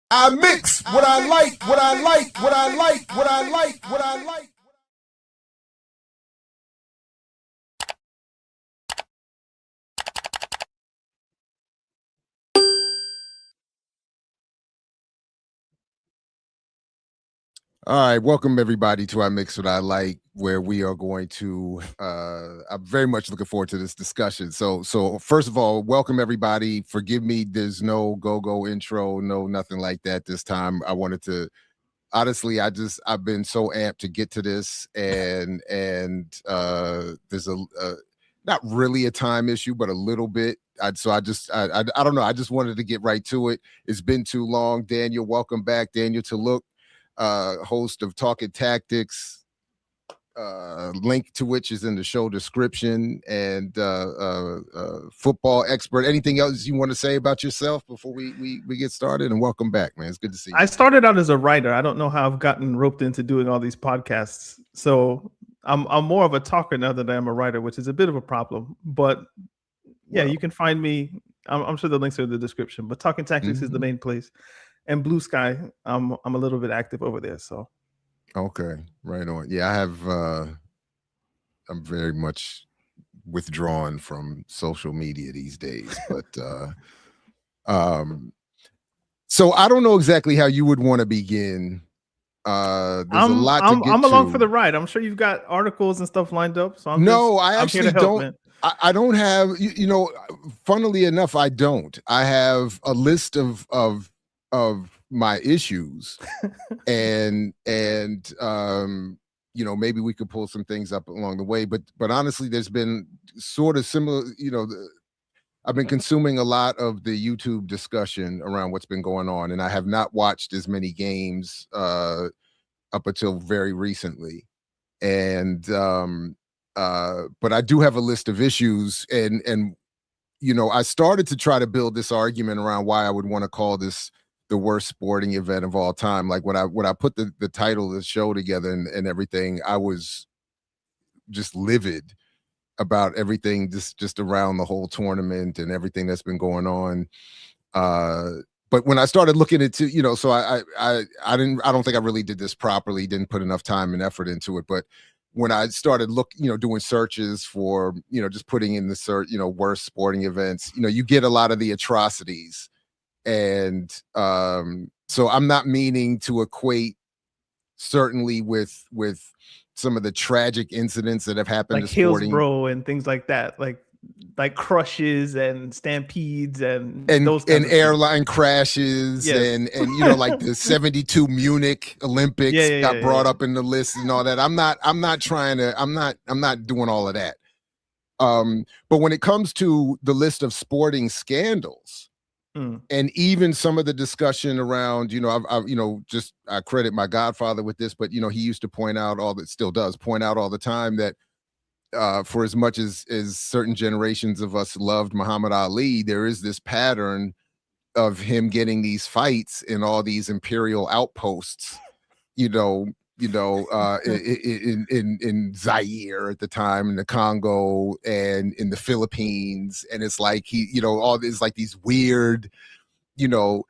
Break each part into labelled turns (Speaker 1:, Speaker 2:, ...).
Speaker 1: I mix what I like, what I like, what I like, what I like, what I like. All right, welcome everybody to I Mix What I Like, where we are going to I'm very much looking forward to this discussion. So first of all, welcome everybody. Forgive me, there's no go-go intro, no nothing like that this time. I wanted to honestly, I've been so amped to get to this, and there's a not really a time issue, but a little bit. I don't know. I just wanted to get right to it. It's been too long. Daniel, welcome back. Daniel Tiluk, host of Talking Tactics. Link to which is in the show description, and football expert. Anything else you want to say about yourself before we get started? And welcome back, man. It's good to see you.
Speaker 2: I started out as a writer. I don't know how I've gotten roped into doing all these podcasts. So I'm more of a talker now than I am a writer, which is a bit of a problem. But yeah, you can find me. I'm sure the links are in the description. But Talking Tactics is the main place, and Blue Sky. I'm a little bit active over there. So
Speaker 1: okay, right on. Yeah, I have. I'm very much withdrawn from social media these days, but so I don't know exactly how you would want to begin. There's a lot to get
Speaker 2: I'm
Speaker 1: to.
Speaker 2: along for the ride. I'm sure you've got articles and stuff lined up. So
Speaker 1: I actually don't. I don't have. You know, funnily enough, I don't. I have a list of my issues, and you know, maybe we could pull some things up along the way. But honestly, there's been sort of similar. You know, I've been consuming a lot of the YouTube discussion around what's been going on, and I have not watched as many games up until very recently. And but I do have a list of issues, and you know, I started to try to build this argument around why I would want to call this the worst sporting event of all time. Like when I put the title of the show together and everything, I was just livid about everything just around the whole tournament and everything that's been going on. But when I started looking into, you know, so I don't think I really did this properly, didn't put enough time and effort into it. But when I started doing searches for, you know, just putting in the search, you know, worst sporting events, you know, you get a lot of the atrocities. And so I'm not meaning to equate certainly with some of the tragic incidents that have happened
Speaker 2: like
Speaker 1: to sporting
Speaker 2: Hillsborough and things like that, like crushes and stampedes and
Speaker 1: those airline crashes,
Speaker 2: yes.
Speaker 1: and you know, like the 72 Munich Olympics got brought up in the list and all that. I'm not doing all of that. But when it comes to the list of sporting scandals, and even some of the discussion around, you know, I've you know, just I credit my godfather with this, but you know, he used to point out still does point out all the time that for as much as certain generations of us loved Muhammad Ali, there is this pattern of him getting these fights in all these imperial outposts, in Zaire at the time, in the Congo, and in the Philippines. And it's like he, you know, all this like these weird, you know,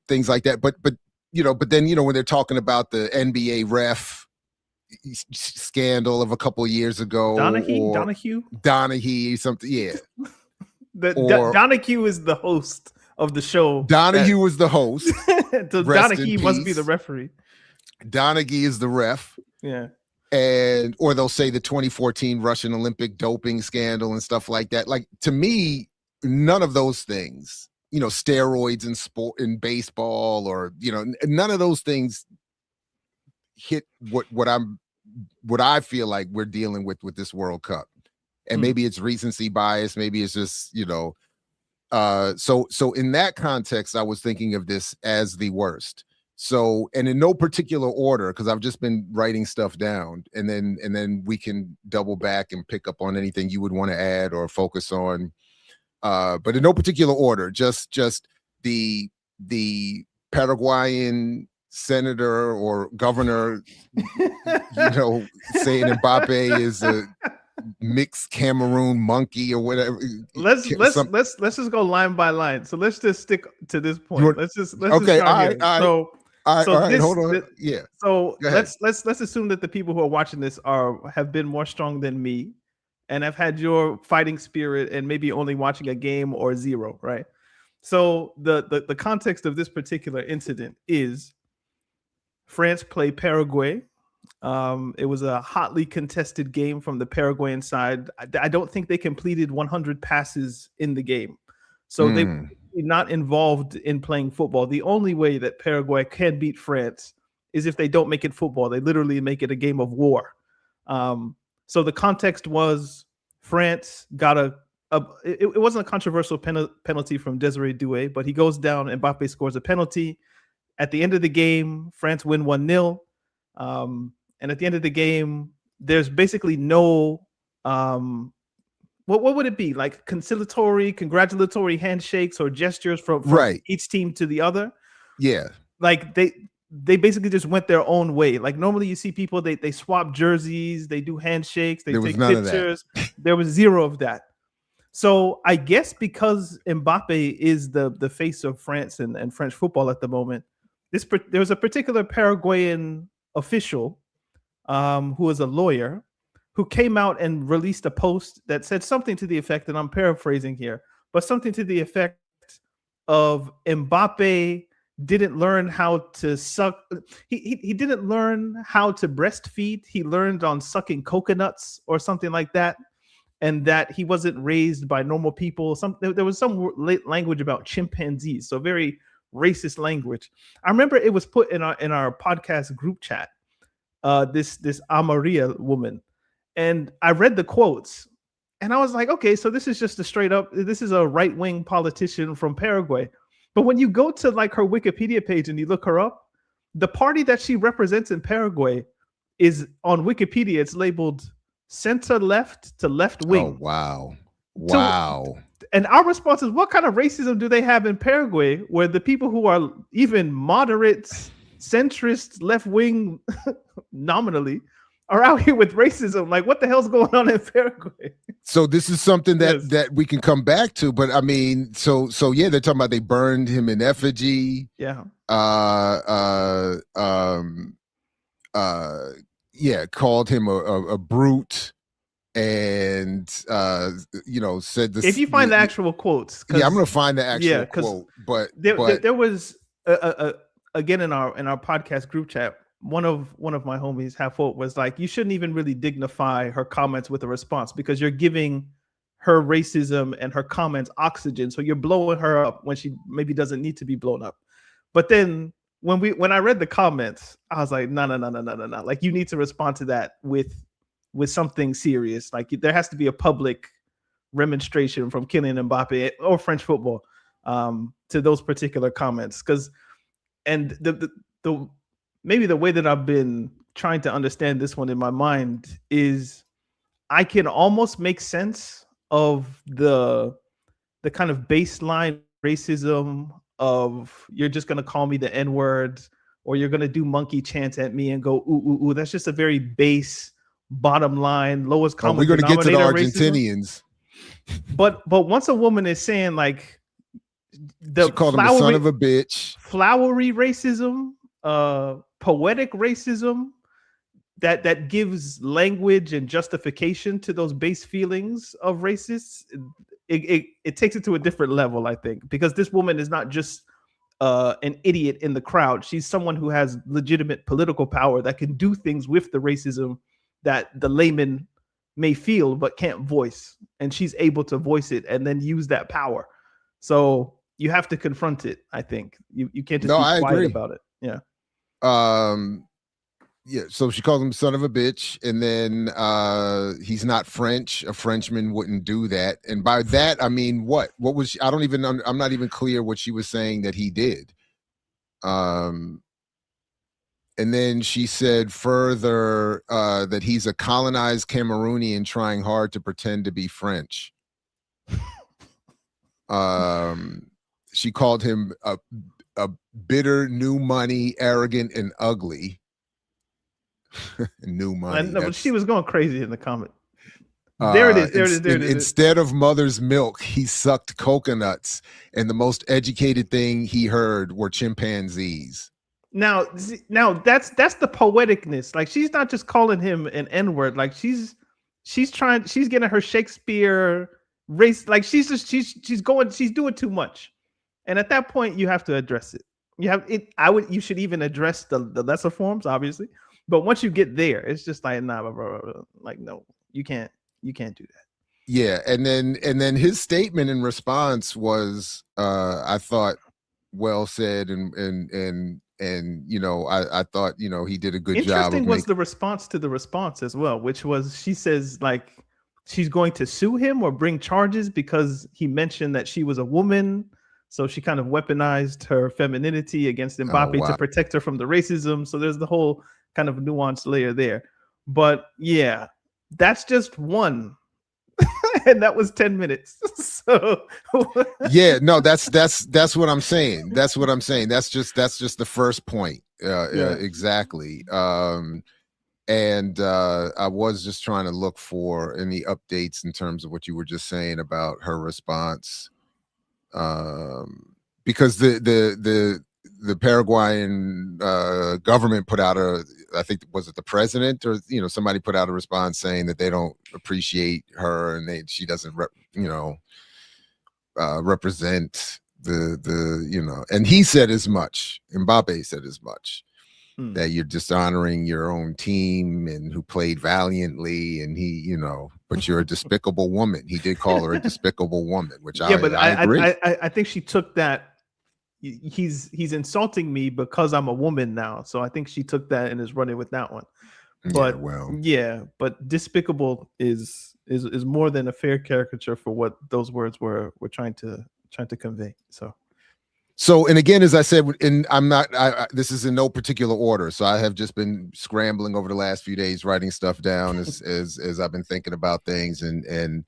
Speaker 1: things like that. But then, you know, when they're talking about the NBA ref scandal of a couple of years ago, Donahue, something, yeah.
Speaker 2: Donahue is the host of the show.
Speaker 1: Donahue was the host.
Speaker 2: So Donahue must be the referee.
Speaker 1: Donaghy is the ref.
Speaker 2: Yeah.
Speaker 1: Or they'll say the 2014 Russian Olympic doping scandal and stuff like that. Like, to me, none of those things, you know, steroids in sport, in baseball, or, you know, none of those things hit what I feel like we're dealing with this World Cup. And maybe it's recency bias, maybe it's just, you know, so in that context, I was thinking of this as the worst. So, and in no particular order, because I've just been writing stuff down, and then we can double back and pick up on anything you would want to add or focus on. But in no particular order, just the Paraguayan senator or governor, you know, saying Mbappe is mixed Cameroon monkey or whatever.
Speaker 2: let's
Speaker 1: Some,
Speaker 2: just go line by line. So let's just stick to this point.
Speaker 1: want,
Speaker 2: Let's just
Speaker 1: okay,
Speaker 2: start
Speaker 1: all right,
Speaker 2: here.
Speaker 1: all right,
Speaker 2: So
Speaker 1: all right. Hold on. Yeah.
Speaker 2: So
Speaker 1: Go ahead.
Speaker 2: let's assume that the people who are watching this have been more strong than me, and have had your fighting spirit, and maybe only watching a game or zero, right? So the context of this particular incident is France played Paraguay. It was a hotly contested game from the Paraguayan side. I don't think they completed 100 passes in the game. So they were not involved in playing football. The only way that Paraguay can beat France is if they don't make it football. They literally make it a game of war. So the context was France got it wasn't a controversial penalty from Desiree Doué, but he goes down, Mbappe scores a penalty. At the end of the game, France win 1-0. And at the end of the game, there's basically no what would it be, like conciliatory, congratulatory handshakes or gestures from
Speaker 1: right.
Speaker 2: each team to the other.
Speaker 1: Yeah.
Speaker 2: Like they basically just went their own way. Like normally you see people, they swap jerseys, they do handshakes, they take pictures. There was zero of that. So I guess because Mbappe is the face of France and French football at the moment, there was a particular Paraguayan official who is a lawyer, who came out and released a post that said something to the effect, and I'm paraphrasing here, but something to the effect of Mbappe didn't learn how to suck. He didn't learn how to breastfeed. He learned on sucking coconuts or something like that, and that he wasn't raised by normal people. There was some language about chimpanzees, so very racist language. I remember it was put in our podcast group chat. This Amaria woman, and I read the quotes, and I was like, okay, so this is just this is a right-wing politician from Paraguay. But when you go to like her Wikipedia page and you look her up, the party that she represents in Paraguay is on Wikipedia. It's labeled center left to left wing.
Speaker 1: Oh, wow.
Speaker 2: And our response is, what kind of racism do they have in Paraguay, where the people who are even moderates, centrist, left wing nominally are out here with racism? Like, what the hell's going on in Paraguay?
Speaker 1: So this is something that we can come back to, but I mean, so yeah, they're talking about they burned him in effigy.
Speaker 2: Yeah.
Speaker 1: Yeah, called him a brute, and said this.
Speaker 2: If you find the actual quotes,
Speaker 1: yeah, I'm gonna find the actual quote. But
Speaker 2: there was again in our podcast group chat, one of my homies, Half-Hope, was like, you shouldn't even really dignify her comments with a response, because you're giving her racism and her comments oxygen, so you're blowing her up when she maybe doesn't need to be blown up. But then when I read the comments, I was like, no. Like, you need to respond to that with something serious. Like, there has to be a public remonstration from Kylian Mbappe or French football to those particular comments. And the maybe the way that I've been trying to understand this one in my mind is, I can almost make sense of the kind of baseline racism of, you're just going to call me the N-word, or you're going to do monkey chants at me and go, ooh, ooh. That's just a very base, bottom line, lowest common
Speaker 1: denominator. We're going to get to the Argentinians.
Speaker 2: But once a woman is saying, like, she
Speaker 1: called him the son of a bitch,
Speaker 2: flowery racism, poetic racism, that gives language and justification to those base feelings of racists, it takes it to a different level, I think, because this woman is not just an idiot in the crowd. She's someone who has legitimate political power that can do things with the racism that the layman may feel but can't voice, and she's able to voice it and then use that power. So you have to confront it. I think you can't just be quiet about it. Yeah.
Speaker 1: Yeah, so she calls him son of a bitch, and then he's not French. A Frenchman wouldn't do that. And by that, I mean, what was I'm not even clear what she was saying that he did. And then she said further that he's a colonized Cameroonian trying hard to pretend to be French. She called him a bitter, new money, arrogant, and ugly. New money.
Speaker 2: But she was going crazy in the comment. There it is. There it is. There it is.
Speaker 1: Instead of mother's milk, he sucked coconuts, and the most educated thing he heard were chimpanzees.
Speaker 2: Now that's the poeticness. Like, she's not just calling him an N-word. Like, she's getting her Shakespeare race. Like, she's doing too much. And at that point, you have to address it. You should even address the lesser forms, obviously. But once you get there, it's just like, nah, bro, like, no, you can't do that.
Speaker 1: Yeah, and then his statement in response was, I thought, well said, and I thought, he did a good job.
Speaker 2: Interesting was the response to the response as well, which was, she says, like, she's going to sue him or bring charges because he mentioned that she was a woman. So she kind of weaponized her femininity against Mbappe to protect her from the racism. So there's the whole kind of nuanced layer there. But yeah, that's just one. And that was 10 minutes. So
Speaker 1: yeah, no, that's what I'm saying. That's what I'm saying. That's just the first point. Exactly. And I was just trying to look for any updates in terms of what you were just saying about her response. Because the Paraguayan government put out I think, was it the president or somebody put out a response saying that they don't appreciate her and she doesn't represent the and he said as much. Mbappe said as much, that you're dishonoring your own team and who played valiantly, and he but you're a despicable woman. He did call her a despicable woman, which I agree.
Speaker 2: I think she took that. He's insulting me because I'm a woman now. So I think she took that and is running with that one. But but despicable is more than a fair caricature for what those words were trying to convey.
Speaker 1: So, and again, as I said, and this is in no particular order. So I have just been scrambling over the last few days, writing stuff down as I've been thinking about things. So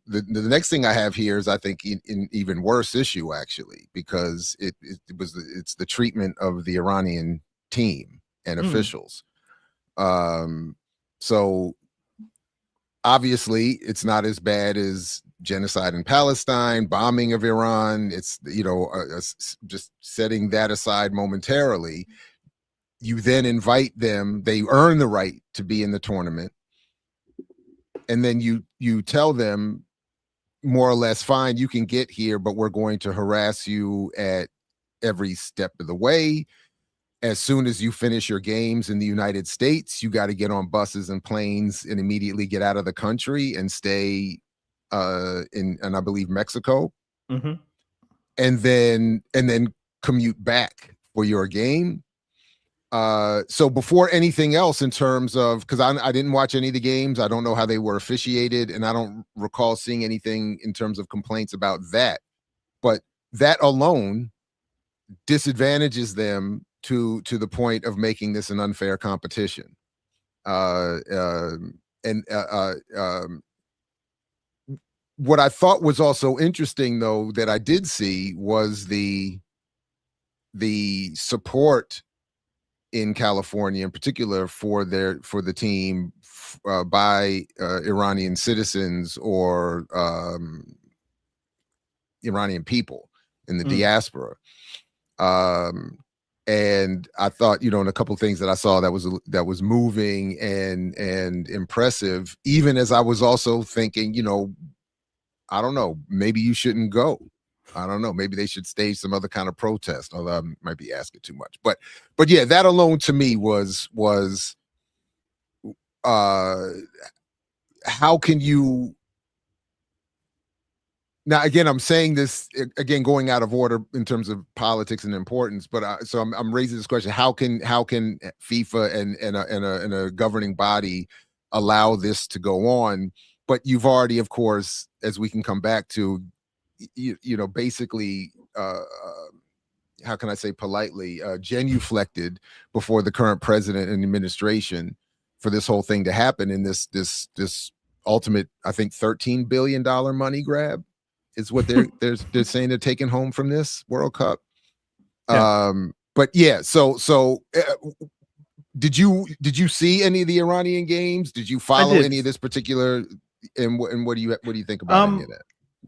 Speaker 1: the next thing I have here is, I think, in even worse issue, actually, because it's the treatment of the Iranian team and officials. So obviously it's not as bad as genocide in Palestine, bombing of Iran. It's, just setting that aside momentarily. You then invite them, they earn the right to be in the tournament. And then you tell them, more or less, fine, you can get here, but we're going to harass you at every step of the way. As soon as you finish your games in the United States, you got to get on buses and planes and immediately get out of the country and stay in I believe Mexico, and then commute back for your game. So before anything else, in terms of, because I didn't watch any of the games, I don't know how they were officiated, and I don't recall seeing anything in terms of complaints about that. But that alone disadvantages them to the point of making this an unfair competition. What I thought was also interesting, though, that I did see, was the support in California, in particular, for the team by Iranian citizens or Iranian people in the diaspora. And I thought, in a couple of things that I saw that was moving and impressive, even as I was also thinking, I don't know, maybe you shouldn't go. I don't know, maybe they should stage some other kind of protest, although I might be asking too much. But yeah, that alone to me was how can you, now again, I'm saying this again, going out of order in terms of politics and importance, but so I'm raising this question: how can FIFA and a governing body allow this to go on? But you've already, of course, as we can come back to, basically, how can I say politely, genuflected before the current president and administration for this whole thing to happen, in this ultimate, I think, $13 billion money grab is what they're saying they're taking home from this World Cup. Yeah. But yeah, so Did you see any of the Iranian games? Did you follow any of this particular? And what do you think about any of that?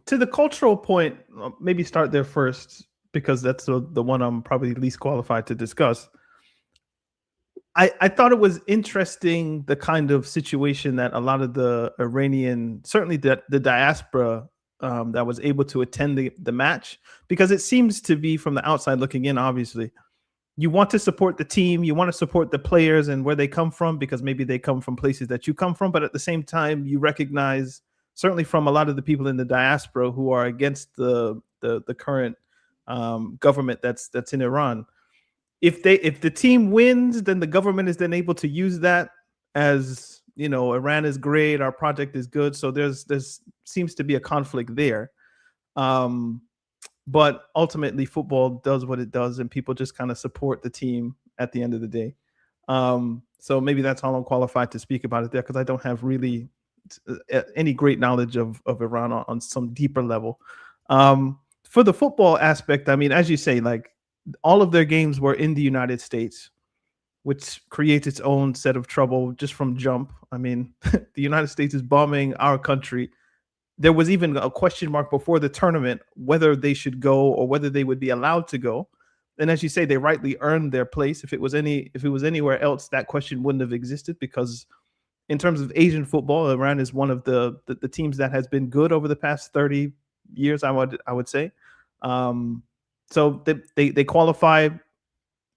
Speaker 2: To the cultural point, maybe start there first, because that's the one I'm probably least qualified to discuss. I thought it was interesting, the kind of situation that a lot of the Iranian, certainly the diaspora, that was able to attend the match, because it seems to be, from the outside looking in, obviously, you want to support the team, you want to support the players and where they come from, because maybe they come from places that you come from, but at the same time, you recognize, certainly from a lot of the people in the diaspora who are against the current government that's in Iran, if the team wins, then the government is then able to use that as, Iran is great, our project is good. So there's seems to be a conflict there. But ultimately, football does what it does, and people just kind of support the team at the end of the day. So maybe that's all I'm qualified to speak about it there, because I don't have really any great knowledge of Iran on some deeper level. For the football aspect, I mean, as you say, like, all of their games were in the United States, which creates its own set of trouble just from jump. I mean, the United States is bombing our country. There was even a question mark before the tournament whether they should go or whether they would be allowed to go. And as you say, they rightly earned their place. If it was anywhere else, that question wouldn't have existed, because in terms of Asian football, Iran is one of the teams that has been good over the past 30 years, I would say. So they qualify,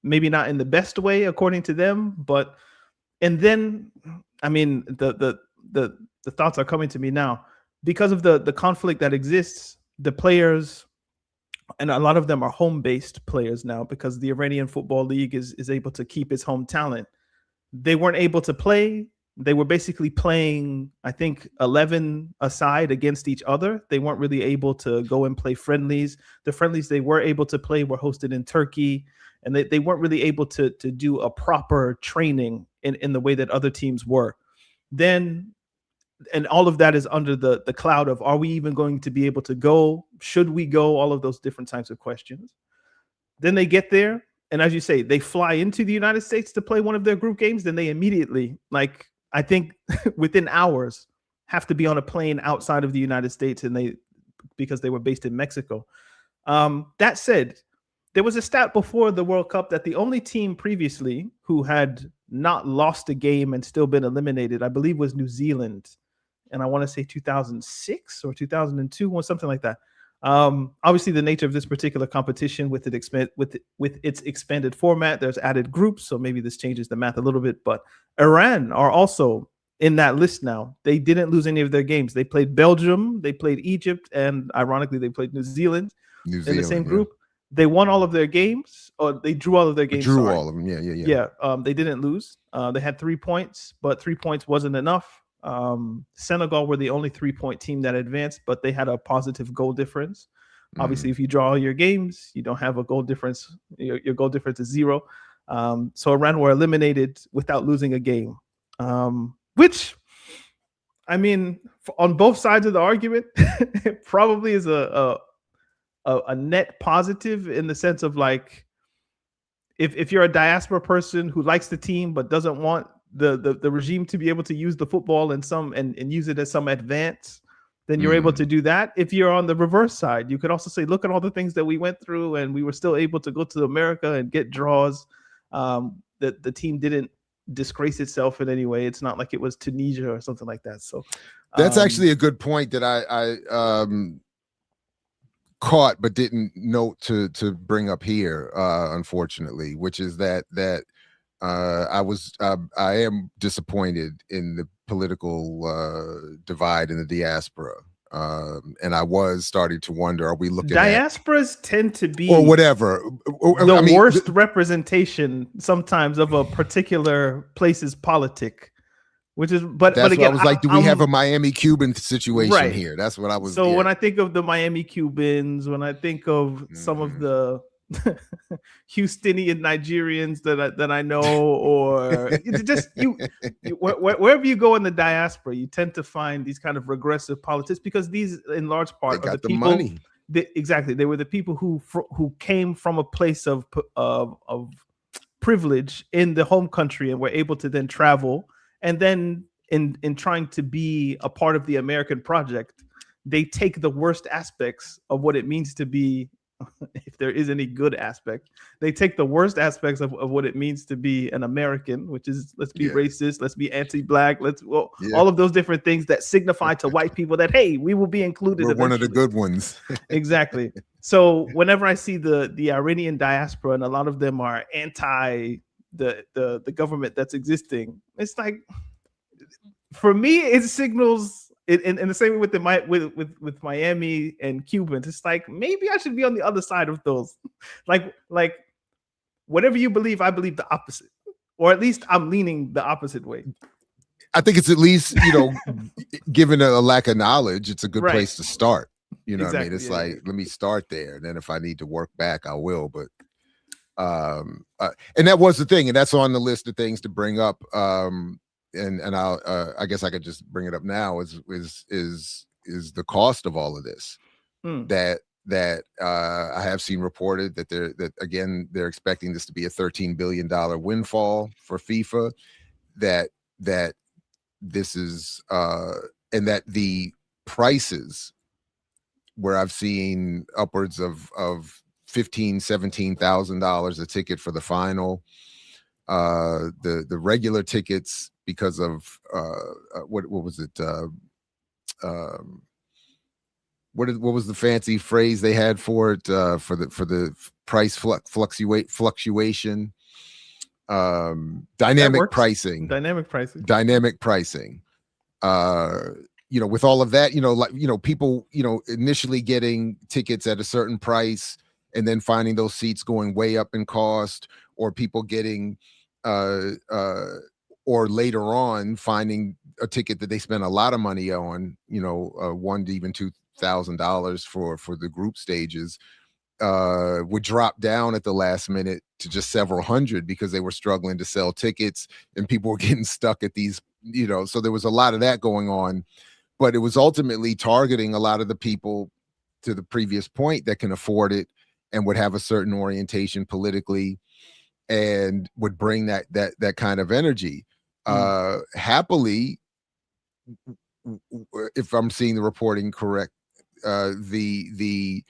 Speaker 2: maybe not in the best way according to them, but, and then, I mean, the thoughts are coming to me now, because of the conflict that exists. The players, and a lot of them are home-based players now, because the Iranian Football League is able to keep its home talent. They weren't able to play. They were basically playing, I think, 11 aside against each other. They weren't really able to go and play friendlies. The friendlies they were able to play were hosted in Turkey, and they weren't really able to do a proper training in the way that other teams were. Then, and all of that is under the cloud of, are we even going to be able to go? Should we go? All of those different types of questions. Then they get there, and as you say, they fly into the United States to play one of their group games. Then they immediately, like, I think within hours, have to be on a plane outside of the United States, and because they were based in Mexico. That said, there was a stat before the World Cup that the only team previously who had not lost a game and still been eliminated, I believe, was New Zealand. And I want to say 2006 or 2002 or something like that. Obviously, the nature of this particular competition, with its expanded format, there's added groups, so maybe this changes the math a little bit. But Iran are also in that list now. They didn't lose any of their games. They played Belgium, they played Egypt, and ironically, they played New Zealand in the same group. They won all of their games, or they drew all of their games.
Speaker 1: All of them, yeah.
Speaker 2: They didn't lose. They had 3 points, but 3 points wasn't enough. Senegal were the only 3-point team that advanced, but they had a positive goal difference. Obviously, if you draw all your games, you don't have a goal difference. Your goal difference is 0. So Iran were eliminated without losing a game, which, I mean, on both sides of the argument, it probably is a net positive, in the sense of, like, if you're a diaspora person who likes the team but doesn't want the regime to be able to use the football and use it as some advance, then you're able to do that. If you're on the reverse side, you could also say, look at all the things that we went through, and we were still able to go to America and get draws. The team didn't disgrace itself in any way. It's not like it was Tunisia or something like that. So
Speaker 1: that's actually a good point that I caught but didn't note to bring up here, unfortunately, which is that I am disappointed in the political divide in the diaspora, and I was starting to wonder: are we looking
Speaker 2: diasporas tend to be,
Speaker 1: or whatever,
Speaker 2: the worst representation sometimes of a particular place's politic? Which is, but again,
Speaker 1: I was like, do we have a Miami Cuban situation here? That's what I was.
Speaker 2: So when I think of the Miami Cubans, when I think of some of the Houstonian Nigerians that I know, or just wherever you go in the diaspora, you tend to find these kind of regressive politics, because these, in large part, are the people. Money. Exactly, they were the people who came from a place of privilege in the home country and were able to then travel, and then in trying to be a part of the American project, they take the worst aspects of what it means to be, if there is any good aspect, they take the worst aspects of what it means to be an American, which is, let's be racist, let's be anti-black, all of those different things that signify to white people that, hey, we will be included.
Speaker 1: We're
Speaker 2: eventually.
Speaker 1: one of the good ones.
Speaker 2: Exactly. So whenever I see the Iranian diaspora, and a lot of them are anti the government that's existing, it's like, for me, it signals in the same way with Miami and Cubans. It's like, maybe I should be on the other side of those. Like whatever you believe, I believe the opposite, or at least I'm leaning the opposite way.
Speaker 1: I think it's at least, given a lack of knowledge, it's a good place to start. You know what I mean? It's let me start there. And then if I need to work back, I will. But and that was the thing, and that's on the list of things to bring up. And I'll I guess I could just bring it up now, is the cost of all of this. That I have seen reported that they're expecting this to be a $13 billion windfall for FIFA, that this is and that the prices, where I've seen upwards of $15,000-$17,000 a ticket for the final, the regular tickets, because of what was it? What was the fancy phrase they had for it, for the price fluctuation? Dynamic pricing. With all of that, people, initially getting tickets at a certain price and then finding those seats going way up in cost, or people getting or later on finding a ticket that they spent a lot of money on, $1,000 to even $2,000 for the group stages, would drop down at the last minute to just several hundred, because they were struggling to sell tickets and people were getting stuck at these, so there was a lot of that going on. But it was ultimately targeting a lot of the people, to the previous point, that can afford it and would have a certain orientation politically and would bring that kind of energy. Happily, if I'm seeing the reporting correct, the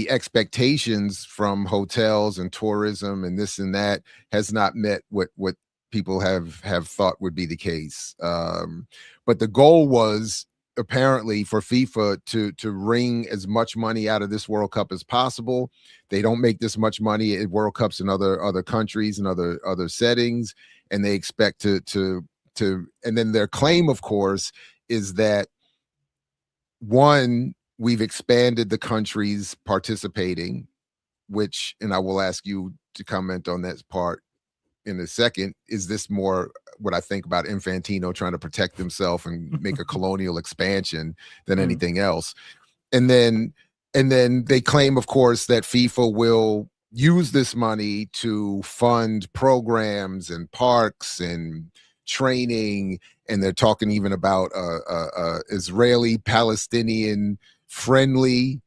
Speaker 1: expectations from hotels and tourism and this and that has not met what people have thought would be the case. But the goal was apparently for FIFA to wring as much money out of this World Cup as possible. They don't make this much money at World Cups in other countries and other settings, and they expect to and then their claim, of course, is that, one, we've expanded the countries participating, which, and I will ask you to comment on that part in a second. Is this more what I think about Infantino trying to protect himself and make a colonial expansion than anything else? And then they claim, of course, that FIFA will use this money to fund programs and parks and training, and they're talking even about Israeli-Palestinian friendly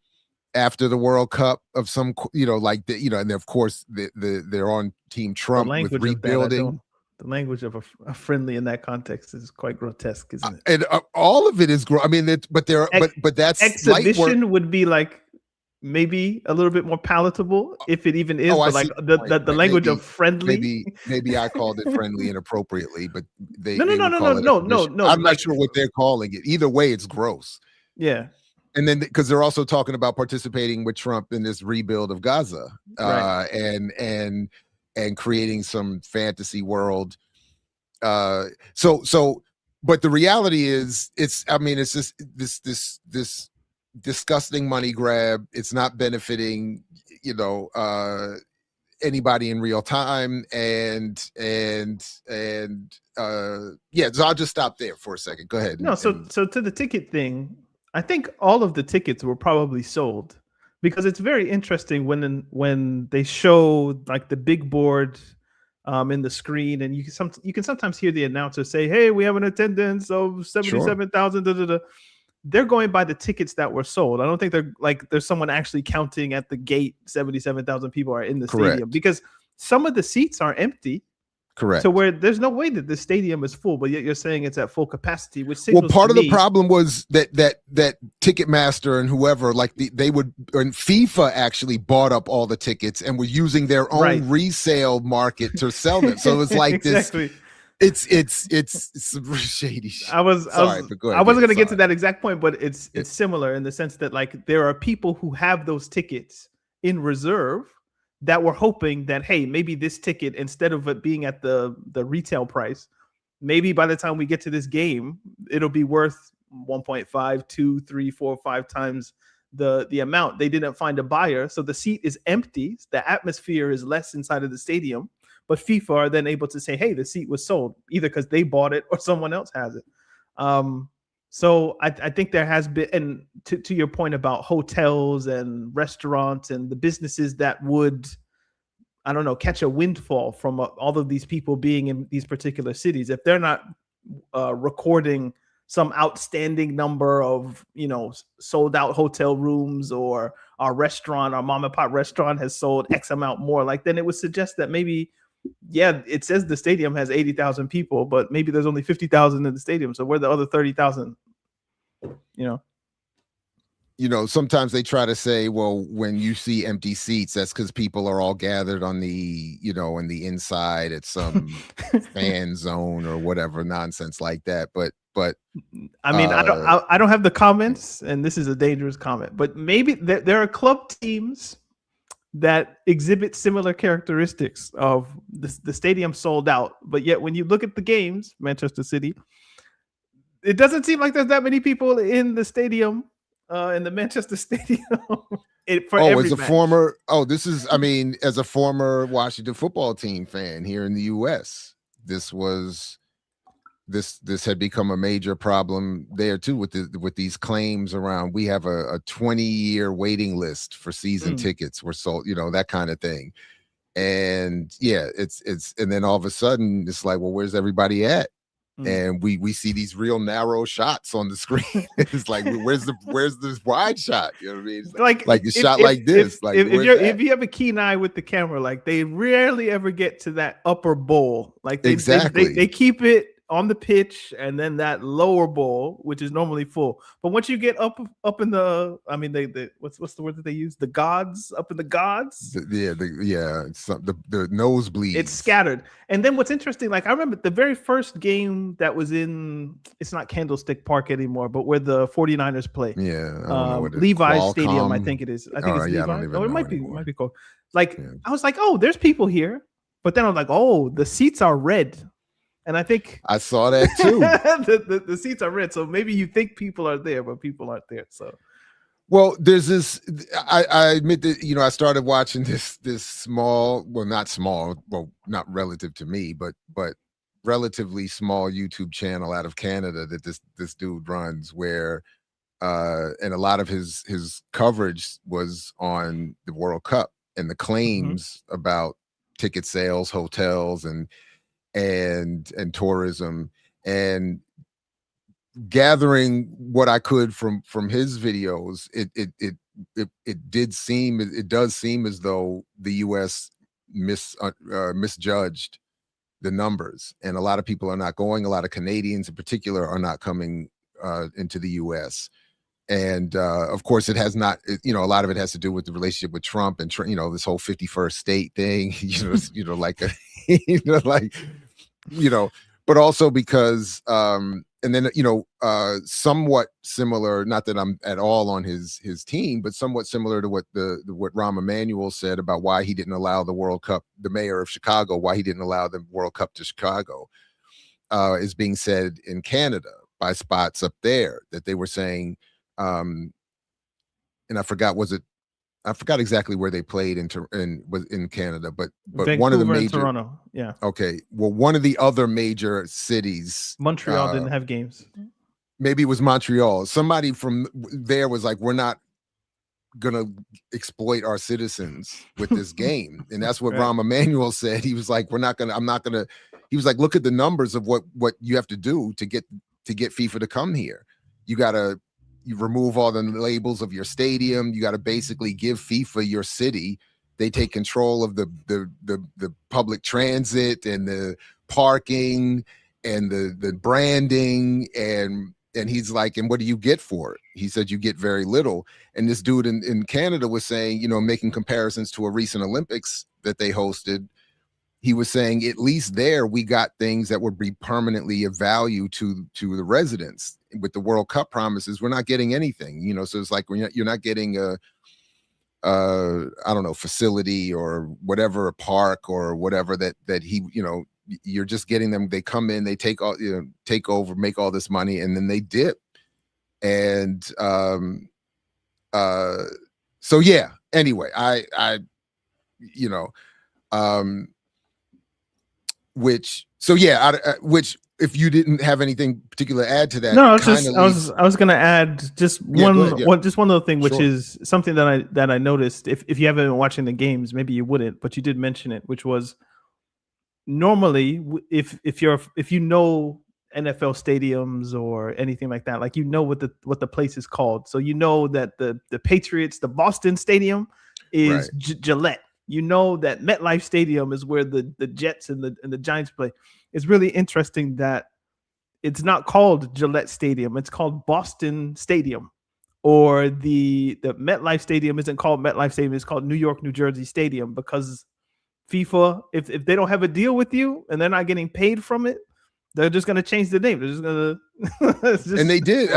Speaker 1: after the World Cup of some, and of course they're on Team Trump with rebuilding.
Speaker 2: The language of a friendly in that context is quite grotesque, isn't it?
Speaker 1: And all of it is, I mean, but that's
Speaker 2: exhibition would be like maybe a little bit more palatable if it even is. But like the language of friendly.
Speaker 1: Maybe I called it friendly inappropriately, but they
Speaker 2: no.
Speaker 1: I'm not sure what they're calling it. Either way, it's gross.
Speaker 2: Yeah.
Speaker 1: And then because they're also talking about participating with Trump in this rebuild of Gaza,
Speaker 2: right.
Speaker 1: and creating some fantasy world. But the reality is, it's just this disgusting money grab. It's not benefiting, anybody in real time. So I'll just stop there for a second. Go ahead.
Speaker 2: So to the ticket thing, I think all of the tickets were probably sold, because it's very interesting when they show like the big board in the screen, and you can sometimes hear the announcer say, "Hey, we have an attendance of 77,000." Sure. They're going by the tickets that were sold. I don't think they're like there's someone actually counting at the gate 77,000 people are in the stadium, because some of the seats are empty.
Speaker 1: Correct.
Speaker 2: So where there's no way that the stadium is full, but yet you're saying it's at full capacity, which
Speaker 1: Well,
Speaker 2: signals
Speaker 1: part
Speaker 2: to
Speaker 1: of the
Speaker 2: me,
Speaker 1: problem was that Ticketmaster and whoever, like they would, and FIFA actually bought up all the tickets and were using their own
Speaker 2: Right.
Speaker 1: resale market to sell them. So it's like
Speaker 2: exactly.
Speaker 1: It's shady shit.
Speaker 2: I wasn't going to get to that exact point, but it's similar in the sense that like there are people who have those tickets in reserve that were hoping that, hey, maybe this ticket, instead of it being at the retail price, maybe by the time we get to this game, it'll be worth 1.5, 2, 3, 4, 5 times the amount. They didn't find a buyer, so the seat is empty. The atmosphere is less inside of the stadium, but FIFA are then able to say, hey, the seat was sold, either because they bought it or someone else has it. So I think there has been, and to your point about hotels and restaurants and the businesses that would, I don't know, catch a windfall from all of these people being in these particular cities, if they're not recording some outstanding number of, sold out hotel rooms, or our restaurant, our mom and pop restaurant has sold X amount more, like, then it would suggest that maybe, yeah, it says the stadium has 80,000 people, but maybe there's only 50,000 in the stadium. So where the other 30,000,
Speaker 1: sometimes they try to say, well, when you see empty seats, that's because people are all gathered on the, in the inside at some fan zone or whatever nonsense like that. But
Speaker 2: I mean, I don't have the comments, and this is a dangerous comment, but maybe there are club teams that exhibit similar characteristics of the stadium sold out, but yet when you look at the games, Manchester City, it doesn't seem like there's that many people in the stadium, in the Manchester Stadium. As
Speaker 1: a former Washington football team fan here in the U.S., this had become a major problem there too, with these claims around, we have a 20-year waiting list for season tickets were sold, that kind of thing. And yeah, it's and then all of a sudden it's like, well, where's everybody at? And we see these real narrow shots on the screen. It's like, where's this wide shot? You know what I mean? It's like a shot like this.
Speaker 2: If you have a keen eye with the camera, like, they rarely ever get to that upper bowl. Like they keep it on the pitch, and then that lower bowl, which is normally full. But once you get up in the, I mean, what's the word that they use? The gods, up in the gods.
Speaker 1: The nosebleeds.
Speaker 2: It's scattered. And then what's interesting, like, I remember the very first game that was in, it's not Candlestick Park anymore, but where the 49ers play.
Speaker 1: Yeah.
Speaker 2: Levi's Stadium, I think it is. I think it's Levi.
Speaker 1: I don't even know.
Speaker 2: It might be called. Like, I was like, oh, there's people here. But then I was like, oh, the seats are red. And I think
Speaker 1: I saw that too.
Speaker 2: the seats are red, so maybe you think people are there, but people aren't there. So,
Speaker 1: well, there's this. I admit that I started watching this small, well, not small, well, not relative to me, but relatively small YouTube channel out of Canada that this dude runs, where and a lot of his coverage was on the World Cup and the claims about ticket sales, hotels, and tourism, and gathering what I could from his videos, it does seem as though the U.S. misjudged the numbers, and a lot of people are not going. A lot of Canadians, in particular, are not coming into the U.S. And of course, it has not. A lot of it has to do with the relationship with Trump and this whole 51st state thing. But also because and then somewhat similar, not that I'm at all on his team, but somewhat similar to what Rahm Emanuel said about why he didn't allow the World Cup, the mayor of Chicago, why he didn't allow the World Cup to Chicago, is being said in Canada by spots up there, that they were saying, and I forgot exactly where they played in Canada, but
Speaker 2: Vancouver,
Speaker 1: one of the major,
Speaker 2: Toronto, yeah.
Speaker 1: Okay, well, one of the other major cities,
Speaker 2: Montreal didn't have games.
Speaker 1: Maybe it was Montreal. Somebody from there was like, we're not gonna exploit our citizens with this game, and that's what Rahm Emanuel said. He was like, I'm not gonna. He was like, look at the numbers of what you have to do to get FIFA to come here. You remove all the labels of your stadium. You got to basically give FIFA your city They take control of the public transit and the parking and the branding, and he's like, and what do you get for it? He said, you get very little. And this dude in Canada was saying, you know, making comparisons to a recent Olympics that they hosted. He was saying, at least there we got things that would be permanently of value to the residents. With the World Cup promises, we're not getting anything, you know. So it's like you're not getting a I don't know, facility or whatever, a park or whatever that he, you know, you're just getting them. They come in, they take all, you know, take over, make all this money, and then they dip. And so yeah. Anyway, I you know, which if you didn't have anything particular to add to that,
Speaker 2: no, I was gonna add just one other thing, which is something that I noticed. If you haven't been watching the games, maybe you wouldn't, but you did mention it, which was normally if you know NFL stadiums or anything like that, like, you know what the place is called. So you know that the Patriots, the Boston Stadium is Gillette. You know that MetLife Stadium is where the Jets and the Giants play. It's really interesting that it's not called Gillette Stadium. It's called Boston Stadium. Or the MetLife Stadium isn't called MetLife Stadium. It's called New York, New Jersey Stadium, because FIFA, if they don't have a deal with you and they're not getting paid from it, they're just going to change the name. They're just going to,
Speaker 1: and they did.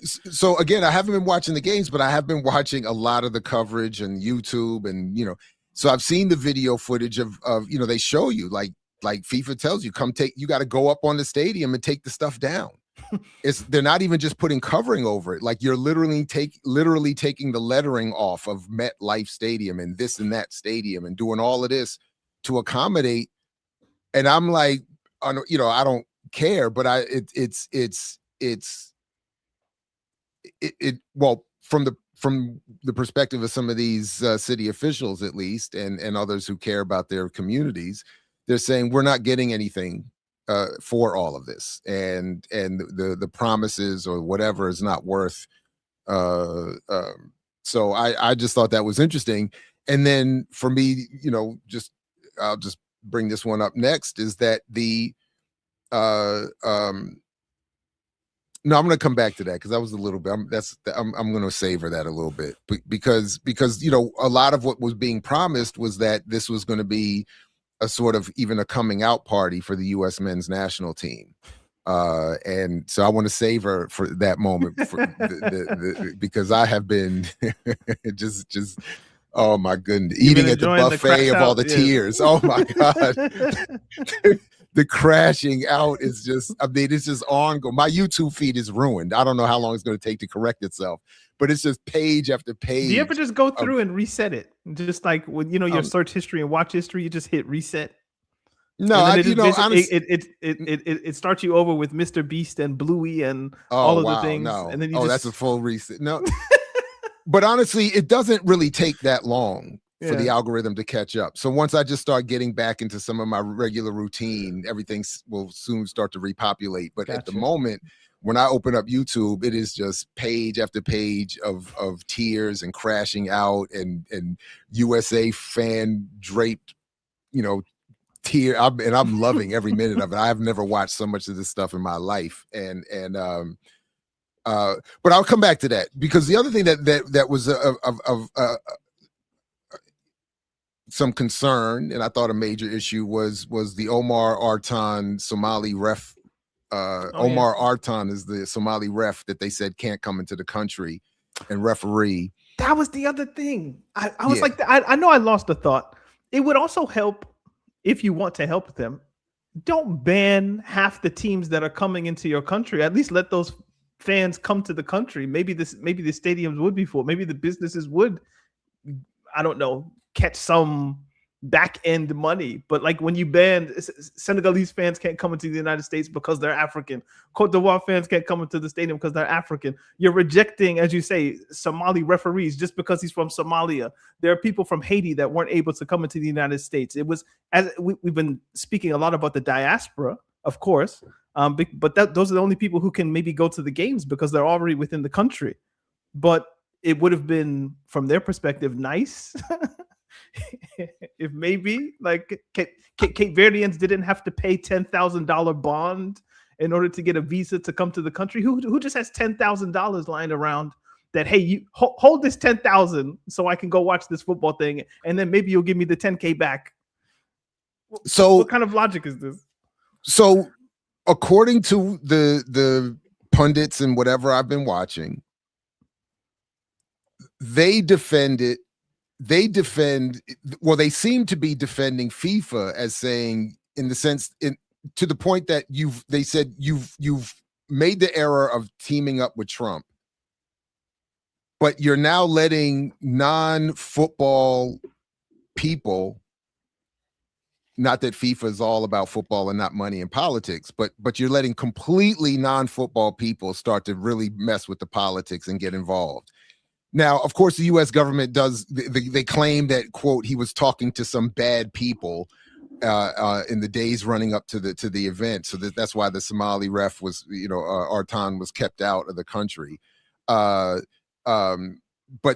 Speaker 1: So again, I haven't been watching the games, but I have been watching a lot of the coverage and YouTube, and, you know, so I've seen the video footage of, you know, they show you like FIFA tells you, you got to go up on the stadium and take the stuff down. They're not even just putting covering over it. Like, you're literally taking the lettering off of MetLife Stadium and this and that stadium and doing all of this to accommodate. And I'm like, you know, I don't care, but well, from the perspective of some of these city officials, at least, and others who care about their communities, they're saying we're not getting anything for all of this, and the promises or whatever is not worth. So I just thought that was interesting. And then for me, you know, I'll just bring this one up next, is that no, I'm going to come back to that, because that was a little bit. I'm going to savor that a little bit, because you know, a lot of what was being promised was that this was going to be a sort of even a coming out party for the U.S. men's national team, and so I want to savor for that moment because I have been just oh my goodness, eating at the buffet of all the tears. Oh my God. The crashing out is just, I mean, it's just ongoing. My YouTube feed is ruined. I don't know how long it's going to take to correct itself, but it's just page after page.
Speaker 2: Do you ever just go through and reset it? Just like when, you know, your search history and watch history, you just hit reset?
Speaker 1: No,
Speaker 2: it starts you over with Mr. Beast and Bluey and all of the things.
Speaker 1: No.
Speaker 2: And then that's
Speaker 1: a full reset. No, but honestly, it doesn't really take that long for the algorithm to catch up. So once I just start getting back into some of my regular routine, everything will soon start to repopulate. But at the moment, when I open up YouTube, it is just page after page of tears and crashing out and USA fan draped, you know, tear. I'm loving every minute of it. I've never watched so much of this stuff in my life. But I'll come back to that, because the other thing that was of some concern, and I thought a major issue, was the Omar Artan Somali ref. Omar Artan is the Somali ref that they said can't come into the country and referee.
Speaker 2: That was the other thing. I was like, I know I lost a thought. It would also help, if you want to help them, don't ban half the teams that are coming into your country. At least let those fans come to the country. Maybe the stadiums would be full. Maybe the businesses would, I don't know, catch some back end money. But like, when you ban Senegalese fans can't come into the United States because they're African, Cote d'Ivoire fans can't come into the stadium because they're African, you're rejecting, as you say, Somali referees just because he's from Somalia. There are people from Haiti that weren't able to come into the United States. It was, as we've been speaking a lot about the diaspora, of course, but those are the only people who can maybe go to the games because they're already within the country. But it would have been, from their perspective, nice if maybe like Cape Verdeans didn't have to pay $10,000 bond in order to get a visa to come to the country, who just has $10,000 lying around that, hey, you hold this 10,000 so I can go watch this football thing, and then maybe you'll give me the 10K back.
Speaker 1: So
Speaker 2: what kind of logic is this?
Speaker 1: So according to the pundits and whatever I've been watching, they seem to be defending FIFA as saying, in the sense, to the point that they said you've made the error of teaming up with Trump, but you're now letting non-football people, not that FIFA is all about football and not money and politics, but you're letting completely non-football people start to really mess with the politics and get involved. Now, of course, the U.S. government they claim that, quote, he was talking to some bad people in the days running up to the event. So that's why the Somali ref was, Artan was kept out of the country. But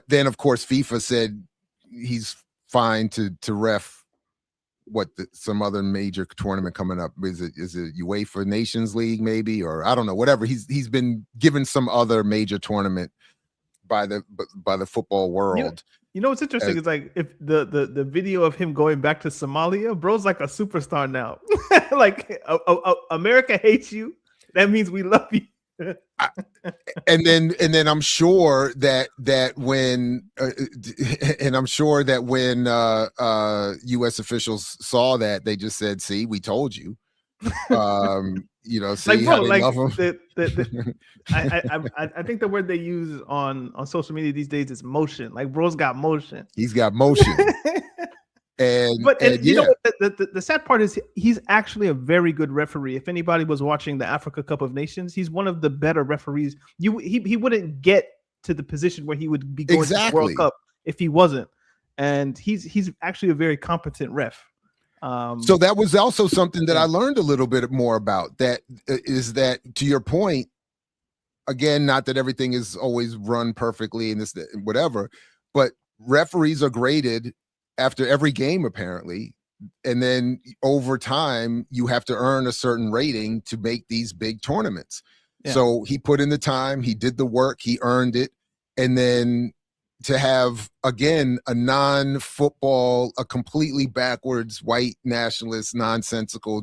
Speaker 1: then, of course, FIFA said he's fine to ref some other major tournament coming up. Is it UEFA Nations League maybe, or I don't know, whatever. He's been given some other major tournament by the football world.
Speaker 2: You know what's interesting is, like, if the video of him going back to Somalia, bro's like a superstar now. Like, America hates you, that means we love you.
Speaker 1: and then I'm sure that when U.S. officials saw that, they just said, "See, we told you." See, like, bro, how they love him.
Speaker 2: I think the word they use on social media these days is motion. Like, bro's got motion.
Speaker 1: He's got motion.
Speaker 2: You know what, the sad part is, he's actually a very good referee. If anybody was watching the Africa Cup of Nations, he's one of the better referees. He wouldn't get to the position where he would be going to the World Cup if he wasn't. And he's actually a very competent ref.
Speaker 1: So that was also something that I learned a little bit more about. That is that, to your point, again, not that everything is always run perfectly and this, whatever, but referees are graded after every game, apparently. And then over time, you have to earn a certain rating to make these big tournaments. Yeah. So he put in the time, he did the work, he earned it. And then to have, again, a non-football, a completely backwards white nationalist, nonsensical,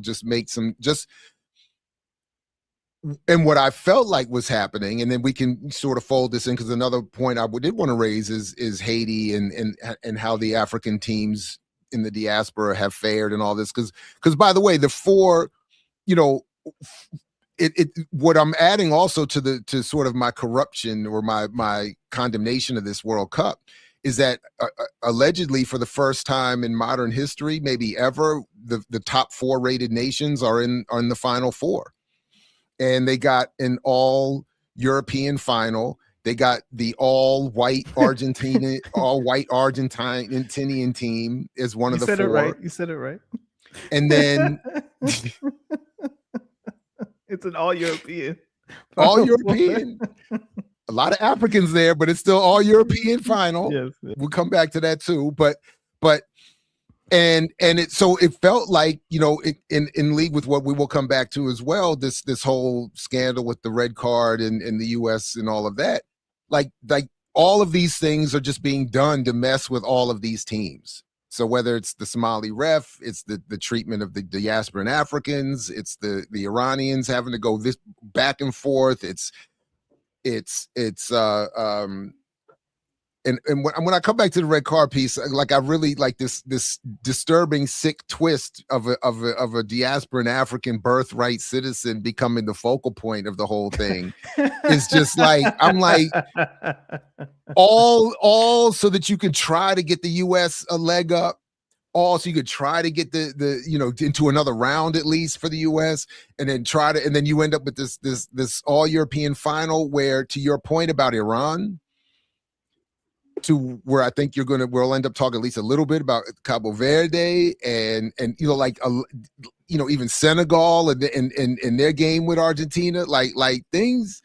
Speaker 1: and what I felt like was happening, and then we can sort of fold this in, because another point I did want to raise is Haiti and how the African teams in the diaspora have fared and all this. Because by the way, the four, what I'm adding also to sort of my corruption or my condemnation of this World Cup is that allegedly, for the first time in modern history, maybe ever, the top 4 rated nations are in the Final Four. And they got an all-European final. They got the all-white Argentinian team as one of the 4.
Speaker 2: You said it right.
Speaker 1: And then
Speaker 2: it's an all-European.
Speaker 1: All-European. A lot of Africans there, but it's still all-European final.
Speaker 2: Yes.
Speaker 1: We'll come back to that too. But it felt like, in league with what we will come back to as well, this whole scandal with the red card in the US and all of that, like all of these things are just being done to mess with all of these teams. So whether it's the Somali ref, it's the treatment of the diasporan Africans, it's the Iranians having to go this back and forth. And when I come back to the red card piece, like, I really like this disturbing, sick twist of a diasporan African birthright citizen becoming the focal point of the whole thing. It's just like, I'm like, all so that you can try to get the U.S. a leg up, all so you could try to get the into another round at least for the U.S. and then you end up with this all European final where, to your point about Iran, to where I think we'll end up talking at least a little bit about Cabo Verde and even Senegal and their game with Argentina, like things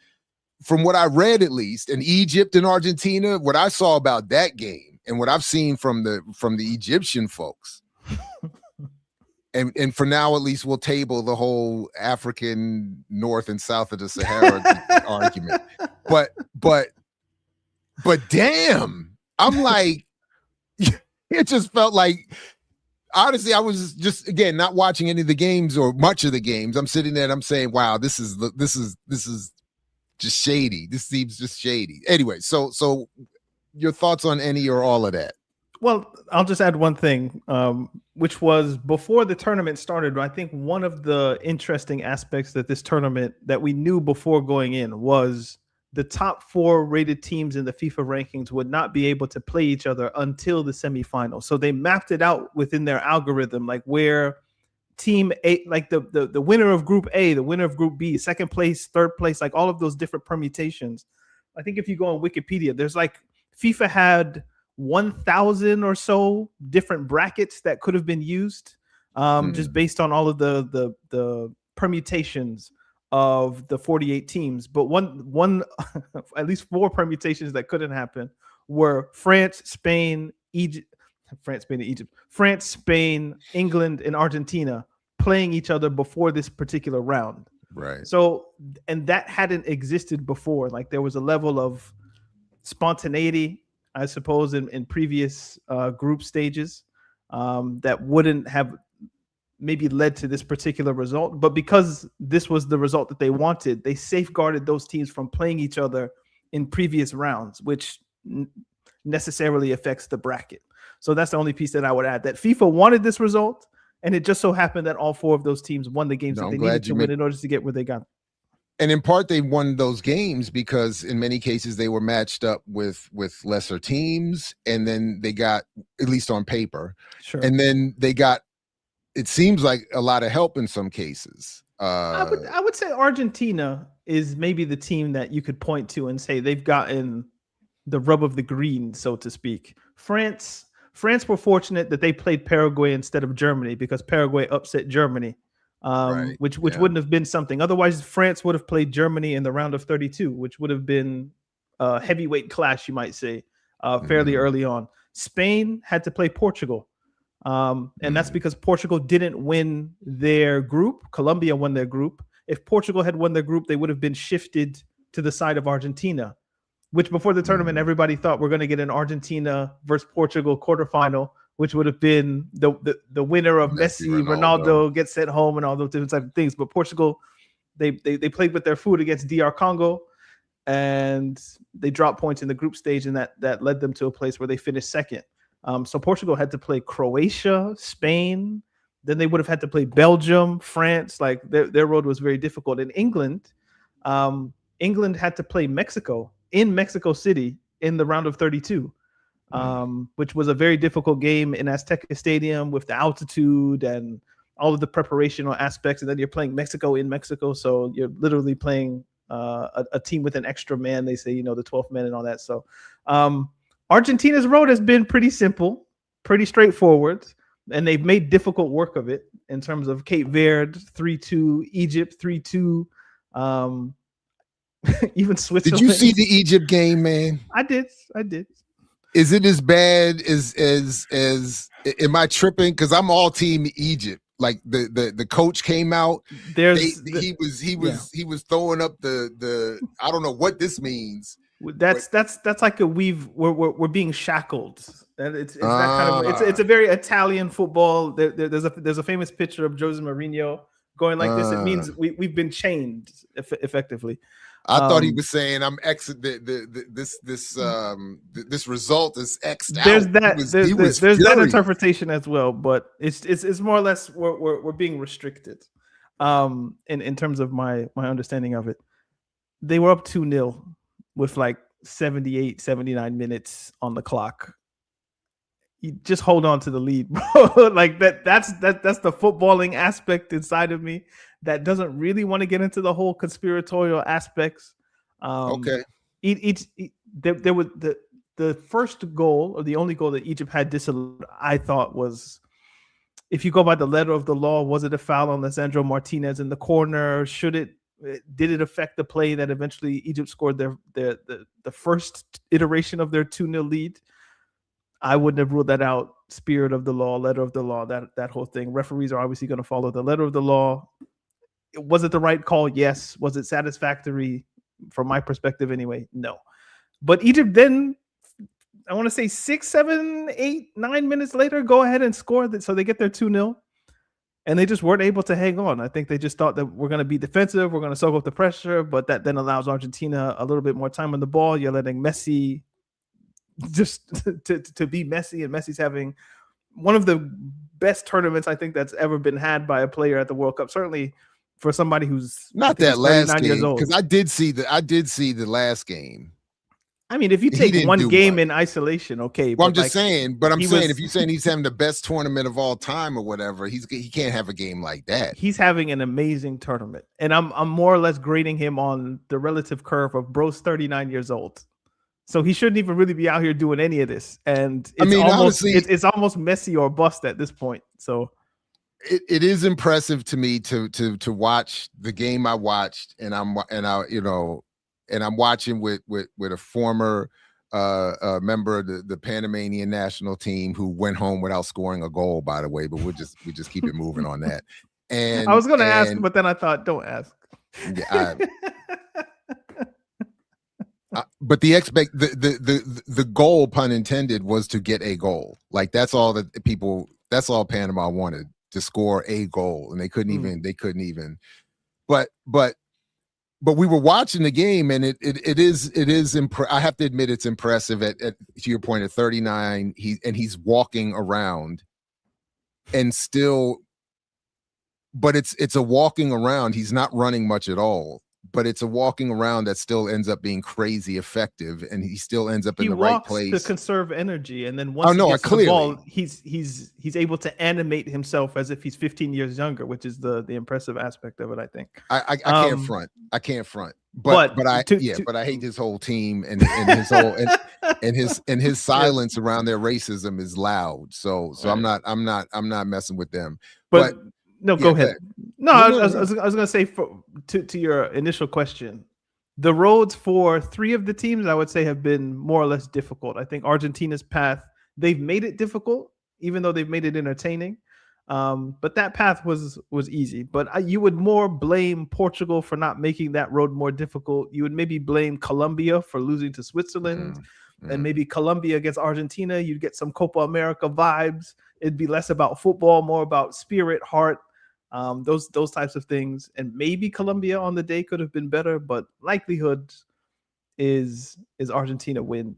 Speaker 1: from what I read, at least, and Egypt and Argentina, what I saw about that game and what I've seen from the Egyptian folks, and for now at least we'll table the whole African north and south of the Sahara argument. But damn, I'm like, it just felt like, honestly, I was just, again, not watching any of the games or much of the games. I'm sitting there and I'm saying, wow, this is just shady. This seems just shady. Anyway, so your thoughts on any or all of that?
Speaker 2: Well, I'll just add one thing, which was before the tournament started. I think one of the interesting aspects that this tournament that we knew before going in was the top 4 rated teams in the FIFA rankings would not be able to play each other until the semifinals. So they mapped it out within their algorithm, like where team A, like the winner of Group A, the winner of Group B, second place, third place, like all of those different permutations. I think if you go on Wikipedia, there's like FIFA had 1,000 or so different brackets that could have been used, just based on all of the permutations of the 48 teams. But one at least 4 permutations that couldn't happen were France, Spain, England, and Argentina playing each other before this particular round.
Speaker 1: Right.
Speaker 2: So, and that hadn't existed before. Like there was a level of spontaneity, I suppose, in previous group stages that wouldn't have maybe led to this particular result. But because this was the result that they wanted, they safeguarded those teams from playing each other in previous rounds, which necessarily affects the bracket. So that's the only piece that I would add, that FIFA wanted this result, and it just so happened that all 4 of those teams won the games that they needed to win in order to get where they got.
Speaker 1: And in part, they won those games because in many cases they were matched up with lesser teams, and then they got, at least on paper,
Speaker 2: sure.
Speaker 1: And then they got, it seems like, a lot of help in some cases.
Speaker 2: I would say Argentina is maybe the team that you could point to and say they've gotten the rub of the green, so to speak. France were fortunate that they played Paraguay instead of Germany, because Paraguay upset Germany. Which wouldn't have been something. Otherwise, France would have played Germany in the round of 32, which would have been a heavyweight clash, you might say, fairly early on. Spain had to play Portugal, and that's because Portugal didn't win their group. Colombia won their group. If Portugal had won their group, they would have been shifted to the side of Argentina, which before the tournament, everybody thought we're going to get an Argentina versus Portugal quarterfinal, which would have been the winner of Messi, Ronaldo gets sent home and all those different types of things. But Portugal, they played with their food against DR Congo, and they dropped points in the group stage, and that led them to a place where they finished second. So Portugal had to play Croatia, Spain, then they would have had to play Belgium, France. Like their road was very difficult. In England, England had to play Mexico in Mexico City in the round of 32. Which was a very difficult game in Azteca Stadium with the altitude and all of the preparational aspects. And then you're playing Mexico in Mexico. So you're literally playing a team with an extra man. They say, the 12th man and all that. So Argentina's road has been pretty simple, pretty straightforward. And they've made difficult work of it in terms of Cape Verde 3-2, Egypt 3-2, even Switzerland.
Speaker 1: Did you see the Egypt game, man?
Speaker 2: I did.
Speaker 1: Is it as bad as am I tripping? Because I'm all team Egypt. Like the coach came out. He was throwing up the I don't know what this means.
Speaker 2: That's like we're being shackled. And it's that kind of it's a very Italian football. There's a famous picture of Jose Mourinho going like this. It means we've been chained effectively.
Speaker 1: I thought he was saying I'm this result is X'd
Speaker 2: there's
Speaker 1: out.
Speaker 2: There's that interpretation as well, but it's more or less we're being restricted. In terms of my understanding of it, they were up 2-0 with like 78, 79 minutes on the clock. You just hold on to the lead, bro. Like that's the footballing aspect inside of me that doesn't really want to get into the whole conspiratorial aspects.
Speaker 1: Okay.
Speaker 2: There was the first goal, or the only goal that Egypt had disallowed, I thought was, if you go by the letter of the law, was it a foul on Lisandro Martinez in the corner? Did it affect the play that eventually Egypt scored the first iteration of their 2-0 lead? I wouldn't have ruled that out. Spirit of the law, letter of the law, that whole thing. Referees are obviously going to follow the letter of the law. Was it the right call? Yes. Was it satisfactory from my perspective anyway? No. But Egypt then, I want to say 6, 7, 8, 9 minutes later, go ahead and score. So they get their 2-0. And they just weren't able to hang on. I think they just thought that we're going to be defensive. We're going to soak up the pressure. But that then allows Argentina a little bit more time on the ball. You're letting Messi just to be Messi. And Messi's having one of the best tournaments I think that's ever been had by a player at the World Cup. Certainly for somebody who's
Speaker 1: not that last game,
Speaker 2: years old.
Speaker 1: Because I did see the last game.
Speaker 2: I mean, if you take one game in isolation, okay.
Speaker 1: Well, I'm just saying. But I'm saying if you're saying he's having the best tournament of all time or whatever, he can't have a game like that.
Speaker 2: He's having an amazing tournament, and I'm more or less grading him on the relative curve of bro's 39 years old, so he shouldn't even really be out here doing any of this. And it's honestly, it's almost Messi or bust at this point. So
Speaker 1: it is impressive to me to watch the game I watched, and I'm watching with a former member of the Panamanian national team who went home without scoring a goal, by the way, but we just keep it moving on that. And
Speaker 2: I was going to ask, but then I thought, don't ask.
Speaker 1: Yeah, but the goal, pun intended, was to get a goal. Like that's all Panama wanted, to score a goal, and they couldn't even. But we were watching the game, and it is I have to admit it's impressive at to your point, at 39, he's walking around and still, but it's a walking around. He's not running much at all, but it's a walking around that still ends up being crazy effective, and he still ends up in the right place
Speaker 2: to conserve energy. And then once he gets the ball, he's able to animate himself as if he's 15 years younger, which is the impressive aspect of it, I think.
Speaker 1: I can't front. I can't front. But I hate his whole team and his whole and his silence around their racism is loud. So right. I'm not messing with them. But
Speaker 2: no, go ahead. No, I was going to say to your initial question, the roads for 3 of the teams, I would say, have been more or less difficult. I think Argentina's path, they've made it difficult, even though they've made it entertaining. But that path was easy. But you would more blame Portugal for not making that road more difficult. You would maybe blame Colombia for losing to Switzerland. And maybe Colombia against Argentina, you'd get some Copa America vibes. It'd be less about football, more about spirit, heart, those types of things. And maybe Colombia on the day could have been better, but likelihood is Argentina win.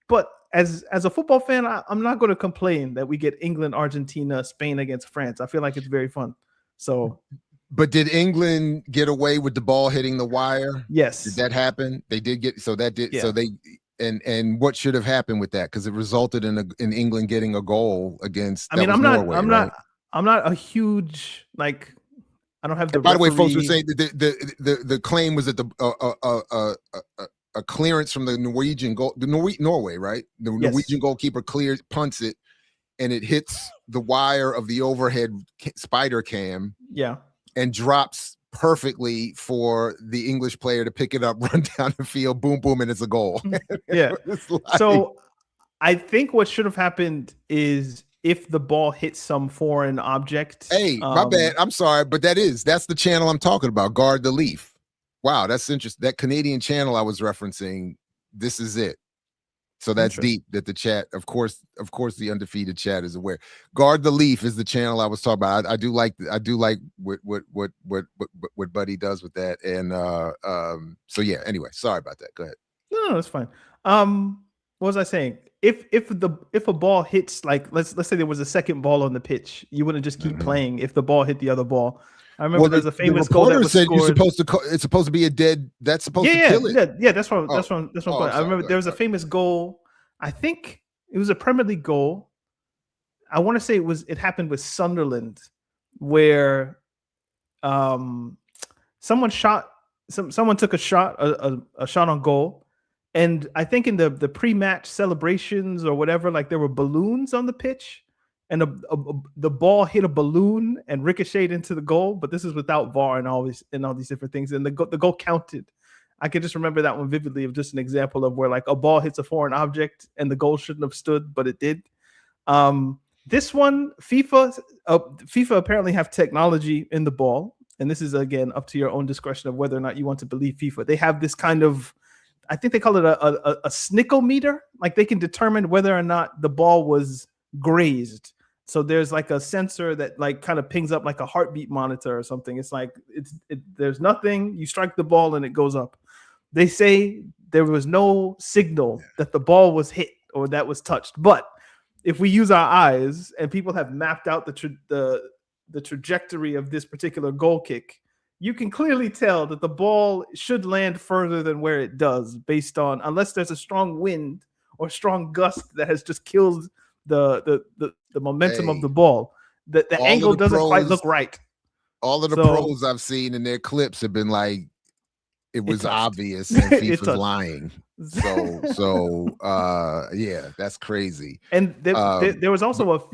Speaker 2: But as a football fan, I'm not going to complain that we get England, Argentina, Spain against France. I feel like it's very fun. So,
Speaker 1: but did England get away with the ball hitting the wire?
Speaker 2: Yes.
Speaker 1: Did that happen? They did get, so that did,
Speaker 2: yeah.
Speaker 1: So they, and what should have happened with that? Because it resulted in England getting a goal against.
Speaker 2: I'm not a huge, like, I don't have the.
Speaker 1: By the way, folks were saying the claim was that a clearance from the Norwegian goal, Norway, right? The Norwegian goalkeeper punts it, and it hits the wire of the overhead spider cam.
Speaker 2: Yeah,
Speaker 1: and drops perfectly for the English player to pick it up, run down the field, boom, boom, and it's a goal.
Speaker 2: Yeah. So I think what should have happened is if the ball hits some foreign object.
Speaker 1: Hey, my bad. I'm sorry, but that's the channel I'm talking about. Guard the Leaf. Wow, that's interesting. That Canadian channel I was referencing, this is it. So that's deep that the chat, of course, the undefeated chat is aware. Guard the Leaf is the channel I was talking about. I do like what Buddy does with that. And so yeah, anyway, sorry about that. Go ahead.
Speaker 2: No, that's fine. What was I saying? If a ball hits, like let's say there was a second ball on the pitch, you wouldn't just keep playing if the ball hit the other ball. I remember there's a famous goal that was
Speaker 1: said
Speaker 2: scored.
Speaker 1: It's supposed to be a dead. That's supposed to kill it.
Speaker 2: Yeah. That's what I remember. There was a famous goal. I think it was a Premier League goal. I want to say it happened with Sunderland, where someone took a shot on goal. And I think in the pre-match celebrations or whatever, like there were balloons on the pitch, and the ball hit a balloon and ricocheted into the goal. But this is without VAR and all these different things, and the goal counted. I can just remember that one vividly of just an example of where like a ball hits a foreign object and the goal shouldn't have stood, but it did. This one, FIFA apparently have technology in the ball, and this is again up to your own discretion of whether or not you want to believe FIFA. They have this kind of, I think they call it a snickometer. Like they can determine whether or not the ball was grazed. So there's like a sensor that like kind of pings up like a heartbeat monitor or something. It's like there's nothing. You strike the ball and it goes up. They say there was no signal that the ball was hit or that was touched. But if we use our eyes and people have mapped out the trajectory of this particular goal kick, you can clearly tell that the ball should land further than where it does, based on, unless there's a strong wind or strong gust that has just killed the momentum of the ball. The angle doesn't quite look right.
Speaker 1: All of the pros I've seen in their clips have been like, it was obvious and FIFA's lying. So yeah, that's crazy.
Speaker 2: And there was also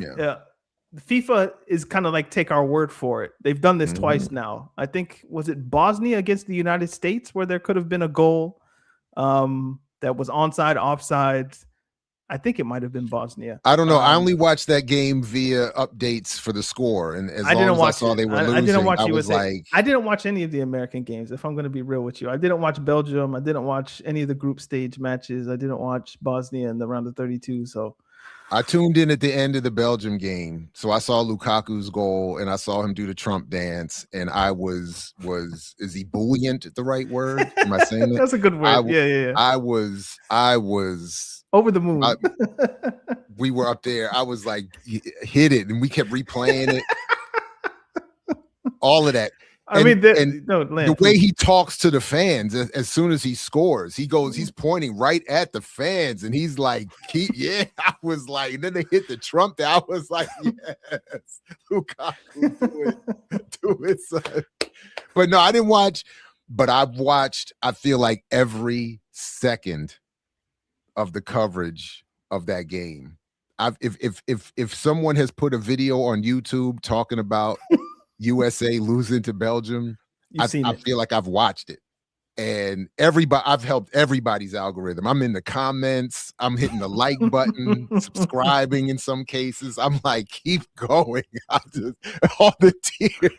Speaker 2: FIFA is kind of like take our word for it. They've done this twice now. I think, was it Bosnia against the United States where there could have been a goal that was onside, offside. I think it might have been Bosnia.
Speaker 1: I don't know. I only watched that game via updates for the score, and as long as I saw they were losing, I was like,
Speaker 2: I didn't watch any of the American games. If I'm going to be real with you, I didn't watch Belgium. I didn't watch any of the group stage matches. I didn't watch Bosnia in the round of 32. So
Speaker 1: I tuned in at the end of the Belgium game, so I saw Lukaku's goal, and I saw him do the Trump dance, and I was is ebullient the right word? Am I saying that?
Speaker 2: That's a good word. Yeah.
Speaker 1: I was
Speaker 2: over the moon.
Speaker 1: We were up there. I was like, hit it, and we kept replaying it. All of that.
Speaker 2: The
Speaker 1: way he talks to the fans as soon as he scores, he's pointing right at the fans, and he's like, I was like, and then they hit the Trump there. I was like, yes, Lukaku, do it, son. But no, I didn't watch, but I've watched, I feel like every second of the coverage of that game. If someone has put a video on YouTube talking about USA losing to Belgium, I feel like I've watched it. And I've helped everybody's algorithm. I'm in the comments, I'm hitting the like button, subscribing in some cases. I'm like, keep going. All the tears.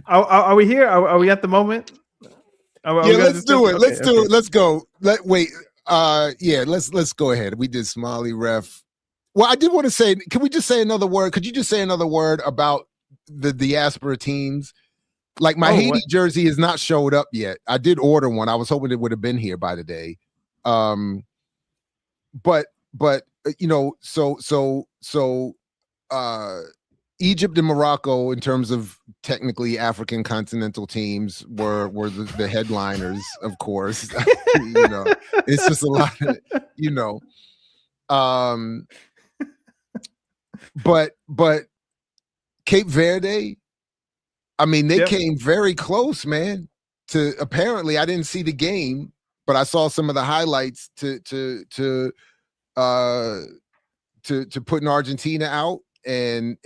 Speaker 2: Are we here? Are we at the moment?
Speaker 1: Let's do it. Let's do it. Let's go. Let's go ahead. We did Smiley ref. Well, I did want to say, can we just say another word? Could you just say another word about the diaspora teams? Like my Haiti jersey has not showed up yet. I did order one. I was hoping it would have been here by today. But you know, so Egypt and Morocco, in terms of technically African continental teams, were the headliners, of course. You know, it's just a lot of, you know. But Cape Verde, I mean, they came very close, man. To apparently, I didn't see the game, but I saw some of the highlights to putting Argentina out, and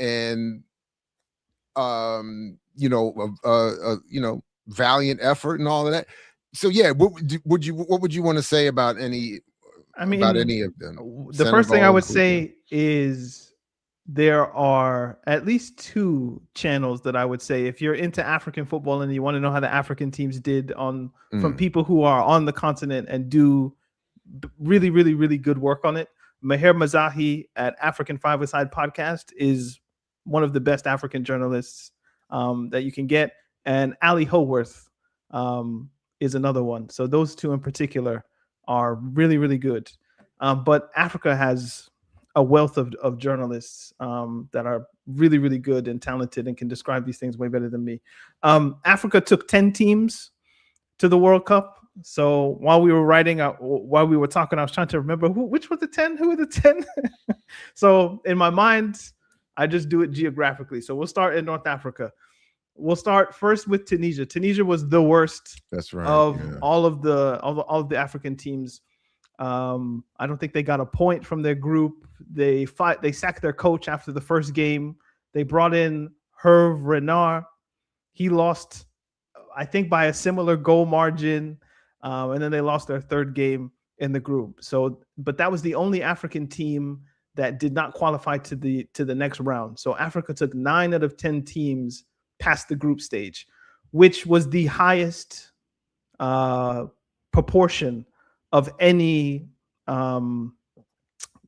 Speaker 1: you know, valiant effort and all of that. So yeah, what would you want to say about any? About any of them?
Speaker 2: The first thing I would say is there are at least two channels that I would say, if you're into African football and you want to know how the African teams did from people who are on the continent and do really, really, really good work on it. Maher Mazahi at African Five-A-Side Podcast is one of the best African journalists that you can get. And Ali Howarth is another one. So those two in particular are really, really good. But Africa has a wealth of journalists that are really, really good and talented and can describe these things way better than me. Africa took 10 teams to the World Cup. So while we were while we were talking, I was trying to remember which were the 10? Who were the 10? So in my mind, I just do it geographically. So we'll start in North Africa. We'll start first with Tunisia. Tunisia was the worst.
Speaker 1: That's right.
Speaker 2: Of all of the African teams. I don't think they got a point from their group. They sacked their coach after the first game. They brought in Hervé Renard. He lost I think by a similar goal margin, and then they lost their third game in the group. So, but that was the only African team that did not qualify to the next round. So Africa took 9 out of 10 teams past the group stage, which was the highest proportion of any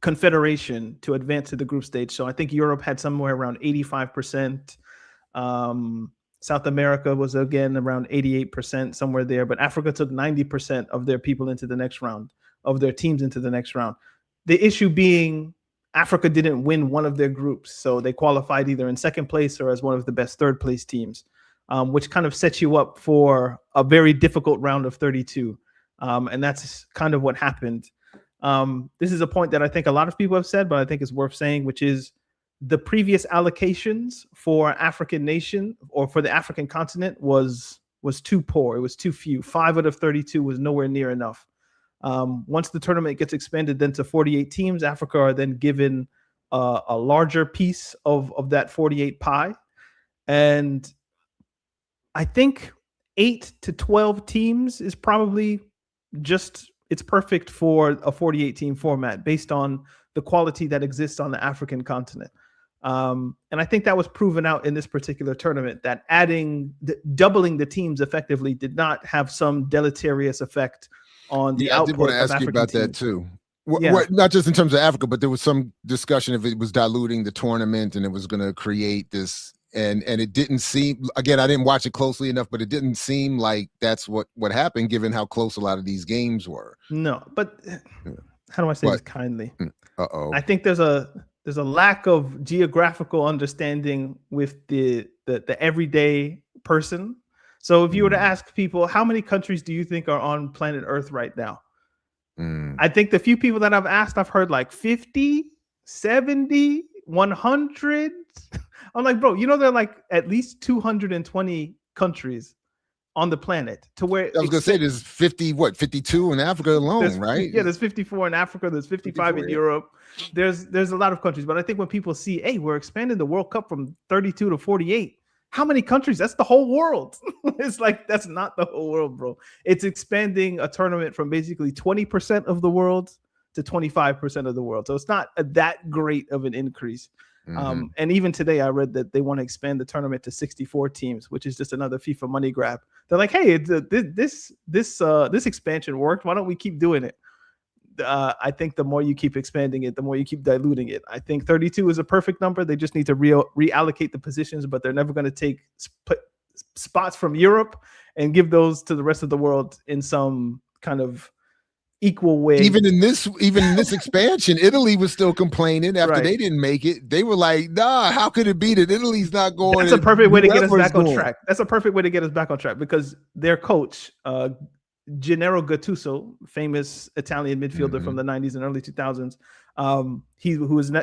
Speaker 2: confederation to advance to the group stage. So I think Europe had somewhere around 85%. South America was again around 88%, somewhere there. But Africa took 90% of their people into the next round, of their teams into the next round. The issue being Africa didn't win one of their groups. So they qualified either in second place or as one of the best third place teams, which kind of sets you up for a very difficult round of 32. And that's kind of what happened. This is a point that I think a lot of people have said, but I think it's worth saying, which is the previous allocations for African nation or for the African continent was too poor. It was too few. 5 out of 32 was nowhere near enough. Once the tournament gets expanded then to 48 teams, Africa are then given a larger piece of that 48 pie. And I think 8 to 12 teams is probably it's perfect for a 48 team format based on the quality that exists on the African continent. And I think that was proven out in this particular tournament, that doubling the teams effectively did not have some deleterious effect on the output. I did want to ask you about that
Speaker 1: too. Not just in terms of Africa, but there was some discussion if it was diluting the tournament and it was going to create this. And it didn't seem, again, I didn't watch it closely enough, but it didn't seem like that's what happened, given how close a lot of these games were.
Speaker 2: No, but how do I say this kindly?
Speaker 1: I
Speaker 2: think there's a lack of geographical understanding with the everyday person. So if you were to ask people, how many countries do you think are on planet Earth right now? I think the few people that I've asked, I've heard like 50, 70, 100. I'm like, bro, there are like at least 220 countries on the planet, to where
Speaker 1: I was going to say there's 52 in Africa alone, right?
Speaker 2: Yeah, there's 54 in Africa, there's 55 in Europe. There's a lot of countries, but I think when people see, hey, we're expanding the World Cup from 32 to 48, how many countries? That's the whole world. It's like, that's not the whole world, bro. It's expanding a tournament from basically 20% of the world to 25% of the world. So it's not that great of an increase. And even today, I read that they want to expand the tournament to 64 teams, which is just another FIFA money grab. They're like, hey, this expansion worked. Why don't we keep doing it? I think the more you keep expanding it, the more you keep diluting it. I think 32 is a perfect number. They just need to reallocate the positions, but they're never going to take spots from Europe and give those to the rest of the world in some kind of equal way.
Speaker 1: Even in this expansion, Italy was still complaining after they didn't make it. They were like, nah, how could it be that Italy's not going?
Speaker 2: That's a perfect way to get us back on track. That's a perfect way to get us back on track, because their coach, Gennaro Gattuso, famous Italian midfielder from the 90s and early 2000s,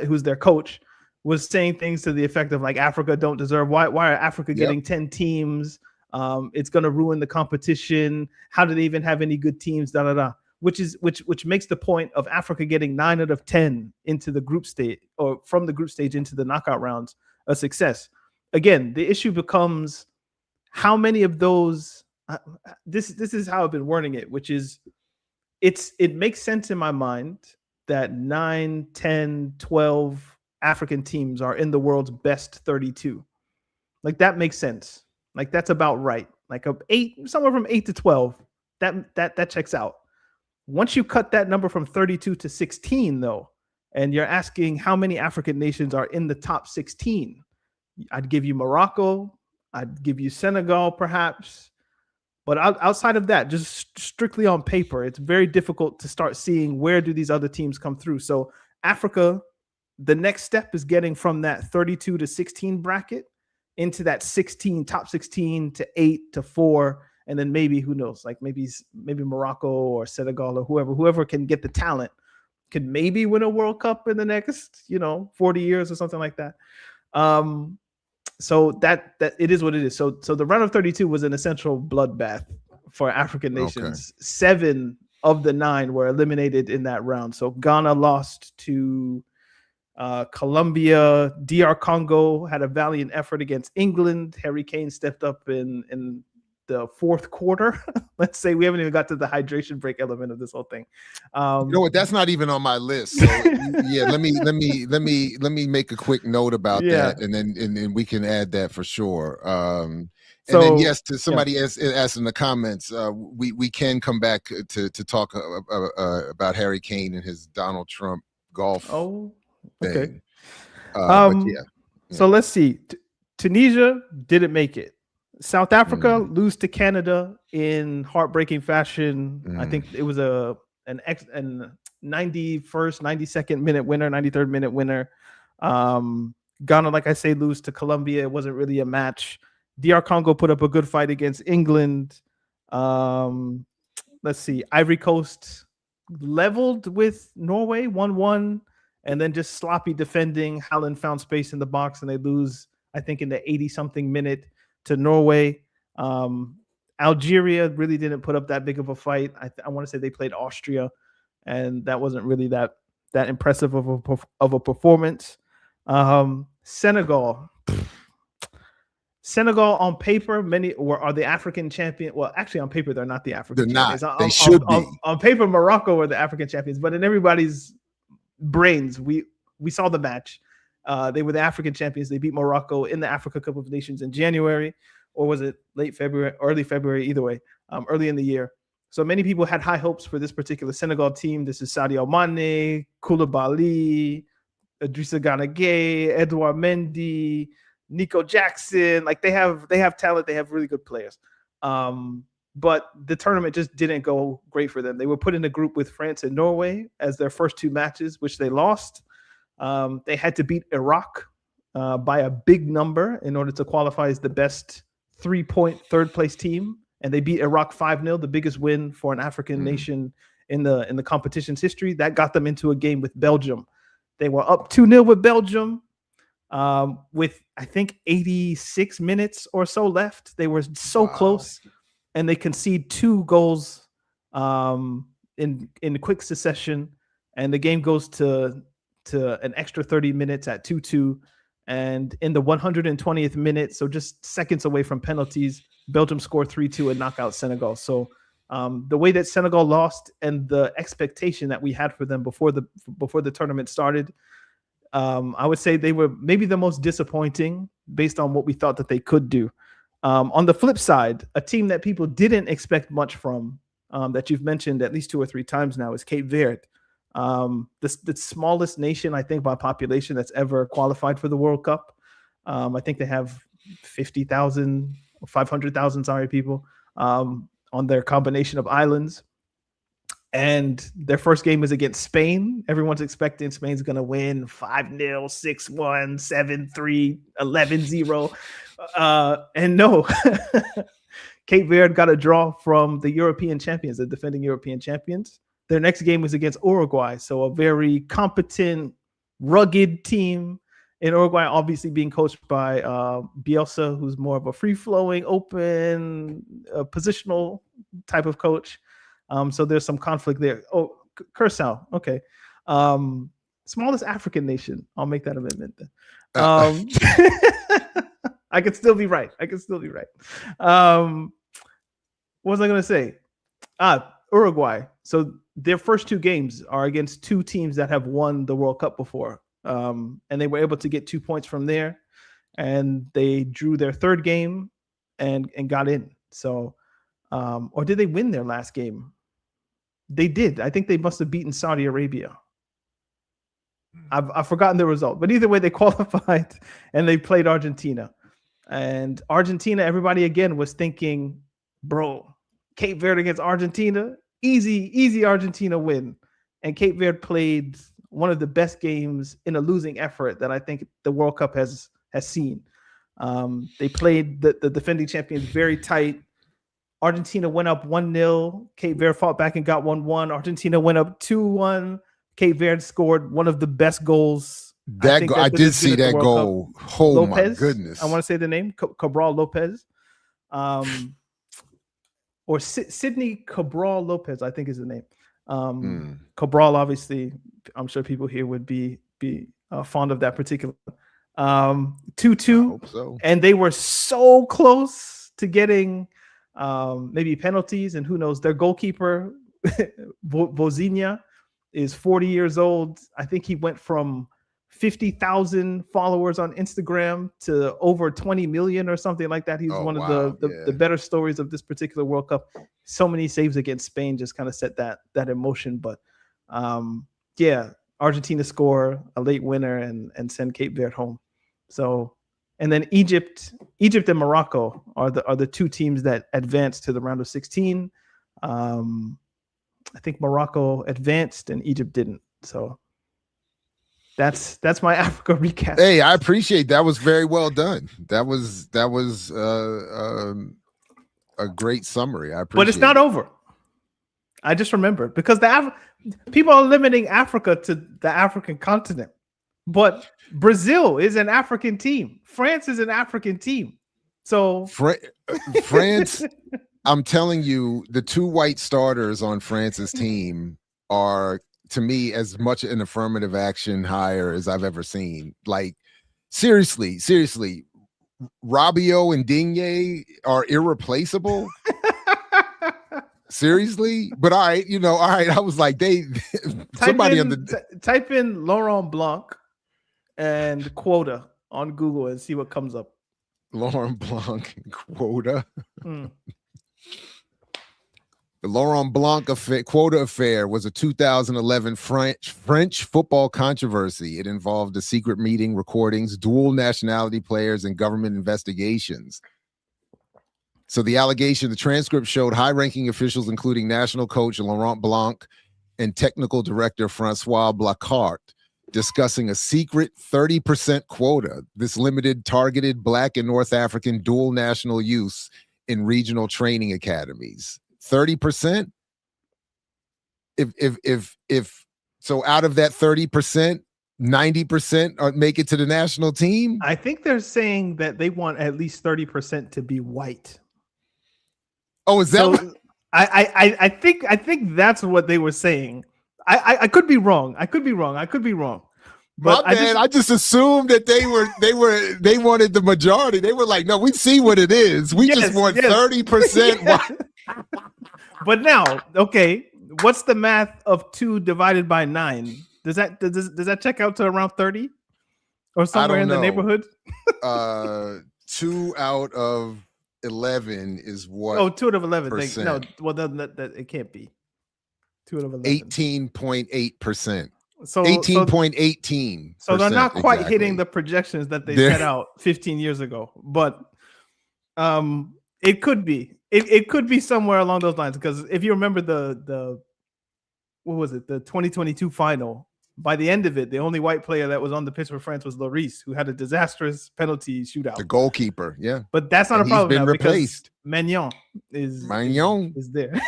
Speaker 2: who's their coach, was saying things to the effect of like, Africa don't deserve, why are Africa getting 10 teams? It's going to ruin the competition. How do they even have any good teams? Which makes the point of Africa getting 9 out of 10 into the group stage, or from the group stage into the knockout rounds, a success. Again, the issue becomes how many of those. This is how I've been wording it, which is it makes sense in my mind that 9, 10, 12 African teams are in the world's best 32. Like, that makes sense. Like, that's about right. Like somewhere from 8 to 12. That checks out. Once you cut that number from 32 to 16, though, and you're asking how many African nations are in the top 16, I'd give you Morocco, I'd give you Senegal, perhaps. But outside of that, just strictly on paper, it's very difficult to start seeing where do these other teams come through. So Africa, the next step is getting from that 32 to 16 bracket into that top 16 to 8 to 4. And then maybe, who knows, like maybe Morocco or Senegal or whoever can get the talent could maybe win a World Cup in the next, 40 years or something like that. So that it is what it is. So the round of 32 was an essential bloodbath for African nations. Okay. 7 of the 9 were eliminated in that round. So Ghana lost to Colombia. DR Congo had a valiant effort against England. Harry Kane stepped up and the fourth quarter. Let's say we haven't even got to the hydration break element of this whole thing.
Speaker 1: You know what? That's not even on my list. So yeah, let me make a quick note about that, and then we can add that for sure. And then yes, to somebody asked in the comments, we can come back to talk about Harry Kane and his Donald Trump golf thing. But yeah.
Speaker 2: So let's see. Tunisia didn't make it. South Africa lose to Canada in heartbreaking fashion. I think it was an 91st, 92nd minute winner, 93rd minute winner. Ghana, like I say, lose to Colombia. It wasn't really a match. DR Congo put up a good fight against England. Let's see. Ivory Coast leveled with Norway, 1-1, and then just sloppy defending. Haaland found space in the box, and they lose, I think, in the 80-something minute to Norway. Algeria really didn't put up that big of a fight. I want to say they played Austria, and that wasn't really that impressive of a performance. Senegal on paper, are the African champion. Well, actually, on paper, they're not the African champions.
Speaker 1: They should be.
Speaker 2: On paper, Morocco were the African champions, but in everybody's brains, we saw the match. They were the African champions. They beat Morocco in the Africa Cup of Nations in January, or was it late February, early February? Either way, early in the year. So many people had high hopes for this particular Senegal team. This is Sadio Mane, Koulibaly, Idrissa Gana Gueye, Edouard Mendy, Nico Jackson. Like they have talent. They have really good players. But the tournament just didn't go great for them. They were put in a group with France and Norway as their first two matches, which they lost. They had to beat Iraq by a big number in order to qualify as the best 3-point third place team. And they beat Iraq 5-0, the biggest win for an African nation in the competition's history. That got them into a game with Belgium. They were up 2-0 with Belgium with, I think, 86 minutes or so left. They were so close, and they concede 2 goals in quick succession, and the game goes to an extra 30 minutes at 2-2. And in the 120th minute, so just seconds away from penalties, Belgium scored 3-2 and knock out Senegal. So the way that Senegal lost and the expectation that we had for them before the tournament started, I would say they were maybe the most disappointing based on what we thought that they could do. On the flip side, a team that people didn't expect much from, that you've mentioned at least 2 or 3 times now, is Cape Verde. The smallest nation, I think, by population that's ever qualified for the World Cup. I think they have 50,000 or 500,000, people on their combination of islands. And their first game is against Spain. Everyone's expecting Spain's going to win 5-0, 6-1, 7-3, 11-0. And no, Cape Verde got a draw from the European champions, the defending European champions. Their next game was against Uruguay. So a very competent, rugged team in Uruguay, obviously being coached by Bielsa, who's more of a free-flowing, open, positional type of coach. So there's some conflict there. Oh, Curacao. Okay. Smallest African nation. I'll make that amendment then. I could still be right. What was I going to say? Uruguay. So their first 2 games are against 2 teams that have won the World Cup before. And they were able to get 2 points from there. And they drew their 3rd game and got in. So, or did they win their last game? They did. I think they must have beaten Saudi Arabia. I've forgotten the result. But either way, they qualified and they played Argentina. And Argentina, everybody again was thinking, bro, Cape Verde against Argentina, easy Argentina win. And Cape Verde played one of the best games in a losing effort that I think the World Cup has seen. They played the defending champions very tight. Argentina went up 1-0. Cape Verde fought back and got 1-1. Argentina went up 2-1. Cape Verde scored one of the best goals.
Speaker 1: I did see that goal. Oh,
Speaker 2: Lopez,
Speaker 1: my goodness.
Speaker 2: I want to say the name, Cabral Lopez. Or Sidney Cabral Lopez, I think is the name. Cabral, obviously, I'm sure people here would be fond of that particular 2-2.
Speaker 1: So.
Speaker 2: And they were so close to getting maybe penalties, and who knows, their goalkeeper, Vozinha, is 40 years old. I think he went from 50,000 followers on Instagram to over 20 million or something like that. He's one of the better stories of this particular World Cup. So many saves against Spain just kind of set that emotion. But yeah, Argentina score a late winner and send Cape Verde home. So, and then Egypt and Morocco are the two teams that advanced to the round of 16. I think Morocco advanced and Egypt didn't. So that's my Africa recap.
Speaker 1: Hey, I appreciate that. Was very well done. That was a great summary. I appreciate.
Speaker 2: But it's not over. I just remembered because people are limiting Africa to the African continent, but Brazil is an African team. France is an African team. So
Speaker 1: France, I'm telling you, the two white starters on France's team are, to me, as much an affirmative action hire as I've ever seen. Like, seriously, Rabiot and Digne are irreplaceable. Seriously, but all right. I was like,
Speaker 2: type in Laurent Blanc and quota on Google and see what comes up.
Speaker 1: Laurent Blanc quota. The Laurent Blanc quota affair was a 2011 French football controversy. It involved a secret meeting, recordings, dual nationality players, and government investigations. So the transcript showed high-ranking officials, including national coach Laurent Blanc and technical director Francois Blacart, discussing a secret 30% quota. This limited targeted Black and North African dual national use in regional training academies. 30%. If so, out of that 30%, 90% make it to the national team.
Speaker 2: I think they're saying that they want at least 30% to be white.
Speaker 1: Oh, is that? So
Speaker 2: I think that's what they were saying. I could be wrong. I could be wrong. But
Speaker 1: I just assumed that they wanted the majority. They were like, no, we see what it is. We just want 30%.
Speaker 2: But now, okay, what's the math of 2 divided by 9? Does that check out to around 30 or somewhere in the neighborhood?
Speaker 1: 2 out of 11 is what?
Speaker 2: Oh, 2 out of 11. No, well, that it can't be. 2 out of 11.
Speaker 1: 18.8%.
Speaker 2: So
Speaker 1: 18.18.
Speaker 2: So they're not quite hitting the projections that they set out 15 years ago, but it could be. It could be somewhere along those lines, because if you remember the what was it, the 2022 final, by the end of it, the only white player that was on the pitch for France was Lloris, who had a disastrous penalty shootout.
Speaker 1: The goalkeeper, yeah.
Speaker 2: But that's not a problem.
Speaker 1: He's been replaced.
Speaker 2: Magnon is there.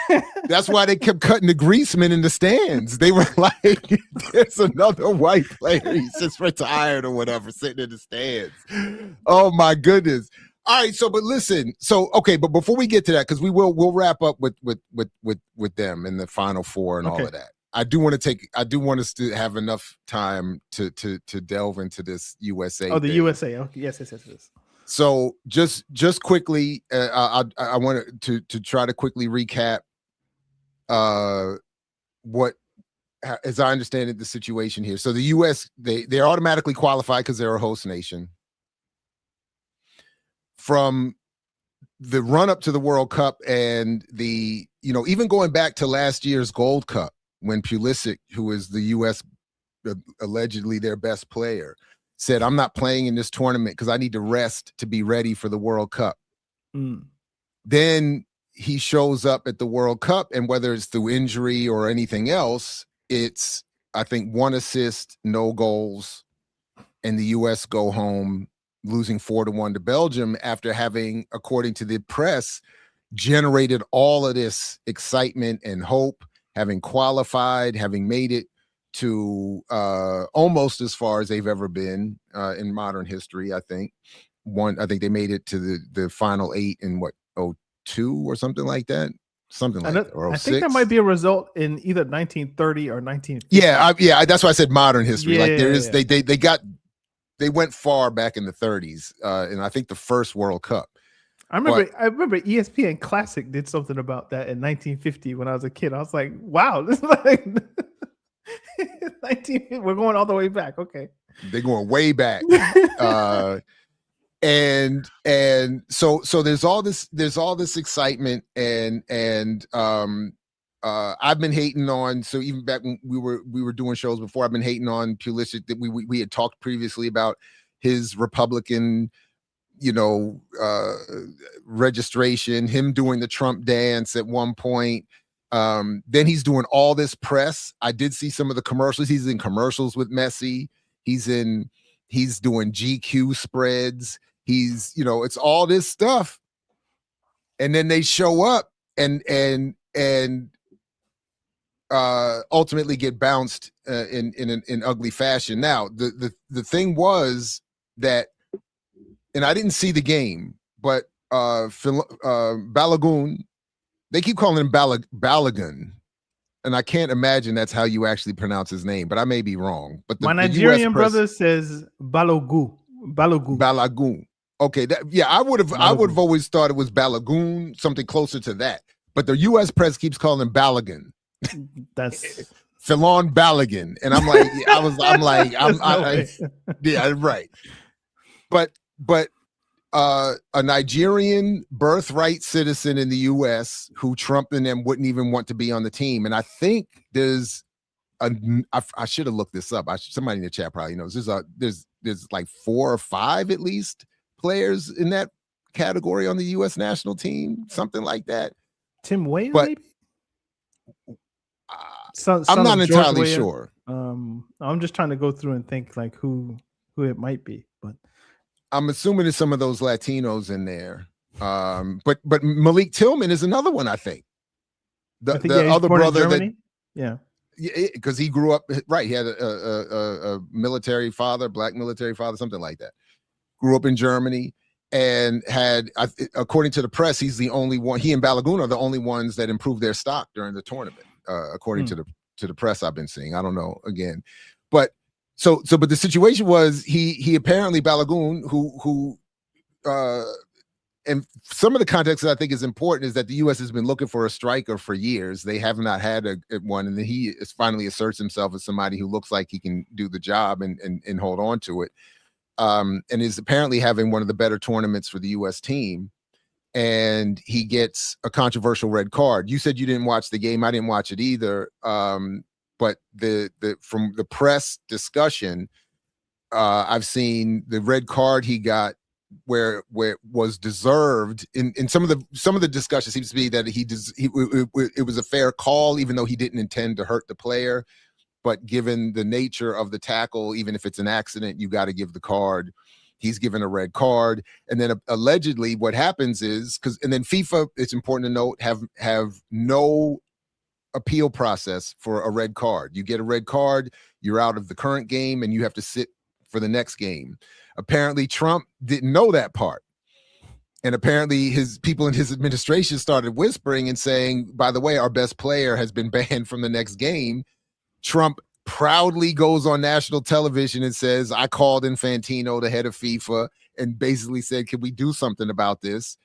Speaker 1: That's why they kept cutting the greasemen in the stands. They were like, there's another white player. He's just retired or whatever, sitting in the stands. Oh my goodness. All right, but listen. So okay, but before we get to that, because we'll wrap up with them in the Final Four and all of that. I do want us to have enough time to delve into this USA.
Speaker 2: Oh, the thing. USA. Okay. Yes.
Speaker 1: So just quickly, I want to try to quickly recap what, as I understand it, the situation here. So the US, they're automatically qualified because they're a host nation. From the run up to the World Cup and even going back to last year's Gold Cup, when Pulisic, who is the U.S. allegedly their best player, said, I'm not playing in this tournament because I need to rest to be ready for the World Cup. Then he shows up at the World Cup, and whether it's through injury or anything else, it's, I think, 1 assist, no goals, and the U.S. go home losing 4-1 to Belgium after having, according to the press, generated all of this excitement and hope, having qualified, having made it to almost as far as they've ever been in modern history. I think they made it to the final 8 in 2002 or something like that. Something like that. Or 06.
Speaker 2: I think that might be a result in either 1930 or 1950.
Speaker 1: Yeah, that's why I said modern history.
Speaker 2: Yeah,
Speaker 1: they went far back in the 30s, and I think the first World Cup.
Speaker 2: I remember ESPN Classic did something about that in 1950 when I was a kid. I was like, wow, this is like 19, we're going all the way back. Okay.
Speaker 1: They're going way back. And so there's all this excitement, and I've been hating on, so even back when we were doing shows before, I've been hating on Pulisic, that we had talked previously about his Republican, registration, him doing the Trump dance at one point. Then he's doing all this press. I did see some of the commercials. He's in commercials with Messi. He's doing GQ spreads. It's all this stuff. And then they show up and ultimately get bounced in ugly fashion. Now, the thing was that, and I didn't see the game, but Balogun, they keep calling him Balogun, and I can't imagine that's how you actually pronounce his name, but I may be wrong. But
Speaker 2: my Nigerian brother says Balogun.
Speaker 1: Okay, I would have always thought it was Balogun, something closer to that. But the U.S. press keeps calling him Balogun.
Speaker 2: That's
Speaker 1: Philon Balogun, and I'm like, yeah, right. But a Nigerian birthright citizen in the U.S. who Trump and them wouldn't even want to be on the team. And I think there's I should have looked this up. Somebody in the chat probably knows. There's like 4 or 5 at least players in that category on the U.S. national team, something like that.
Speaker 2: Tim Weah,
Speaker 1: but
Speaker 2: maybe?
Speaker 1: I'm not entirely sure.
Speaker 2: I'm just trying to go through and think like who it might be, but
Speaker 1: I'm assuming there's some of those Latinos in there. But Malik Tillman is another one, I think. The other brother that, because he grew up right. He had a military father, black military father, something like that. Grew up in Germany and had, according to the press, he's the only one. He and Balogun are the only ones that improved their stock during the tournament, according to the press I've been seeing. I don't know again, but but the situation was he apparently Balogun, who and some of the context that I think is important is that the U.S. has been looking for a striker for years. They have not had one, and then he finally asserts himself as somebody who looks like he can do the job and hold on to it. And is apparently having one of the better tournaments for the U.S. team. And he gets a controversial red card. You said you didn't watch the game. I didn't watch it either. But from the press discussion, I've seen the red card he got where it was deserved. In some of the discussion seems to be that it was a fair call, even though he didn't intend to hurt the player. But given the nature of the tackle, even if it's an accident, you got to give the card. He's given a red card. And then allegedly what happens is, and then FIFA, it's important to note, have no appeal process for a red card. You get a red card, you're out of the current game, and you have to sit for the next game. Apparently Trump didn't know that part. And apparently his people in his administration started whispering and saying, by the way, our best player has been banned from the next game. Trump proudly goes on national television and says, I called Infantino, the head of FIFA, and basically said, can we do something about this?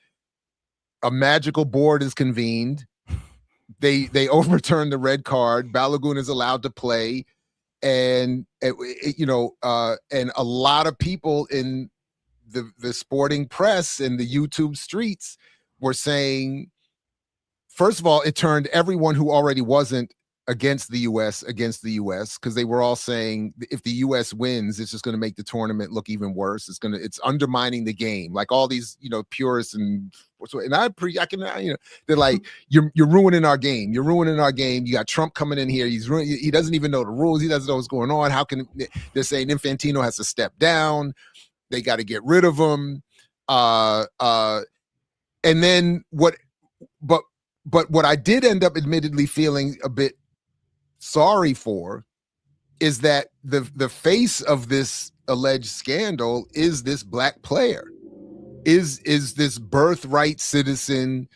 Speaker 1: A magical board is convened. They overturn the red card. Balogun is allowed to play. And, and a lot of people in the sporting press and the YouTube streets were saying, first of all, it turned everyone who already wasn't against the U.S. because they were all saying if the U.S. wins, it's just going to make the tournament look even worse. It's undermining the game, like all these purists and I can they're like you're ruining our game. You're ruining our game. You got Trump coming in here. He doesn't even know the rules. He doesn't know what's going on. How can they're saying Infantino has to step down? They got to get rid of him. And then what I did end up admittedly feeling a bit sorry for is that the face of this alleged scandal is this black player, is this birthright citizen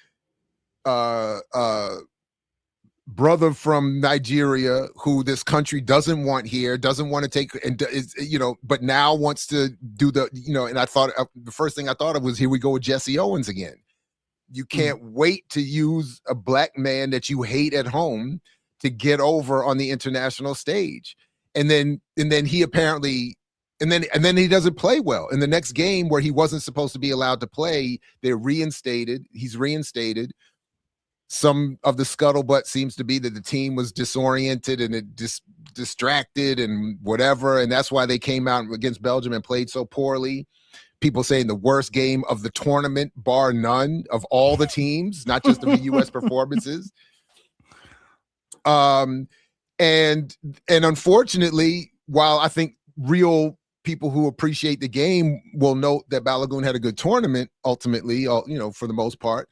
Speaker 1: brother from Nigeria who this country doesn't want here, doesn't want to take, and is, but now wants to do the, and I thought the first thing I thought of was, here we go with Jesse Owens again. You can't wait to use a black man that you hate at home to get over on the international stage. And then he apparently, and then he doesn't play well. In the next game where he wasn't supposed to be allowed to play, he's reinstated. Some of the scuttlebutt seems to be that the team was disoriented and it distracted and whatever. And that's why they came out against Belgium and played so poorly. People saying the worst game of the tournament, bar none, of all the teams, not just of the U.S. performances. And unfortunately, while I think real people who appreciate the game will note that Balogun had a good tournament, ultimately, for the most part,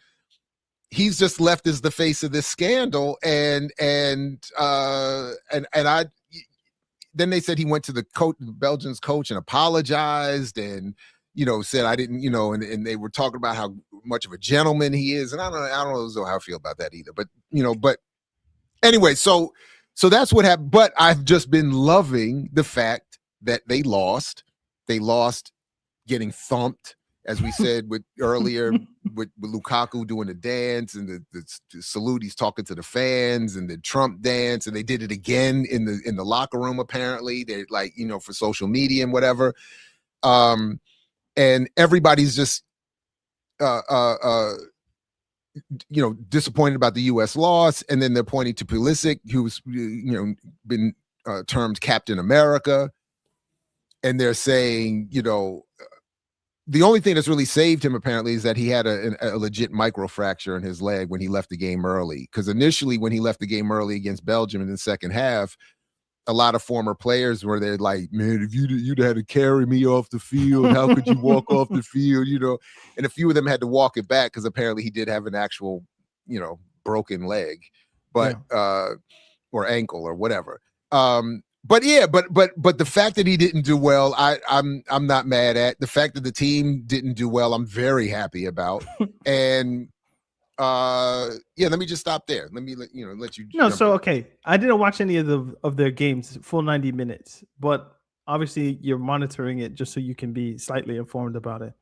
Speaker 1: he's just left as the face of this scandal. And then they said he went to the Belgian's coach and apologized and, said, I didn't, and they were talking about how much of a gentleman he is. And I don't know how I feel about that either, but anyway, so that's what happened. But I've just been loving the fact that they lost getting thumped, as we said earlier with Lukaku doing the dance and the salute. He's talking to the fans and the Trump dance, and they did it again in the locker room. Apparently, they're like, for social media and whatever. And everybody's just disappointed about the U.S. loss, and then they're pointing to Pulisic, who's been termed Captain America, and they're saying, the only thing that's really saved him apparently is that he had a legit microfracture in his leg when he left the game early. Because initially, when he left the game early against Belgium in the second half, a lot of former players were there like, man, if you'd had to carry me off the field, how could you walk off the field? And a few of them had to walk it back because apparently he did have an actual, broken leg, but or ankle or whatever. But the fact that he didn't do well, I'm not mad at. The fact that the team didn't do well, I'm very happy about. And let me just stop there. Let me let you.
Speaker 2: No, so okay, I didn't watch any of their games full 90 minutes, but obviously you're monitoring it just so you can be slightly informed about it.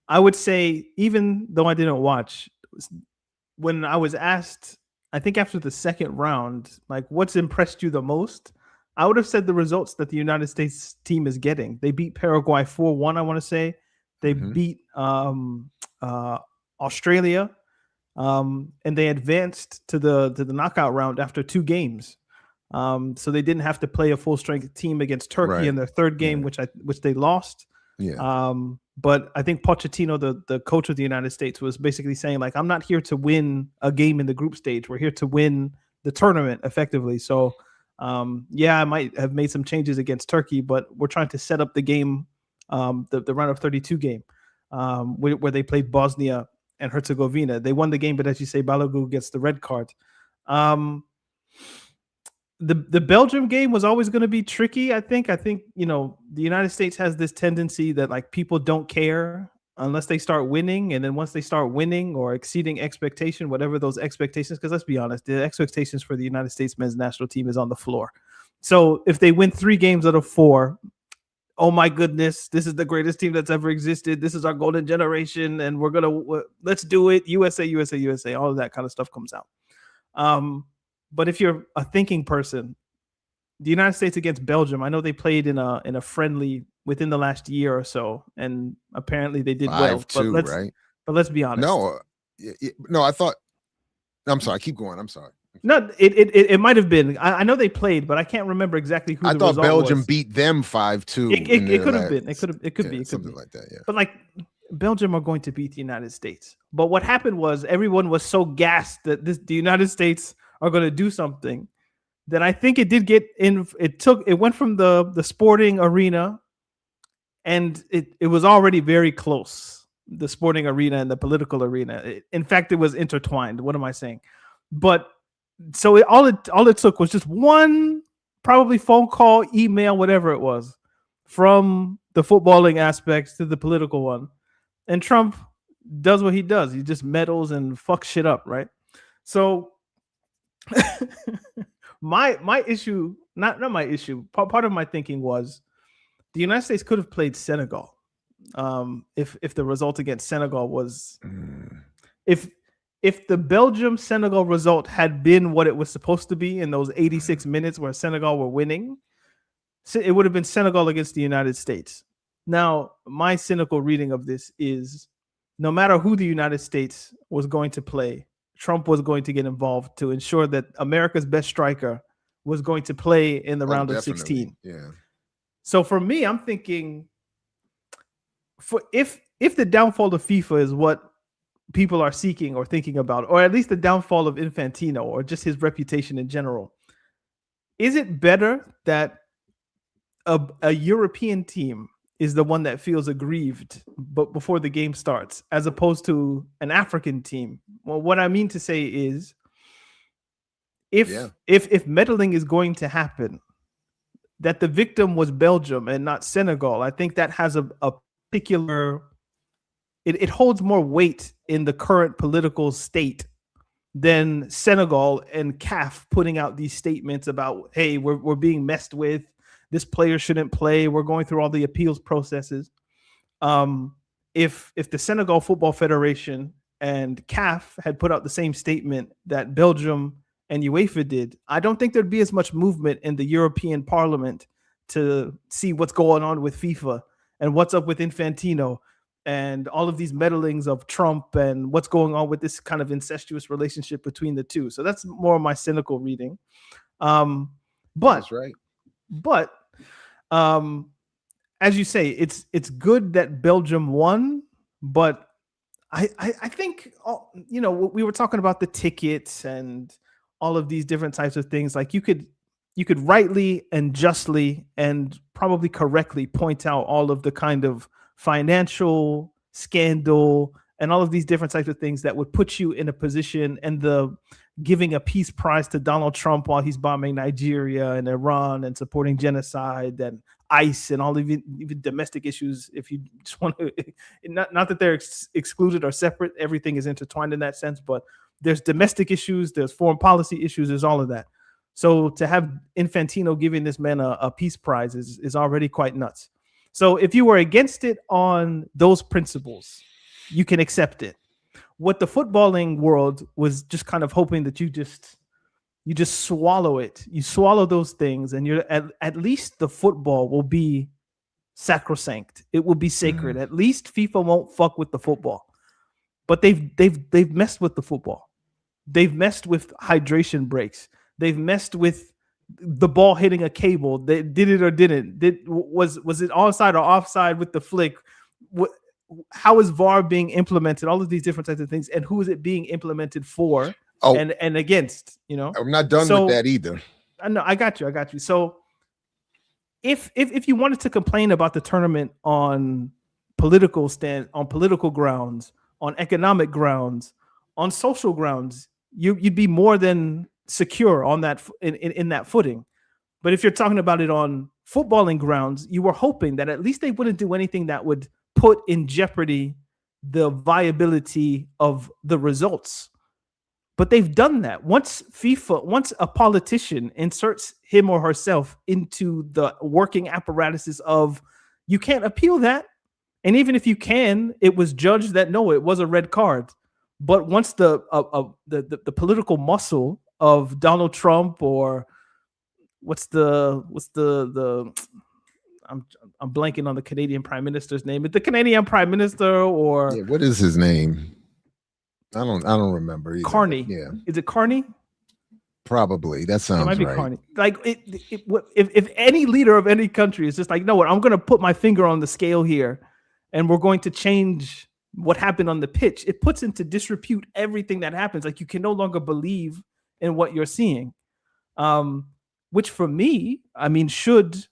Speaker 2: I would say, even though I didn't watch, when I was asked, I think after the second round, like, what's impressed you the most, I would have said the results that the United States team is getting. They beat Paraguay 4-1, I want to say. They beat Australia, and they advanced to the knockout round after 2 games. So they didn't have to play a full strength team against Turkey in their third game, which they lost. Yeah. But I think Pochettino, the coach of the United States, was basically saying, like, I'm not here to win a game in the group stage. We're here to win the tournament effectively. So I might have made some changes against Turkey, but we're trying to set up the game, the round of 32 game, where they played Bosnia and Herzegovina. They won the game, but as you say, Balogun gets the red card. The Belgium game was always going to be tricky. I think the United States has this tendency that, like, people don't care unless they start winning, and then once they start winning or exceeding expectation, whatever those expectations, because let's be honest, the expectations for the United States men's national team is on the floor. So if they win 3 games out of 4, oh my goodness, this is the greatest team that's ever existed. This is our golden generation, and let's do it. USA, USA, USA. All of that kind of stuff comes out. But if you're a thinking person, the United States against Belgium, I know they played in a friendly within the last year or so, and apparently they did 5-2, well. But let's be honest.
Speaker 1: No, I thought. I'm sorry. Keep going. I'm sorry.
Speaker 2: No, it might have been. I know they played, but I can't remember exactly who.
Speaker 1: I thought Belgium beat them 5-2.
Speaker 2: It could have been. It could be
Speaker 1: something like that. Yeah.
Speaker 2: But like, Belgium are going to beat the United States. But what happened was everyone was so gassed that the United States are going to do something that I think it did get in. It went from the sporting arena, and it was already very close. The sporting arena and the political arena. In fact, it was intertwined. What am I saying? But so all it took was just one probably phone call, email, whatever it was, from the footballing aspects to the political one, and Trump does what he does. He just meddles and fucks shit up, right? So my issue, not my issue. Part of my thinking was the United States could have played Senegal. If the result against Senegal was if the Belgium Senegal result had been what it was supposed to be in those 86 minutes where Senegal were winning, it would have been Senegal against the United States. Now, my cynical reading of this is no matter who the United States was going to play, Trump was going to get involved to ensure that America's best striker was going to play in the round of 16.
Speaker 1: Yeah.
Speaker 2: So for me, I'm thinking if the downfall of FIFA is what people are seeking or thinking about, or at least the downfall of Infantino or just his reputation in general, is it better that a European team is the one that feels aggrieved but before the game starts, as opposed to an African team? Well, what I mean to say is if meddling is going to happen, that the victim was Belgium and not Senegal, I think that has a particular, it holds more weight in the current political state than Senegal and CAF putting out these statements about, hey, we're being messed with, this player shouldn't play, we're going through all the appeals processes. If the Senegal Football Federation and CAF had put out the same statement that Belgium and UEFA did, I don't think there'd be as much movement in the European Parliament to see what's going on with FIFA and what's up with Infantino and all of these meddlings of Trump and what's going on with this kind of incestuous relationship between the two. So that's more of my cynical reading.
Speaker 1: That's right.
Speaker 2: But as you say, it's good that Belgium won, but I think, we were talking about the tickets and all of these different types of things. Like you could rightly and justly and probably correctly point out all of the kind of financial scandal and all of these different types of things that would put you in a position, and the giving a peace prize to Donald Trump while he's bombing Nigeria and Iran and supporting genocide and ICE and all even domestic issues. If you just want to, not that they're excluded or separate, everything is intertwined in that sense, but there's domestic issues, there's foreign policy issues, there's all of that. So to have Infantino giving this man a peace prize is already quite nuts. So if you were against it on those principles, you can accept it. What the footballing world was just kind of hoping that you just swallow it. You swallow those things, and you're at least the football will be sacrosanct. It will be sacred. At least FIFA won't fuck with the football. But they've messed with the football. They've messed with hydration breaks. They've messed with the ball hitting a cable. They did it or didn't. Was it onside or offside with the flick? How is VAR being implemented? All of these different types of things, and who is it being implemented for and against? I'm
Speaker 1: not done with that either.
Speaker 2: I got you. So if you wanted to complain about the tournament on political grounds, on economic grounds, on social grounds, you'd be more than secure on that in that footing. But if you're talking about it on footballing grounds, you were hoping that at least they wouldn't do anything that would put in jeopardy the viability of the results. But they've done that. Once a politician inserts him or herself into the working apparatuses of, you can't appeal that. And even if you can, it was judged that no, it was a red card. But once the political muscle of Donald Trump, or I'm blanking on the Canadian Prime Minister's name. It's the Canadian Prime Minister, or
Speaker 1: what is his name? I don't remember either.
Speaker 2: Carney.
Speaker 1: Yeah.
Speaker 2: Is it Carney?
Speaker 1: Probably. That sounds right. It might be Carney.
Speaker 2: Like if any leader of any country is just like, no, I'm going to put my finger on the scale here, and we're going to change what happened on the pitch, it puts into disrepute everything that happens. Like, you can no longer believe in what you're seeing. Which for me, I mean, should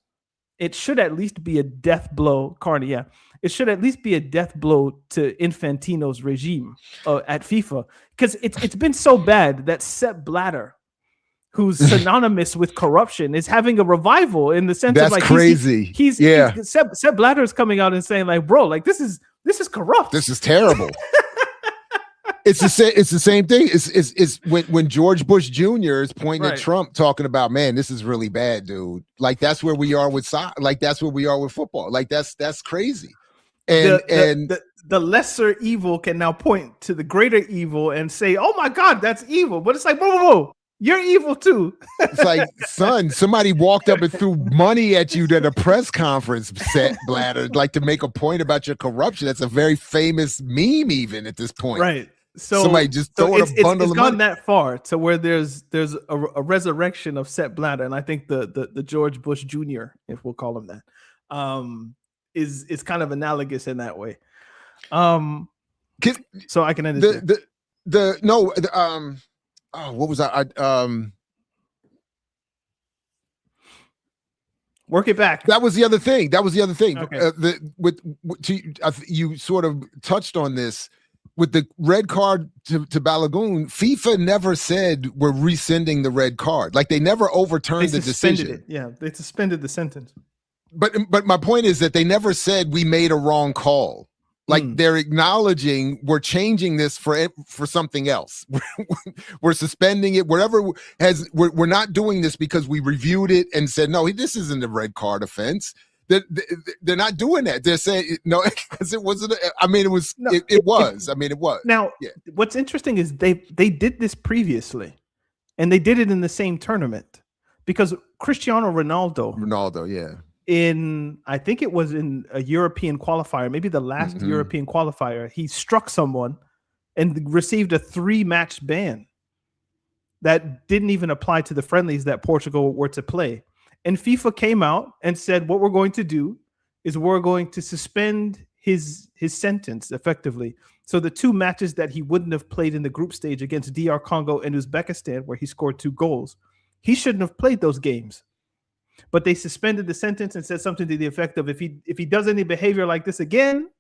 Speaker 2: at least be a death blow, Carney, yeah. It should at least be a death blow to Infantino's regime at FIFA. Because it's been so bad that Sepp Blatter, who's synonymous with corruption, is having a revival in the sense of like
Speaker 1: crazy.
Speaker 2: Sepp Blatter is coming out and saying like, bro, like this is corrupt.
Speaker 1: This is terrible. It's the same thing. It's when George Bush Jr. is pointing
Speaker 2: Right.
Speaker 1: at Trump, talking about, man, this is really bad, dude. Like that's where we are with soccer. Like that's where we are with football. Like that's crazy. And
Speaker 2: the lesser evil can now point to the greater evil and say, "Oh my God, that's evil." But it's like, whoa, you're evil too.
Speaker 1: It's like, son, somebody walked up and threw money at you at a press conference, set Blatter, like to make a point about your corruption. That's a very famous meme, even at this point.
Speaker 2: Right. So
Speaker 1: somebody just throwing a bundle
Speaker 2: it's
Speaker 1: of
Speaker 2: gone
Speaker 1: money.
Speaker 2: that far to where there's a resurrection of Sepp Blatter, and I think the George Bush Jr., if we'll call him that, is kind of analogous in that way. So I can end it
Speaker 1: what was I
Speaker 2: work it back.
Speaker 1: That was the other thing.
Speaker 2: Okay.
Speaker 1: You sort of touched on this with the red card to Balogun. FIFA never said we're rescinding the red card. Like they never overturned the decision.
Speaker 2: It. Yeah, they suspended the sentence.
Speaker 1: But my point is that they never said we made a wrong call. Like they're acknowledging we're changing this for something else. We're suspending it. Whatever we're not doing this because we reviewed it and said no, this isn't a red card offense. They're not doing that. They're saying no because it wasn't. I mean, it was. No, it was. I mean, it was.
Speaker 2: Now, what's interesting is they did this previously, and they did it in the same tournament because Cristiano Ronaldo,
Speaker 1: yeah.
Speaker 2: I think it was in a European qualifier, maybe the last European qualifier, he struck someone and received a 3-match ban that didn't even apply to the friendlies that Portugal were to play. And FIFA came out and said, what we're going to do is we're going to suspend his sentence effectively. So the 2 matches that he wouldn't have played in the group stage against DR Congo and Uzbekistan, where he scored 2 goals, he shouldn't have played those games. But they suspended the sentence and said something to the effect of if he does any behavior like this again,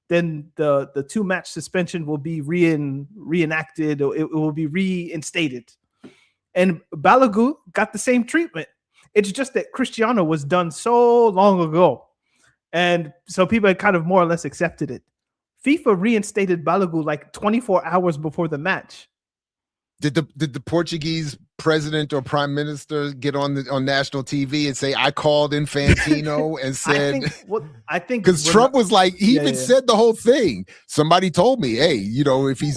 Speaker 2: then the 2-match suspension will be reenacted, or it will be reinstated. And Balogun got the same treatment. It's just that Cristiano was done so long ago, and so people had kind of more or less accepted it. FIFA reinstated Balogun like 24 hours before the match.
Speaker 1: Did the Portuguese president or prime minister get on national TV and say, I called Infantino and said,
Speaker 2: I think
Speaker 1: because Trump was like, he even said the whole thing. Somebody told me, hey, if he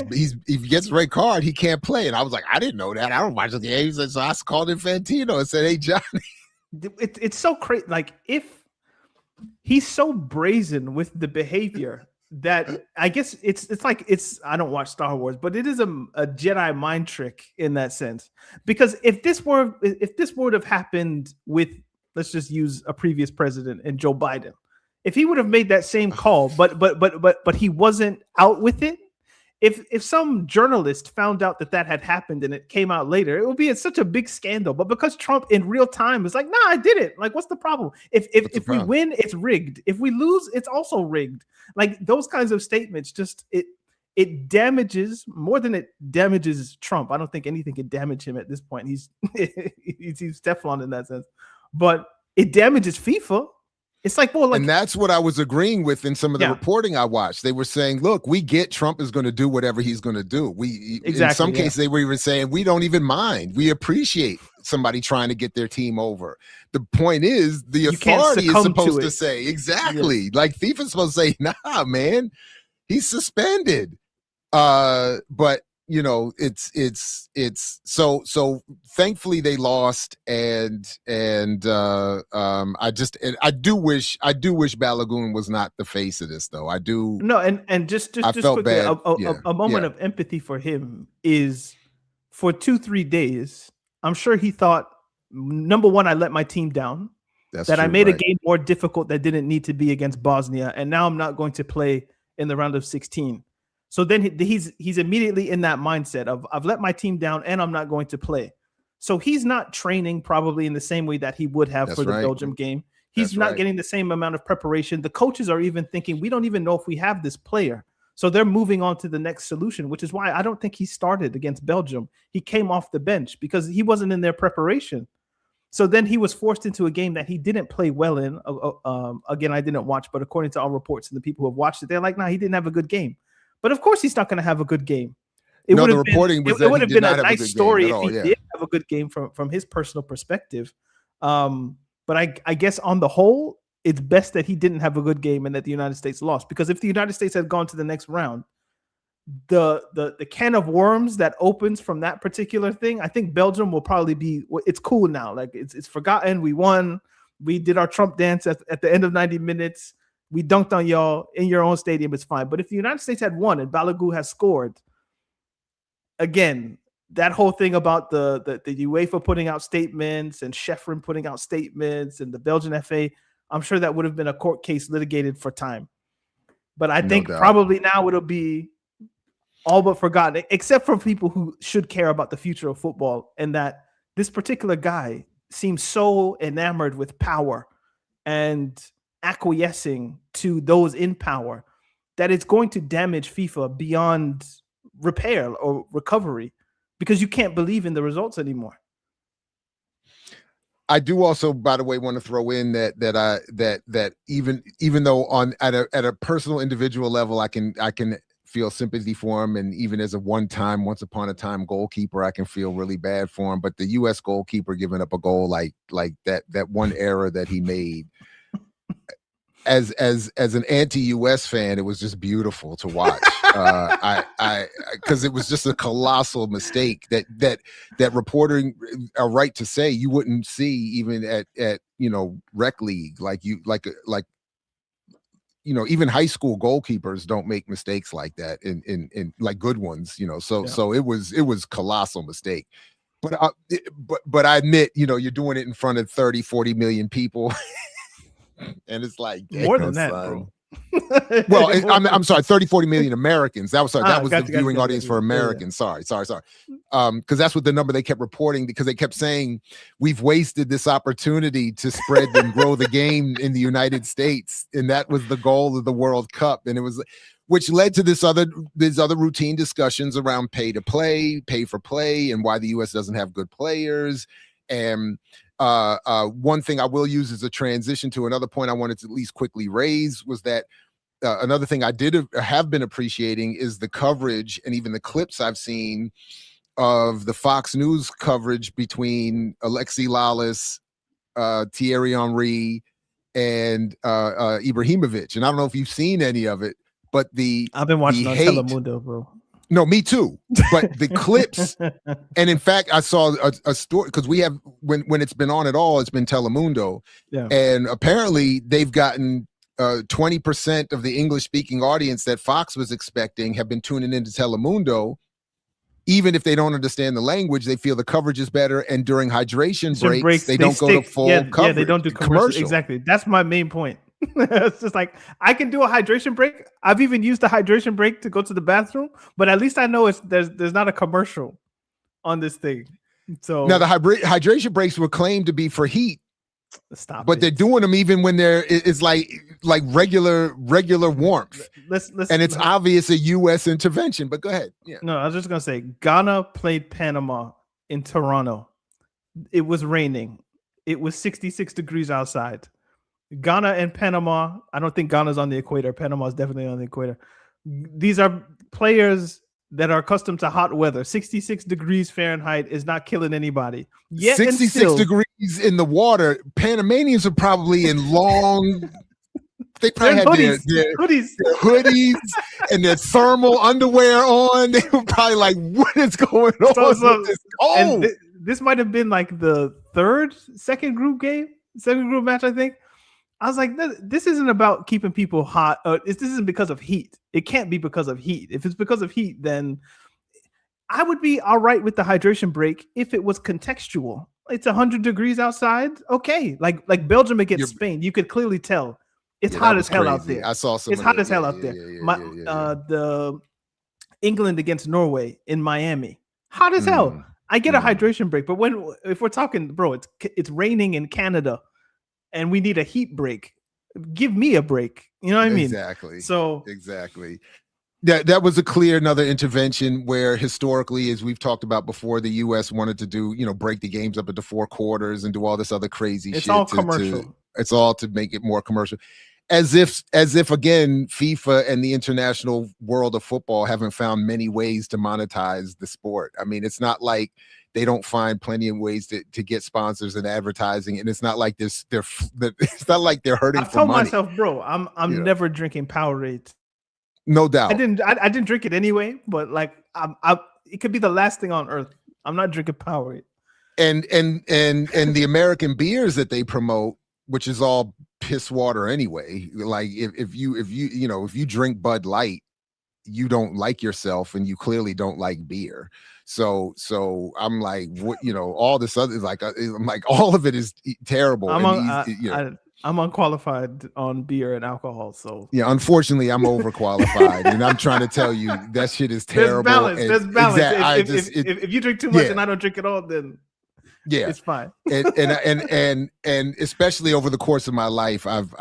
Speaker 1: gets a red card, he can't play. And I was like, I didn't know that. I don't watch the games. And so I called Infantino and said, hey, Johnny.
Speaker 2: It's so crazy. Like, if he's so brazen with the behavior that I guess it's I don't watch Star Wars, but it is a Jedi mind trick in that sense. Because if this would have happened with, let's just use a previous president and Joe Biden, if he would have made that same call, but he wasn't out with it. If some journalist found out that had happened and it came out later, it would be such a big scandal. But because Trump in real time is like, nah, I did it. Like, what's the problem? If we win, it's rigged. If we lose, it's also rigged. Like, those kinds of statements, just it damages more than it damages Trump. I don't think anything can damage him at this point. He's Teflon in that sense. But it damages FIFA. It's like, well,
Speaker 1: and that's what I was agreeing with in some of the reporting I watched. They were saying, look, we get Trump is going to do whatever he's going to do. In some cases, they were even saying, we don't even mind. We appreciate somebody trying to get their team over. The point is, the authority is supposed to say, exactly. Like FIFA's supposed to say, nah, man, he's suspended. But it's so thankfully they lost, and I do wish Balogun was not the face of this, though. I do.
Speaker 2: No, and just
Speaker 1: felt
Speaker 2: quickly,
Speaker 1: bad.
Speaker 2: A moment of empathy for him is for 2-3 days. I'm sure he thought, number one, I let my team down. I made a game more difficult that didn't need to be against Bosnia, and now I'm not going to play in the round of 16. So then he's immediately in that mindset of, I've let my team down and I'm not going to play. So he's not training probably in the same way that he would have for the Belgium game. He's not getting the same amount of preparation. The coaches are even thinking, we don't even know if we have this player. So they're moving on to the next solution, which is why I don't think he started against Belgium. He came off the bench because he wasn't in their preparation. So then he was forced into a game that he didn't play well in. Again, I didn't watch, but according to all reports and the people who have watched it, they're like, nah, he didn't have a good game. But of course, he's not going to have a good game It
Speaker 1: No,
Speaker 2: would
Speaker 1: the
Speaker 2: have been
Speaker 1: reporting was
Speaker 2: it
Speaker 1: that
Speaker 2: would
Speaker 1: he
Speaker 2: have
Speaker 1: did
Speaker 2: been a
Speaker 1: not have a
Speaker 2: nice
Speaker 1: good game
Speaker 2: story
Speaker 1: at
Speaker 2: if
Speaker 1: all.
Speaker 2: he
Speaker 1: Yeah.
Speaker 2: did have a good game from his personal perspective. But I guess on the whole, it's best that he didn't have a good game and that the United States lost, because if the United States had gone to the next round, the can of worms that opens from that particular thing, I think Belgium will probably be, it's cool now. Like it's forgotten. We won. We did our Trump dance at the end of 90 minutes. We dunked on y'all in your own stadium. It's fine. But if the United States had won and Balagu has scored, again, that whole thing about the UEFA putting out statements and Sheffrin putting out statements and the Belgian FA, I'm sure that would have been a court case litigated for time. But I think probably now it'll be all but forgotten, except for people who should care about the future of football, and that this particular guy seems so enamored with power and acquiescing to those in power that it's going to damage FIFA beyond repair or recovery, because you can't believe in the results anymore.
Speaker 1: I do also, by the way, want to throw in that even though at a personal individual level, I can feel sympathy for him, and even as a once upon a time goalkeeper, I can feel really bad for him. But the U.S. goalkeeper giving up a goal like that one error that he made, as an anti-US fan, it was just beautiful to watch. Because it was just a colossal mistake that reporting are right to say you wouldn't see even at rec league, even high school goalkeepers don't make mistakes like that in like good ones, so it was colossal mistake. But I admit, you're doing it in front of 30, 40 million people. And it's like
Speaker 2: more than that, bro.
Speaker 1: Well, I'm sorry, 30, 40 million Americans. That was the viewing audience for Americans. Sorry. Because that's what the number they kept reporting, because they kept saying we've wasted this opportunity to spread and grow the game in the United States. And that was the goal of the World Cup. And it was, which led to these other routine discussions around pay for play, and why the US doesn't have good players. And one thing I will use as a transition to another point I wanted to at least quickly raise was that another thing I have been appreciating is the coverage and even the clips I've seen of the Fox News coverage between Alexi Lalas, Thierry Henry, and Ibrahimovic. And I don't know if you've seen any of it, but
Speaker 2: I've been watching on Telemundo, bro.
Speaker 1: No, me too. But the clips, and in fact, I saw a story, because we have, when it's been on at all, it's been Telemundo.
Speaker 2: Yeah.
Speaker 1: And apparently they've gotten 20% of the English-speaking audience that Fox was expecting have been tuning into Telemundo. Even if they don't understand the language, they feel the coverage is better. And during hydration breaks, they don't go to full coverage. Yeah,
Speaker 2: they don't do commercial. Exactly. That's my main point. It's just like, I can do a hydration break. I've even used a hydration break to go to the bathroom, but at least I know there's not a commercial on this thing. So
Speaker 1: now the hydration breaks were claimed to be for heat. But they're doing them even when it's like regular warmth. And it's obvious a U.S. intervention. But go ahead. Yeah.
Speaker 2: No, I was just gonna say, Ghana played Panama in Toronto. It was raining. It was 66 degrees outside. Ghana and Panama, I don't think Ghana's on the equator. Panama is definitely on the equator. These are players that are accustomed to hot weather. 66 degrees Fahrenheit is not killing anybody. Yet
Speaker 1: 66 degrees in the water. Panamanians are probably in long. They probably had their hoodies and their thermal underwear on. They were probably like, "What is going on?"
Speaker 2: And this might have been like the second group match, I think. I was like, this isn't about keeping people hot. This isn't because of heat. It can't be because of heat. If it's because of heat, then I would be all right with the hydration break if it was contextual. It's 100 degrees outside. Okay. Like Belgium against Spain, you could clearly tell it's hot as hell out there.
Speaker 1: I saw some.
Speaker 2: It's hot as hell out there. The England against Norway in Miami, hot as hell. I get a hydration break, but if we're talking, bro, it's raining in Canada, and we need a heat break. Give me a break. You know what I mean?
Speaker 1: Exactly.
Speaker 2: So
Speaker 1: exactly. That was another intervention where historically, as we've talked about before, the U.S. wanted to do, break the games up into 4 quarters and do all this other crazy shit.
Speaker 2: It's all commercial.
Speaker 1: It's all to make it more commercial. as if again, FIFA and the international world of football haven't found many ways to monetize the sport. I mean, it's not like they don't find plenty of ways to get sponsors and advertising, and it's not like it's not like they're hurting.
Speaker 2: I've told myself, bro, I'm never drinking Powerade.
Speaker 1: No doubt.
Speaker 2: I didn't drink it anyway, but like it could be the last thing on earth. I'm not drinking Powerade.
Speaker 1: And the American beers that they promote, which is all piss water anyway. Like if you drink Bud Light, you don't like yourself, and you clearly don't like beer. So I'm like, what, all this other, like, I'm like, all of it is terrible.
Speaker 2: I'm unqualified on beer and alcohol. So
Speaker 1: yeah, unfortunately, I'm overqualified, and I'm trying to tell you that shit is terrible.
Speaker 2: There's balance. If you drink too much and I don't drink it all, then
Speaker 1: yeah,
Speaker 2: it's fine.
Speaker 1: and especially over the course of my life, I've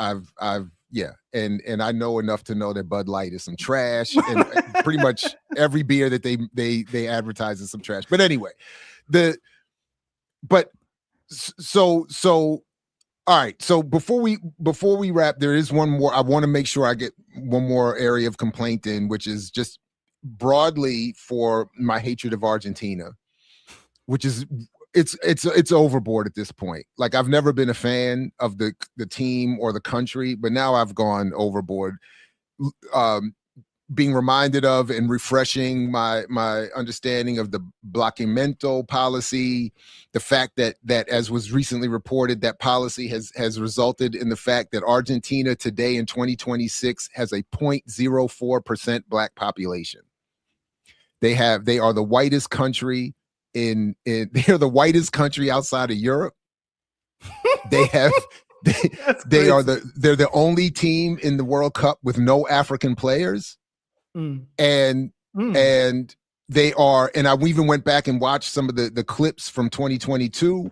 Speaker 1: and I know enough to know that Bud Light is some trash, and pretty much every beer that they advertise is some trash. But anyway, so all right. So before we wrap, there is one more. I want to make sure I get one more area of complaint in, which is just broadly for my hatred of Argentina, which is it's overboard at this point. Like, I've never been a fan of the team or the country, but now I've gone overboard. Being reminded of and refreshing my understanding of the bloqueamiento policy, the fact that as was recently reported, that policy has resulted in the fact that Argentina today in 2026 has a 0.04% black population. They are the whitest country they're the whitest country outside of Europe. They're the only team in the World Cup with no African players. And they are, and I even went back and watched some of the clips from 2022.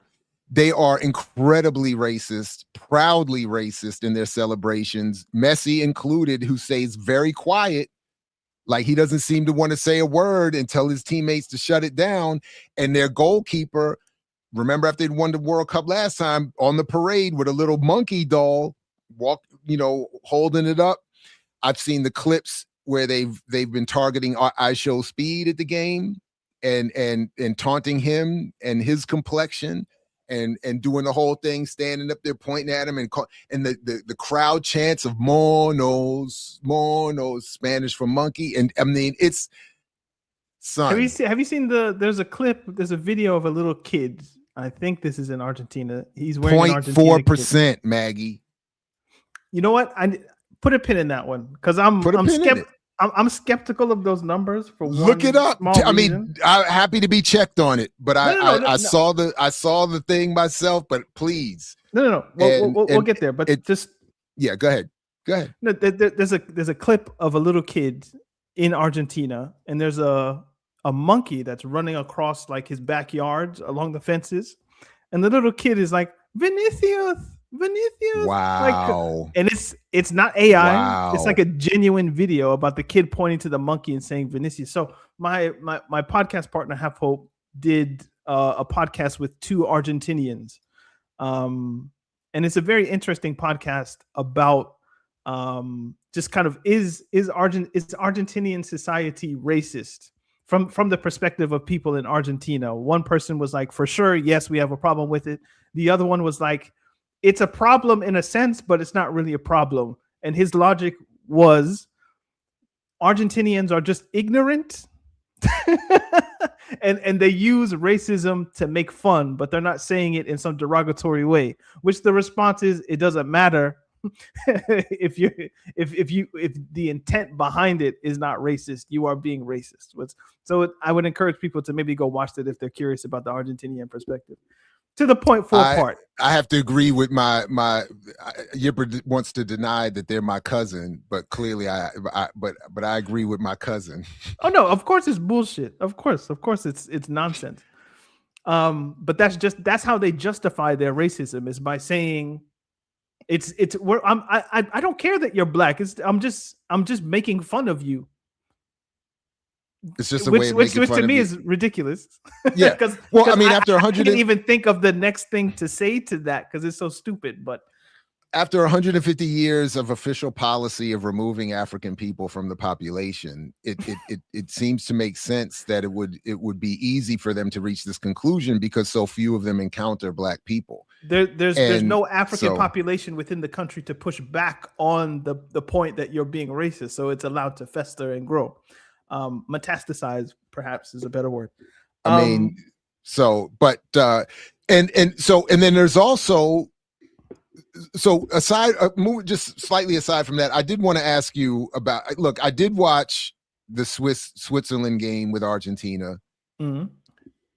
Speaker 1: They are incredibly racist, proudly racist in their celebrations, Messi included, who stays very quiet. Like, he doesn't seem to want to say a word and tell his teammates to shut it down. And their goalkeeper, remember after they'd won the World Cup last time, on the parade with a little monkey doll, holding it up. I've seen the clips where they've been targeting I Show Speed at the game and taunting him and his complexion and doing the whole thing, standing up there pointing at him, and the crowd chants of monos, Spanish for monkey. And I mean, it's son.
Speaker 2: Have you seen there's a video of a little kid. I think this is in Argentina. He's wearing
Speaker 1: 0.4%, Maggie.
Speaker 2: You know what? I put a pin in that one, because I'm skeptical of those numbers. For
Speaker 1: look it up. I mean, I'm happy to be checked on it, but I saw the thing myself. But please,
Speaker 2: no. We'll get there. But
Speaker 1: go ahead.
Speaker 2: No, there's a clip of a little kid in Argentina, and there's a monkey that's running across like his backyard along the fences, and the little kid is like, Vinicius.
Speaker 1: Wow.
Speaker 2: And it's not AI.
Speaker 1: Wow.
Speaker 2: It's like a genuine video about the kid pointing to the monkey and saying Vinicius. So my podcast partner Half Hope did a podcast with two Argentinians, and it's a very interesting podcast about just kind of is Argentinian society racist from the perspective of people in Argentina. One person was like, for sure, yes, we have a problem with it. The other one was like, it's a problem in a sense, but it's not really a problem. And his logic was, Argentinians are just ignorant and they use racism to make fun, but they're not saying it in some derogatory way, which the response is, it doesn't matter if the intent behind it is not racist, you are being racist. So I would encourage people to maybe go watch that if they're curious about the Argentinian perspective. To the 0.4 part.
Speaker 1: I have to agree with my Yipper wants to deny that they're my cousin, but clearly I agree with my cousin.
Speaker 2: Oh no, of course it's bullshit. Of course it's nonsense. But that's how they justify their racism, is by saying I don't care that you're black. I'm just making fun of you.
Speaker 1: It's just a way of making
Speaker 2: which
Speaker 1: fun
Speaker 2: to
Speaker 1: of
Speaker 2: me
Speaker 1: you.
Speaker 2: is ridiculous.
Speaker 1: Yeah. Well, I mean, after 100,
Speaker 2: I didn't even think of the next thing to say to that because it's so stupid. But
Speaker 1: after 150 years of official policy of removing African people from the population, it seems to make sense that it would be easy for them to reach this conclusion because so few of them encounter Black people.
Speaker 2: There's no African population within the country to push back on the point that you're being racist, so it's allowed to fester and grow. Metastasize, perhaps, is a better word.
Speaker 1: I mean, so, but and then there's also, so aside, just slightly aside from that, I did want to ask you about, look, I did watch the Switzerland game with Argentina.
Speaker 2: Mm-hmm.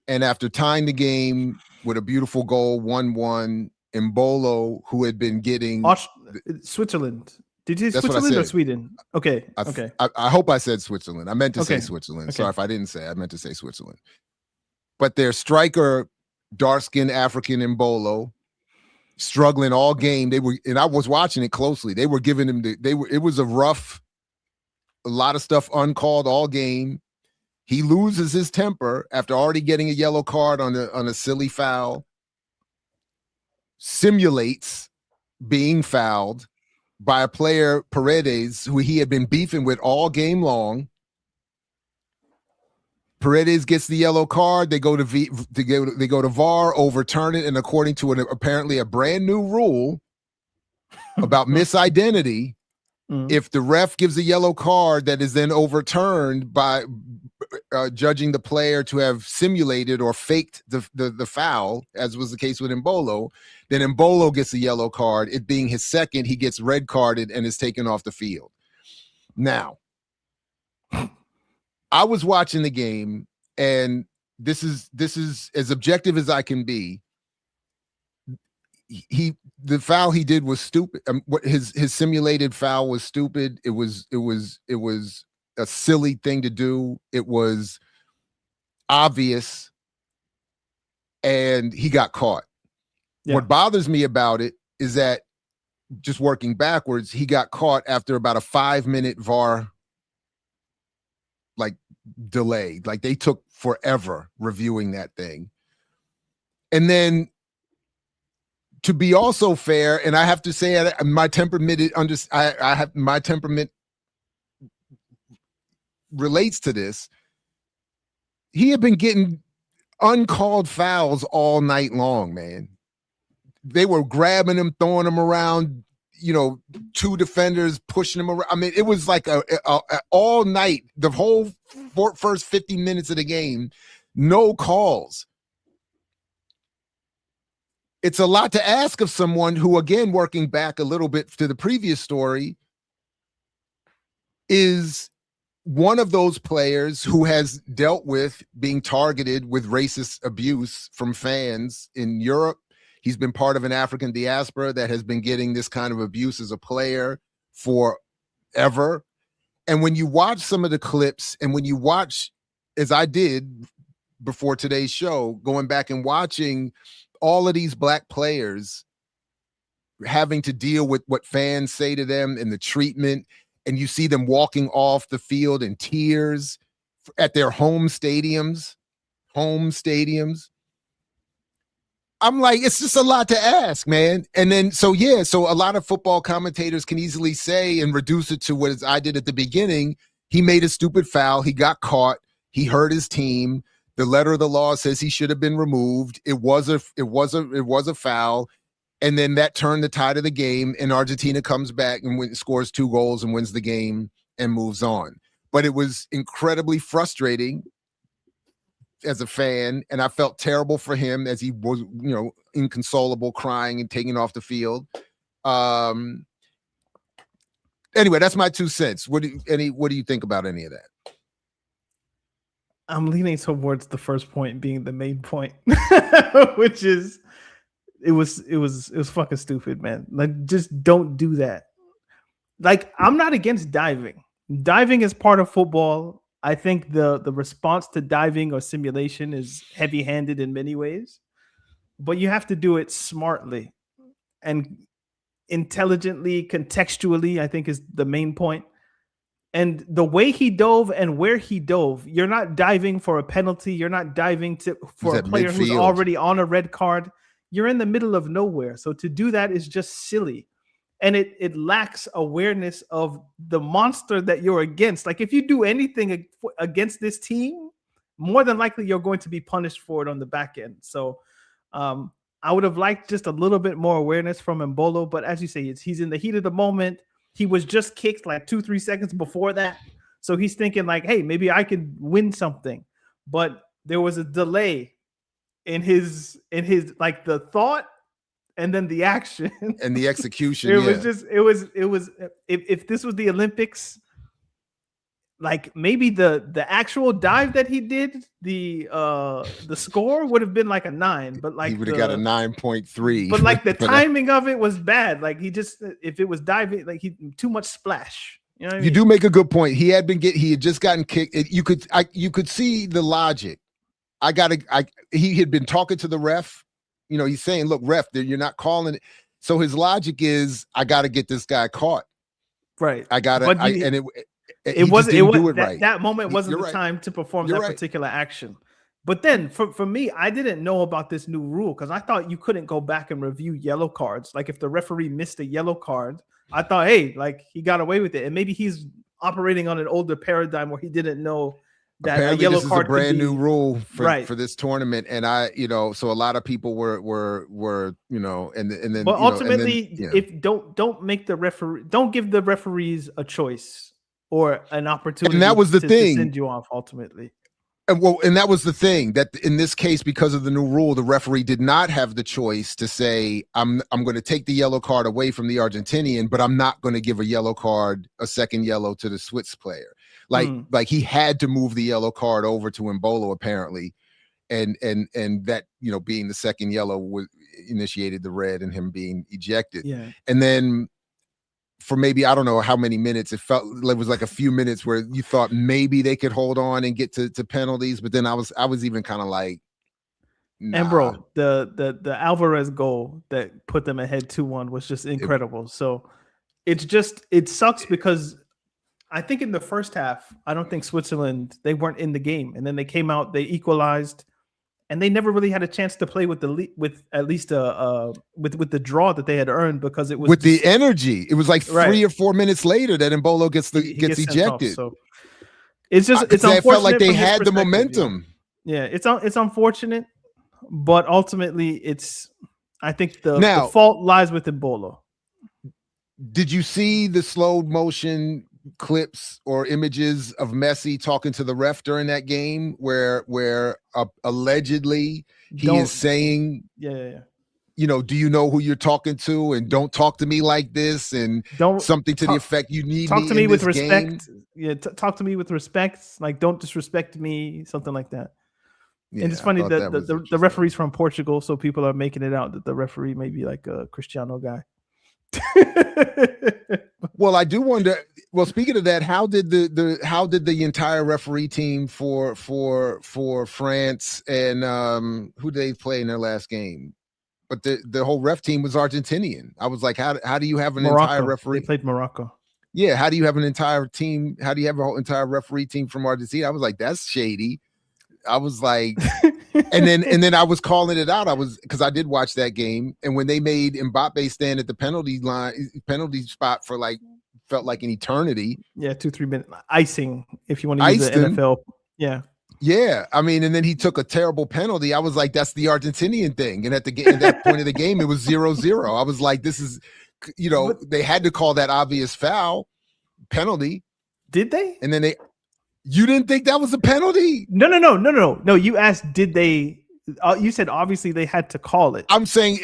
Speaker 1: And after tying the game with a beautiful goal, 1-1, Mbolo, who had been getting
Speaker 2: Switzerland. Did you say Switzerland or Sweden? Okay.
Speaker 1: I hope I said Switzerland. I meant to say Switzerland. Okay. Sorry if I didn't say. I meant to say Switzerland. But their striker, dark-skinned African Mbolo, struggling all game. And I was watching it closely. They were giving him it was a lot of stuff uncalled all game. He loses his temper after already getting a yellow card on a silly foul, simulates being fouled by a player, Paredes, who he had been beefing with all game long. Paredes gets the yellow card. They go to VAR, overturn it, and according to apparently a brand new rule about misidentity, if the ref gives a yellow card that is then overturned by judging the player to have simulated or faked the foul, as was the case with Mbolo, then Mbolo gets a yellow card. It being his second, he gets red carded and is taken off the field. Now, I was watching the game, and this is as objective as I can be. The foul he did was stupid. What his simulated foul was stupid. It was a silly thing to do. It was obvious, and he got caught. Yeah. What bothers me about it is that, just working backwards, he got caught after about a 5-minute VAR delay. Like, they took forever reviewing that thing. And then, to be also fair, and I have to say, my temperament relates to this. He had been getting uncalled fouls all night long, man. They were grabbing him, throwing him around, two defenders pushing him around. I mean, it was like a all night, the whole first 50 minutes of the game, no calls. It's a lot to ask of someone who, again, working back a little bit to the previous story, is one of those players who has dealt with being targeted with racist abuse from fans in Europe. He's been part of an African diaspora that has been getting this kind of abuse as a player forever. And when you watch some of the clips, and when you watch, as I did before today's show, going back and watching all of these Black players having to deal with what fans say to them and the treatment, and you see them walking off the field in tears at their home stadiums. I'm like, it's just a lot to ask, man. And then, so a lot of football commentators can easily say and reduce it to what I did at the beginning. He made a stupid foul. He got caught. He hurt his team. The letter of the law says he should have been removed. It was a foul. And then that turned the tide of the game, and Argentina comes back and scores 2 goals and wins the game and moves on. But it was incredibly frustrating as a fan, and I felt terrible for him as he was, inconsolable, crying and taken off the field. Anyway, that's my 2 cents. What do you think about any of that?
Speaker 2: I'm leaning towards the first point being the main point, which is it was fucking stupid, man. Like, just don't do that. Like, I'm not against diving. Diving is part of football. I think the response to diving or simulation is heavy-handed in many ways, but you have to do it smartly and intelligently, contextually, I think is the main point. And the way he dove and where he dove, you're not diving for a penalty. You're not diving for a player who's already on a red card. You're in the middle of nowhere. So to do that is just silly. and it lacks awareness of the monster that you're against. Like if you do anything against this team, more than likely you're going to be punished for it on the back end. So I would have liked just a little bit more awareness from Mbolo, but as you say, he's in the heat of the moment. He was just kicked like 2-3 seconds before that. So he's thinking like, hey, maybe I could win something. But there was a delay in his like the thought and then the action
Speaker 1: and the execution.
Speaker 2: it was if this was the Olympics, like maybe the actual dive that he did, the score would have been like a 9, but like
Speaker 1: he would have got a 9.3.
Speaker 2: But like the timing of it was bad. Like if it was diving, like too much splash. You know what I mean?
Speaker 1: You do make a good point. He had just gotten kicked. You could see the logic. He had been talking to the ref. You know, he's saying, look, ref, you're not calling it. So his logic is, I got to get this guy caught.
Speaker 2: Right.
Speaker 1: I got to, and
Speaker 2: it wasn't
Speaker 1: right.
Speaker 2: That moment wasn't the time to perform that particular action. But then for me, I didn't know about this new rule because I thought you couldn't go back and review yellow cards. Like if the referee missed a yellow card, I thought, hey, like he got away with it. And maybe he's operating on an older paradigm where he didn't know that
Speaker 1: apparently
Speaker 2: a yellow
Speaker 1: this
Speaker 2: card
Speaker 1: is a brand new rule for this tournament. And so a lot of people were and then
Speaker 2: but ultimately if don't make the referee, don't give the referees a choice or an opportunity.
Speaker 1: And that was the thing
Speaker 2: to send you off ultimately.
Speaker 1: And that was the thing, that in this case, because of the new rule, the referee did not have the choice to say, I'm going to take the yellow card away from the Argentinian, but I'm not going to give a second yellow to the Swiss player. Like he had to move the yellow card over to Mbolo apparently, and that being the second yellow initiated the red and him being ejected.
Speaker 2: Yeah.
Speaker 1: And then for maybe, I don't know how many minutes, it was like a few minutes where you thought maybe they could hold on and get to penalties, but then I was even kind of like, nah.
Speaker 2: And bro, the Alvarez goal that put them ahead 2-1 was just incredible. So it sucks because I think in the first half, I don't think Switzerland, they weren't in the game, and then they came out, they equalized, and they never really had a chance to play with at least with the draw that they had earned, because it was
Speaker 1: with the energy. It was like 3 or 4 minutes later that Mbolo gets ejected.
Speaker 2: So it's unfortunate.
Speaker 1: I felt like they had the momentum.
Speaker 2: Yeah, it's unfortunate, but ultimately I think the fault lies with Mbolo.
Speaker 1: Did you see the slow motion clips or images of Messi talking to the ref during that game where allegedly he is saying,
Speaker 2: do
Speaker 1: you know who you're talking to, and don't talk to me like this, and something to the effect, you need
Speaker 2: talk
Speaker 1: me
Speaker 2: to me with
Speaker 1: game.
Speaker 2: respect. Yeah, talk to me with respect. Like, don't disrespect me, something like that. Yeah, and it's funny that the referee's from Portugal, so people are making it out that the referee may be like a Cristiano guy.
Speaker 1: Well, I do wonder. Well, speaking of that, how did the entire referee team for France and who did they play in their last game? But the whole ref team was Argentinian. I was like, how do you have an entire referee?
Speaker 2: They played Morocco.
Speaker 1: Yeah, how do you have an entire team? How do you have a whole entire referee team from Argentina? I was like, that's shady. I was like, and then I was calling it out. Because I did watch that game, and when they made Mbappe stand at the penalty spot for felt like an eternity.
Speaker 2: Yeah, 2-3 minutes icing, if you want to use the NFL. Yeah.
Speaker 1: Yeah, I mean, and then he took a terrible penalty. I was like, that's the Argentinian thing. And at that point of the game, it was 0-0. I was like, this is, they had to call that obvious foul penalty.
Speaker 2: Did they?
Speaker 1: And then you didn't think that was a penalty?
Speaker 2: No. You asked, did they? You said obviously they had to call it.
Speaker 1: I'm saying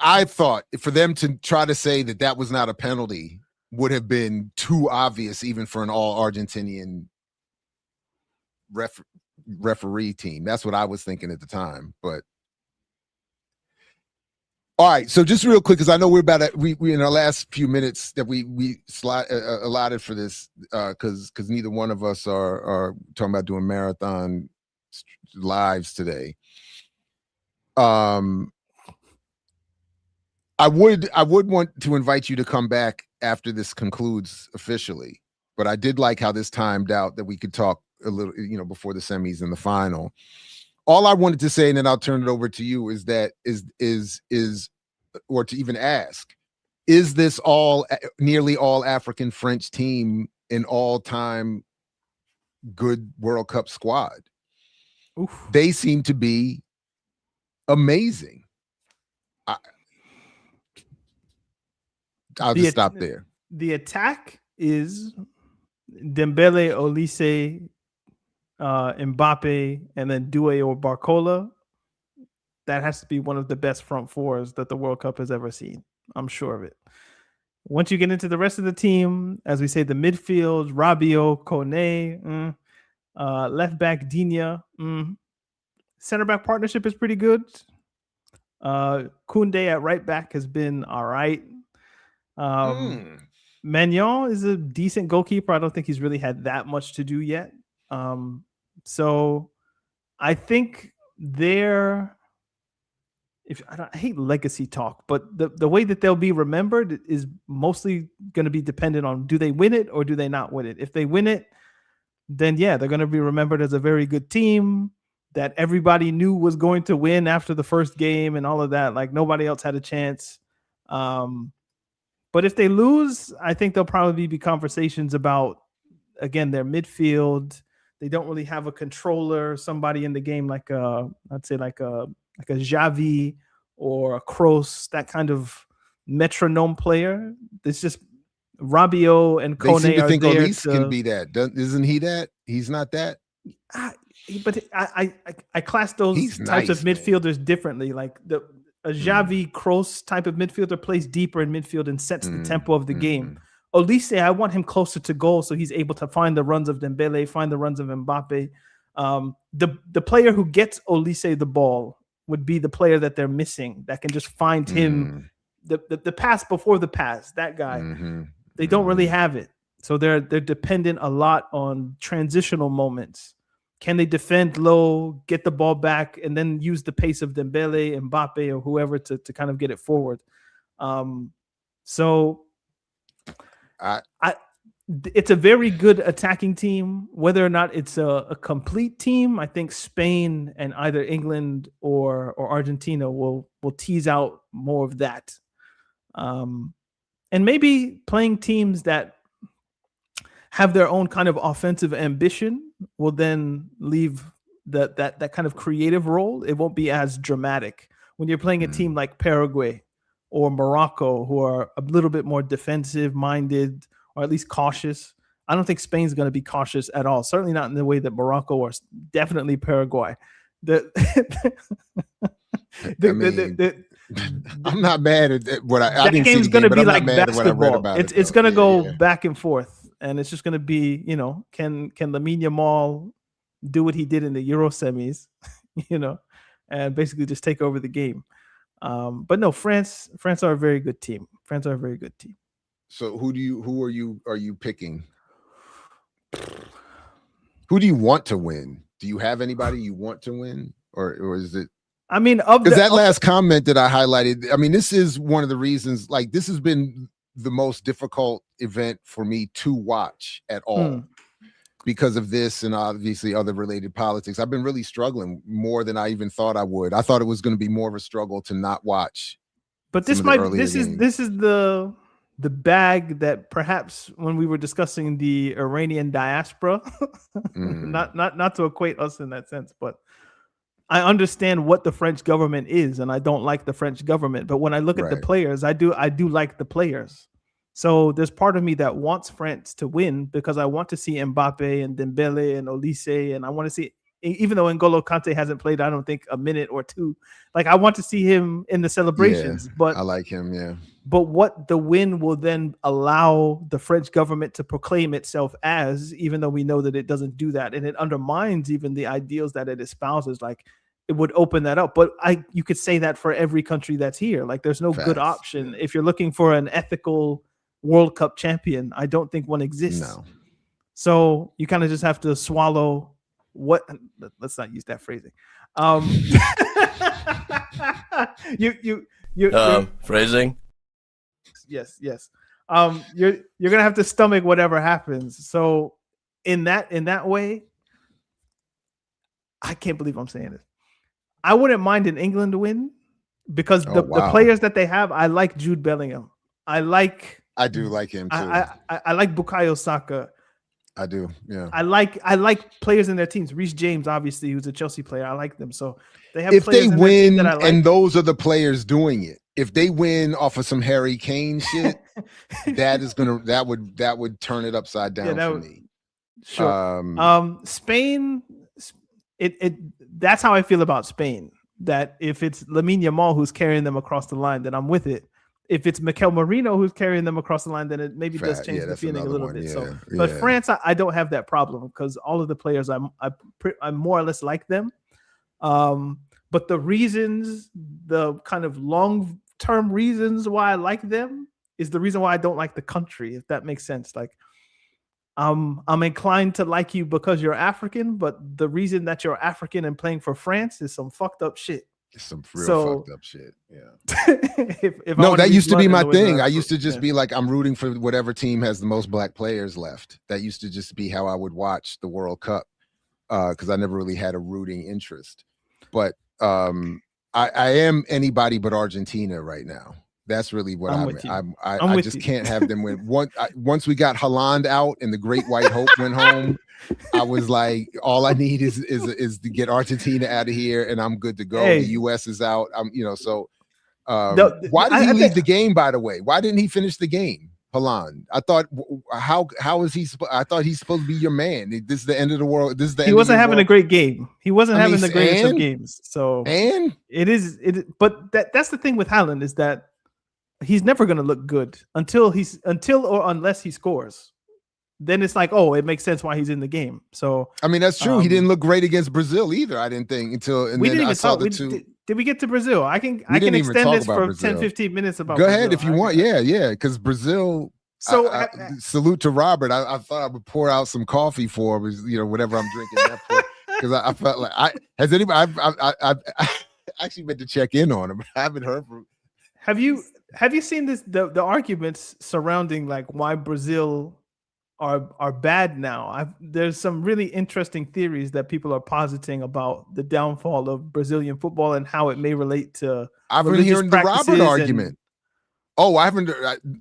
Speaker 1: I thought for them to try to say that was not a penalty would have been too obvious, even for an all Argentinian referee team. That's what I was thinking at the time. But all right, so just real quick, because I know we're about we in our last few minutes that we allotted for this, because neither one of us are talking about doing marathon lives today. I would want to invite you to come back after this concludes officially, but I did like how this timed out, that we could talk a little, before the semis and the final. All I wanted to say, and then I'll turn it over to you, is or to even ask, is this nearly all African French team an all-time good World Cup squad?
Speaker 2: Oof.
Speaker 1: They seem to be amazing. I'll just stop there.
Speaker 2: The attack is Dembele, Olise, Mbappe, and then Doué or Barcola. That has to be one of the best front fours that the World Cup has ever seen. I'm sure of it. Once you get into the rest of the team, as we say, the midfield, Rabiot, Kone, left back, Digne, center back partnership is pretty good. Koundé at right back has been all right. Magnon is a decent goalkeeper. I don't think he's really had that much to do yet. So I think I hate legacy talk, but the way that they'll be remembered is mostly going to be dependent on, do they win it or do they not win it? If they win it, then yeah, they're going to be remembered as a very good team that everybody knew was going to win after the first game and all of that. Like nobody else had a chance. But if they lose, I think there'll probably be conversations about, again, their midfield. They don't really have a controller, somebody in the game like I'd say like a Xavi or a Kroos, that kind of metronome player. It's just Rabiot and Kone.
Speaker 1: They seem to think Olise can be that. Isn't he that? He's not that.
Speaker 2: But I class those types of midfielders differently. Like a Xavi Kroos type of midfielder plays deeper in midfield and sets the tempo of the game. Olise, I want him closer to goal so he's able to find the runs of Dembele, find the runs of Mbappe. The player who gets Olise the ball would be the player that they're missing, that can just find him the pass before the pass. That guy. They don't really have it. So they're dependent a lot on transitional moments. Can they defend low, get the ball back, and then use the pace of Dembele, Mbappe, or whoever to kind of get it forward? So it's a very good attacking team. Whether or not it's a complete team, I think Spain and either England or Argentina will tease out more of that. And maybe playing teams that have their own kind of offensive ambition will then leave that kind of creative role. It won't be as dramatic when you're playing a team like Paraguay or Morocco, who are a little bit more defensive minded, or at least cautious. I don't think Spain's going to be cautious at all. Certainly not in the way that Morocco or definitely Paraguay.
Speaker 1: I'm not mad at what I didn't
Speaker 2: game's
Speaker 1: see
Speaker 2: going to be
Speaker 1: I'm
Speaker 2: like
Speaker 1: not mad at what I read
Speaker 2: basketball.
Speaker 1: about
Speaker 2: It's going to go back and forth, and it's just going to be, can Lamine Yamal do what he did in the Euro semis, and basically just take over the game. But no, France are a very good team. France are a very good team.
Speaker 1: So who are you picking? Who do you want to win? Do you have anybody you want to win, or is it?
Speaker 2: I mean,
Speaker 1: because that last comment that I highlighted, I mean, this is one of the reasons. Like, this has been the most difficult event for me to watch at all because of this and obviously other related politics. I've been really struggling more than I even thought I would. I thought it was going to be more of a struggle to not watch.
Speaker 2: But this is the bag that perhaps when we were discussing the Iranian diaspora, not to equate us in that sense, but I understand what the French government is, and I don't like the French government. But when I look at the players, I do like the players. So there's part of me that wants France to win because I want to see Mbappe and Dembele and Olise, and I want to see, even though N'Golo Kante hasn't played, I don't think, a minute or two. Like, I want to see him in the celebrations.
Speaker 1: Yeah,
Speaker 2: but
Speaker 1: I like him, yeah.
Speaker 2: But what the win will then allow the French government to proclaim itself as, even though we know that it doesn't do that, and it undermines even the ideals that it espouses, like, it would open that up. But you could say that for every country that's here. Like, there's no good option. If you're looking for an ethical World Cup champion, I don't think one exists.
Speaker 1: No.
Speaker 2: So you kind of just have to swallow what, let's not use that phrasing.
Speaker 3: Phrasing.
Speaker 2: Yes. You're gonna have to stomach whatever happens. So in that way, I can't believe I'm saying this. I wouldn't mind an England win because the players that they have, I like Jude Bellingham. I like.
Speaker 1: I do like him too.
Speaker 2: I like Bukayo Saka.
Speaker 1: I do. Yeah.
Speaker 2: I like players in their teams. Reece James, obviously, who's a Chelsea player. I like them. So they have
Speaker 1: If
Speaker 2: players
Speaker 1: they
Speaker 2: in their team
Speaker 1: win,
Speaker 2: that I like.
Speaker 1: and those are the players doing it. If they win off of some Harry Kane shit, that would turn it upside down for me.
Speaker 2: Sure. Spain. That's how I feel about Spain. That if it's Lamine Yamal who's carrying them across the line, then I'm with it. If it's Mikel Merino who's carrying them across the line, then it maybe does change the feeling a little bit.
Speaker 1: Yeah,
Speaker 2: but France, I don't have that problem because all of the players I more or less like them. But the reasons, the kind of long-term reasons why I like them is the reason why I don't like the country, if that makes sense. Like, I'm inclined to like you because you're African, but the reason that you're African and playing for France is some fucked up shit.
Speaker 1: It's some real fucked up shit. Yeah.
Speaker 2: if
Speaker 1: no, that used to be my thing. I used to just be like, I'm rooting for whatever team has the most black players left. That used to just be how I would watch the World Cup because I never really had a rooting interest. But I am anybody but Argentina right now. That's really what I just can't have them win. Once we got Holland out and the Great White Hope went home, I was like, all I need is to get Argentina out of here, and I'm good to go. The U.S. is out. Why did he leave the game? By the way, why didn't he finish the game? Holland. I thought, how is he? I thought he's supposed to be your man. This is the end of the world. This is the.
Speaker 2: He wasn't having a great game. He wasn't having the greatest of games. So it is. But that's the thing with Haaland is that he's never going to look good until or unless he scores. Then it's like, oh, it makes sense why he's in the game. So
Speaker 1: I mean, that's true. He didn't look great against Brazil either. I didn't think I saw the two.
Speaker 2: Did we get to Brazil? I can extend this for Brazil. 10, 15 minutes about.
Speaker 1: Go ahead
Speaker 2: Brazil.
Speaker 1: if you want. Yeah. Because Brazil. So salute to Robert. I thought I would pour out some coffee for him, whatever I'm drinking. Because I felt like has anybody? I actually meant to check in on him. I haven't heard from.
Speaker 2: Have you seen this? The arguments surrounding like why Brazil are bad now. There's some really interesting theories that people are positing about the downfall of Brazilian football and how it may relate to.
Speaker 1: I've been hearing the Robert argument. I haven't.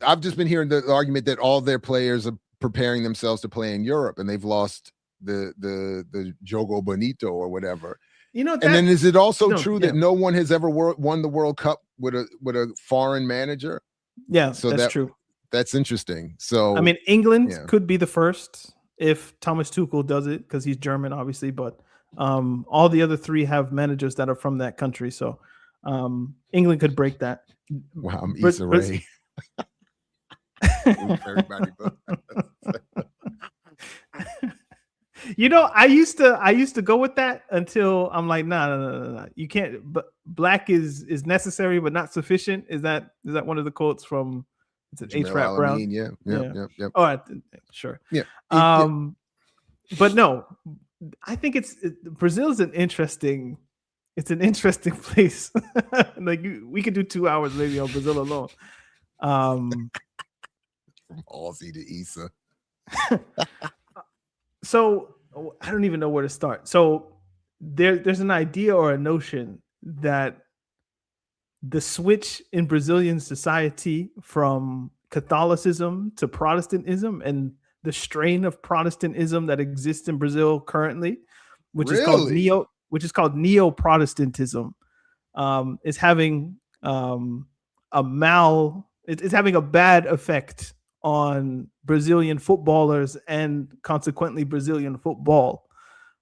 Speaker 1: I've just been hearing the argument that all their players are preparing themselves to play in Europe, and they've lost the Jogo Bonito or whatever. And then is it also true that no one has ever won the World Cup with a foreign manager?
Speaker 2: Yeah, so that's true.
Speaker 1: That's interesting. So
Speaker 2: I mean, England could be the first if Thomas Tuchel does it because he's German, obviously. But all the other three have managers that are from that country. So England could break that.
Speaker 1: Wow, I'm Issa Rae. Everybody,
Speaker 2: I used to go with that until I'm like, no. You can't. But black is necessary but not sufficient. Is that one of the quotes from? It's an H-Rap Brown.
Speaker 1: Yeah.
Speaker 2: All right, sure.
Speaker 1: Yeah.
Speaker 2: But no, I think Brazil is an interesting place. Like we could do 2 hours maybe on Brazil alone.
Speaker 1: From Aussie to Issa.
Speaker 2: So I don't even know where to start. So there's an idea or a notion that the switch in Brazilian society from Catholicism to Protestantism and the strain of Protestantism that exists in Brazil currently, which is called neo-Protestantism, is having it's having a bad effect on Brazilian footballers and consequently Brazilian football.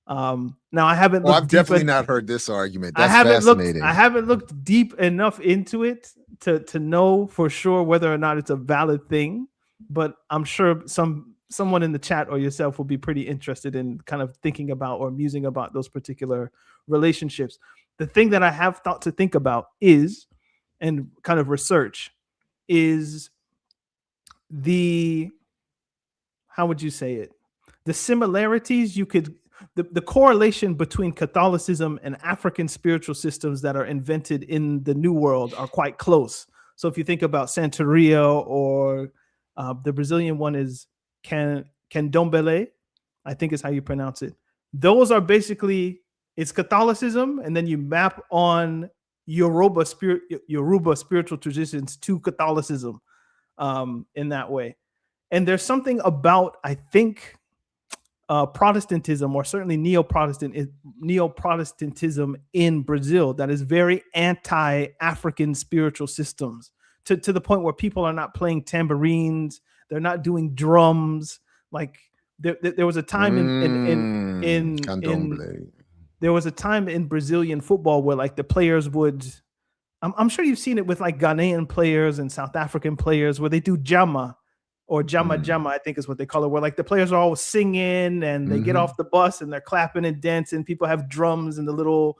Speaker 2: Now I haven't.
Speaker 1: I've definitely not heard this argument. That's fascinating.
Speaker 2: I haven't looked deep enough into it to know for sure whether or not it's a valid thing. But I'm sure someone in the chat or yourself will be pretty interested in kind of thinking about or musing about those particular relationships. The thing that I have thought to think about is, and kind of research, is how would you say it? The similarities the correlation between Catholicism and African spiritual systems that are invented in the New World are quite close. So if you think about Santeria or the Brazilian one is Candomblé, I think is how you pronounce it. Those are basically, it's Catholicism, and then you map on Yoruba spiritual traditions to Catholicism. in that way. And there's something about, I think, Protestantism, or certainly neo-Protestantism in Brazil, that is very anti-African spiritual systems, to the point where people are not playing tambourines, they're not doing drums. Like there was a time there was a time in Brazilian football where like the players would, I'm sure you've seen it with like Ghanaian players and South African players, where they do jama, or jama, I think is what they call it, where like the players are all singing and they get off the bus and they're clapping and dancing. People have drums and the little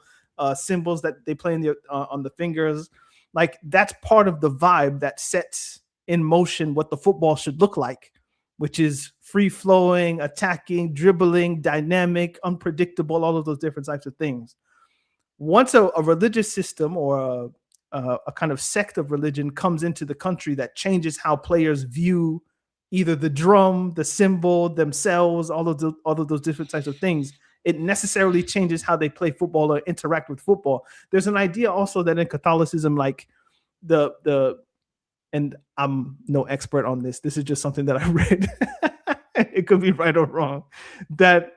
Speaker 2: cymbals that they play on the fingers. Like that's part of the vibe that sets in motion what the football should look like, which is free flowing, attacking, dribbling, dynamic, unpredictable, all of those different types of things. Once a religious system or a kind of sect of religion comes into the country that changes how players view either the drum, the cymbal, themselves, all of those different types of things, it necessarily changes how they play football or interact with football. There's an idea also that in Catholicism, like and I'm no expert on this. This is just something that I read. It could be right or wrong. That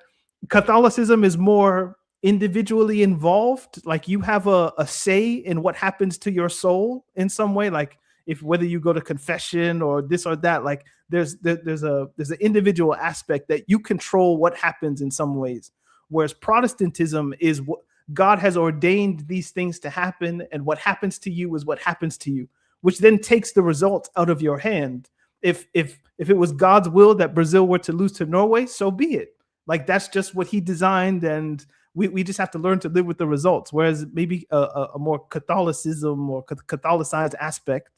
Speaker 2: Catholicism is more individually involved. Like you have a say in what happens to your soul in some way. Like if whether you go to confession or this or that, like there's an individual aspect that you control what happens in some ways. Whereas Protestantism is what God has ordained these things to happen, and what happens to you is what happens to you, which then takes the result out of your hand. If it was God's will that Brazil were to lose to Norway, so be it. Like that's just what he designed, and we just have to learn to live with the results. Whereas maybe a more Catholicism or Catholicized aspect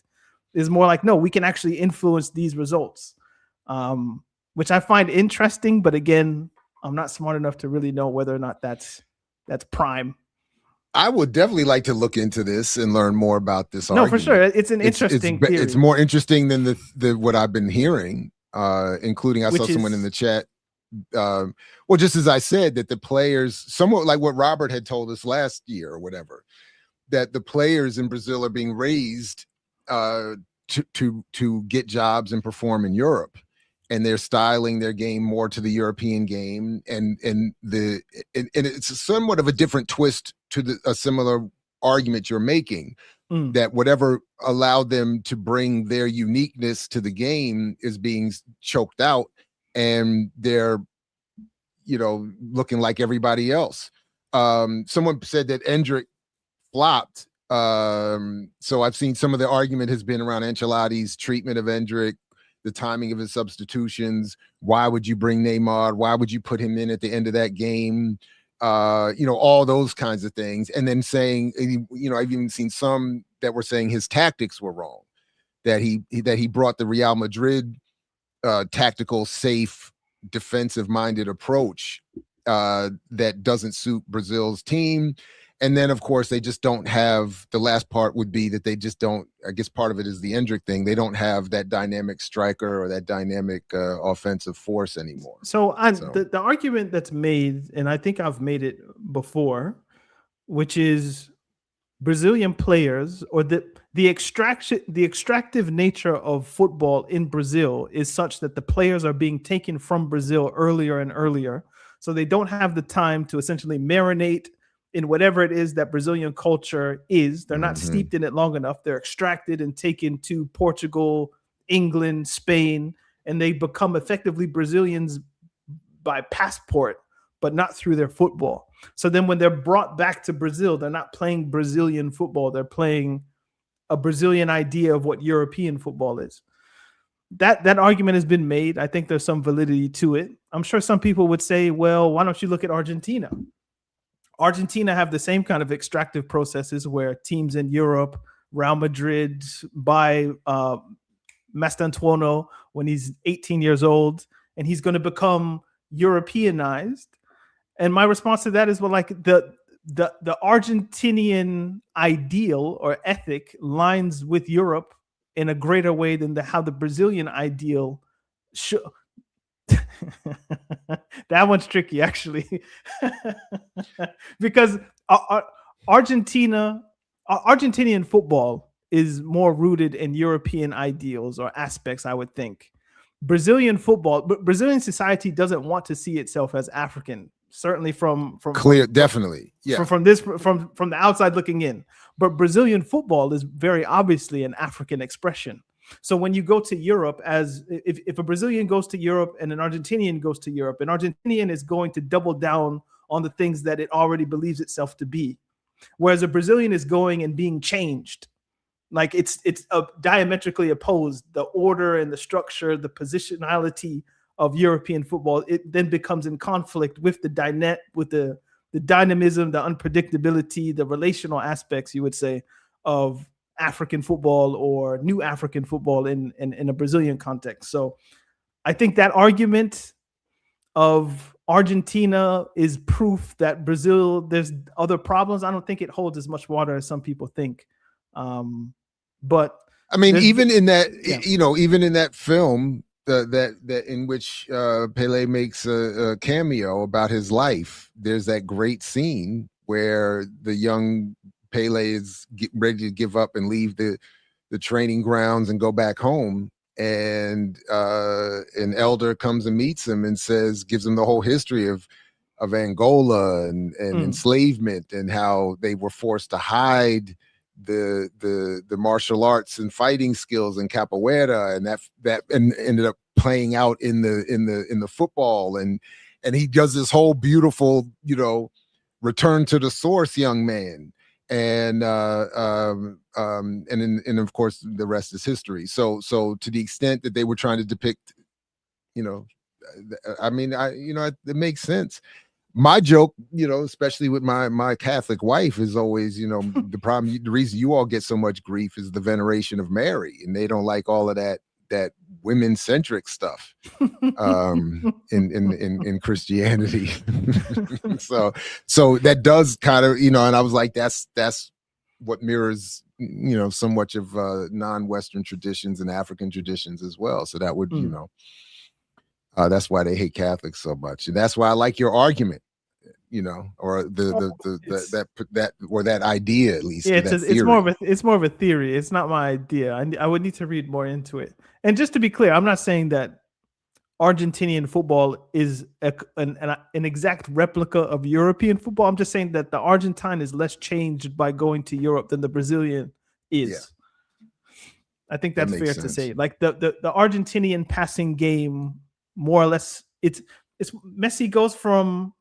Speaker 2: is more like, no, we can actually influence these results, which I find interesting. But again, I'm not smart enough to really know whether or not that's prime.
Speaker 1: I would definitely like to look into this and learn more about this.
Speaker 2: No, for sure. It's an interesting theory.
Speaker 1: It's more interesting than the what I've been hearing, including I saw someone in the chat. Well, just as I said, that the players, somewhat like what Robert had told us last year or whatever, that the players in Brazil are being raised to get jobs and perform in Europe, and they're styling their game more to the European game, and it's somewhat of a different twist to a similar argument you're making, that whatever allowed them to bring their uniqueness to the game is being choked out, and they're, looking like everybody else. Someone said that Endrick flopped. So I've seen some of the argument has been around Ancelotti's treatment of Endrick, the timing of his substitutions. Why would you bring Neymar? Why would you put him in at the end of that game? All those kinds of things. And then saying, I've even seen some that were saying his tactics were wrong, that he brought the Real Madrid tactical, safe, defensive-minded approach that doesn't suit Brazil's team. And then, of course, they just don't have, the last part would be that they just don't, I guess part of it is the Endrick thing. They don't have that dynamic striker or that dynamic offensive force anymore.
Speaker 2: So the argument that's made, and I think I've made it before, which is Brazilian players, or the extractive nature of football in Brazil is such that the players are being taken from Brazil earlier and earlier. So they don't have the time to essentially marinate in whatever it is that Brazilian culture is. They're not steeped in it long enough. They're extracted and taken to Portugal, England, Spain, and they become effectively Brazilians by passport, but not through their football. So then when they're brought back to Brazil, they're not playing Brazilian football. They're playing a Brazilian idea of what European football is. That argument has been made. I think there's some validity to it. I'm sure some people would say, well, why don't you look at Argentina? Argentina have the same kind of extractive processes where teams in Europe, Real Madrid buy Mastantuono when he's 18 years old, and he's going to become Europeanized. And my response to that is, well, like the Argentinian ideal or ethic lines with Europe in a greater way than how the Brazilian ideal should. That one's tricky, actually, because Argentinian football is more rooted in European ideals or aspects, I would think. Brazilian football, but Brazilian society doesn't want to see itself as African. Certainly from
Speaker 1: definitely, yeah.
Speaker 2: From the outside looking in, but Brazilian football is very obviously an African expression. So when you go to Europe, as if a Brazilian goes to Europe and an Argentinian goes to Europe, an Argentinian is going to double down on the things that it already believes itself to be, whereas a Brazilian is going and being changed. Like it's diametrically opposed. The order and the structure, the positionality of European football, it then becomes in conflict with the dynamism, the unpredictability, the relational aspects, you would say, of African football or new African football in a Brazilian context. So I think that argument of Argentina is proof that Brazil, there's other problems. I don't think it holds as much water as some people think. But
Speaker 1: I mean, even in that, even in that film, that in which Pele makes a cameo about his life, there's that great scene where the young Pele is ready to give up and leave the training grounds and go back home, and an elder comes and meets him and gives him the whole history of Angola and enslavement, and how they were forced to hide the martial arts and fighting skills in capoeira, and that ended up playing out in the football, and he does this whole beautiful, return to the source, young man, and of course the rest is history. So to the extent that they were trying to depict, I mean, it makes sense. My joke, especially with my Catholic wife, is always, the reason you all get so much grief is the veneration of Mary, and they don't like all of that women-centric stuff in Christianity. so that does kind of, and I was like, that's what mirrors, so much of non-Western traditions and African traditions as well. So that would, that's why they hate Catholics so much, and that's why I like your argument, or that idea, at least.
Speaker 2: Yeah, it's more of a theory. It's not my idea. I would need to read more into it. And just to be clear, I'm not saying that Argentinian football is an exact replica of European football. I'm just saying that the Argentine is less changed by going to Europe than the Brazilian is. Yeah. I think that's fair to say. Like the Argentinian passing game, more or less, it's Messi goes from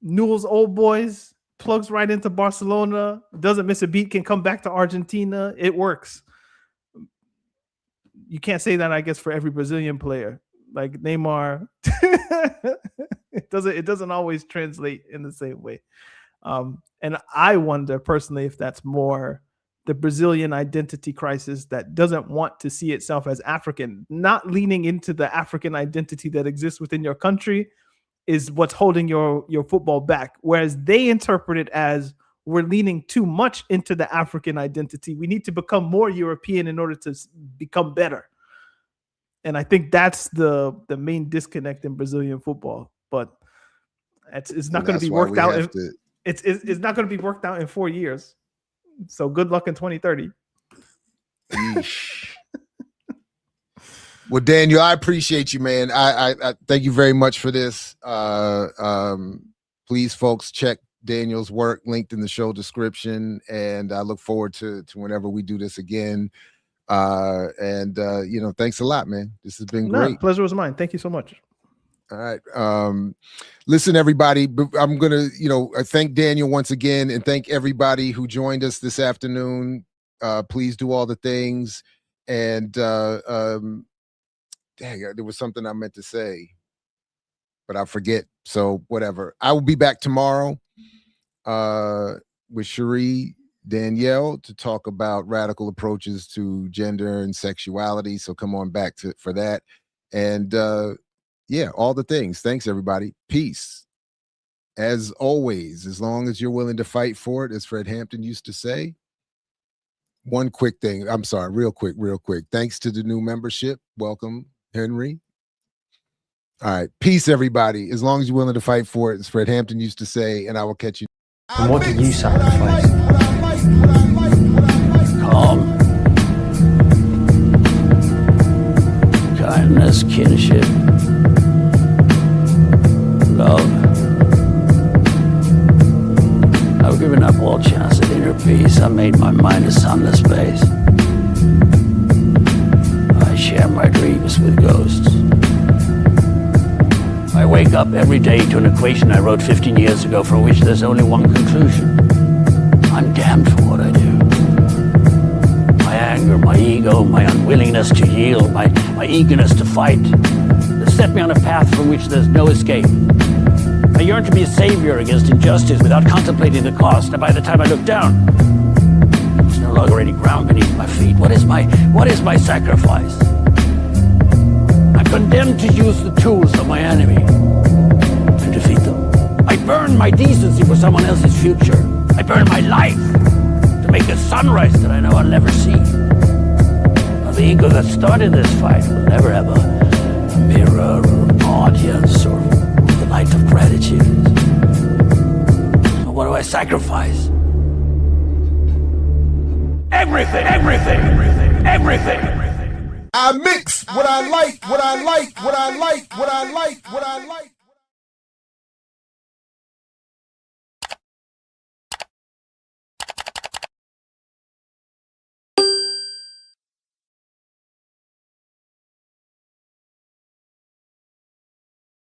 Speaker 2: Newell's Old Boys, plugs right into Barcelona, doesn't miss a beat, can come back to Argentina. It works. You can't say that, I guess, for every Brazilian player. Like Neymar, it doesn't always translate in the same way. And I wonder personally if that's more the Brazilian identity crisis that doesn't want to see itself as African, not leaning into the African identity that exists within your country, is what's holding your football back. Whereas they interpret it as, we're leaning too much into the African identity. We need to become more European in order to become better. And I think that's the main disconnect in Brazilian football. But it's not going to be worked out. It's not going to be worked out in 4 years. So good luck in 2030.
Speaker 1: Well, Daniel, I appreciate you, man. I thank you very much for this. Please, folks, check Daniel's work linked in the show description, and I look forward to whenever we do this again. Thanks a lot, man. This has been great.
Speaker 2: Pleasure was mine. Thank you so much.
Speaker 1: All right. Listen, everybody, I'm gonna thank Daniel once again, and thank everybody who joined us this afternoon. Please do all the things, and dang, there was something I meant to say, but I forget. So whatever. I will be back tomorrow with Cherie, Danielle, to talk about radical approaches to gender and sexuality. So come on back for that. And all the things. Thanks, everybody. Peace. As always, as long as you're willing to fight for it, as Fred Hampton used to say. One quick thing. I'm sorry, real quick. Thanks to the new membership. Welcome, Henry. All right. Peace, everybody. As long as you're willing to fight for it, as Fred Hampton used to say, and I will catch you.
Speaker 3: And what did you sacrifice? Calm. kindness, kinship, love. I've given up all chance at inner peace. I made my mind a sunless space. I share my dreams with ghosts. I wake up every day to an equation I wrote 15 years ago for which there's only one conclusion. I'm damned for what I do. My anger, my ego, my unwillingness to yield, my eagerness to fight, they set me on a path from which there's no escape. I yearn to be a savior against injustice without contemplating the cost, and by the time I look down, there's no longer any ground beneath my feet. What is my sacrifice? I'm condemned to use the tools of my enemy to defeat them. I burn my decency for someone else's future. I burn my life to make a sunrise that I know I'll never see. Now, the ego that started this fight will never have a mirror or an audience or the light of gratitude. So what do I sacrifice? Everything, everything, everything, everything.
Speaker 1: I mix what I like, what I like, what I like, what I like, what I like.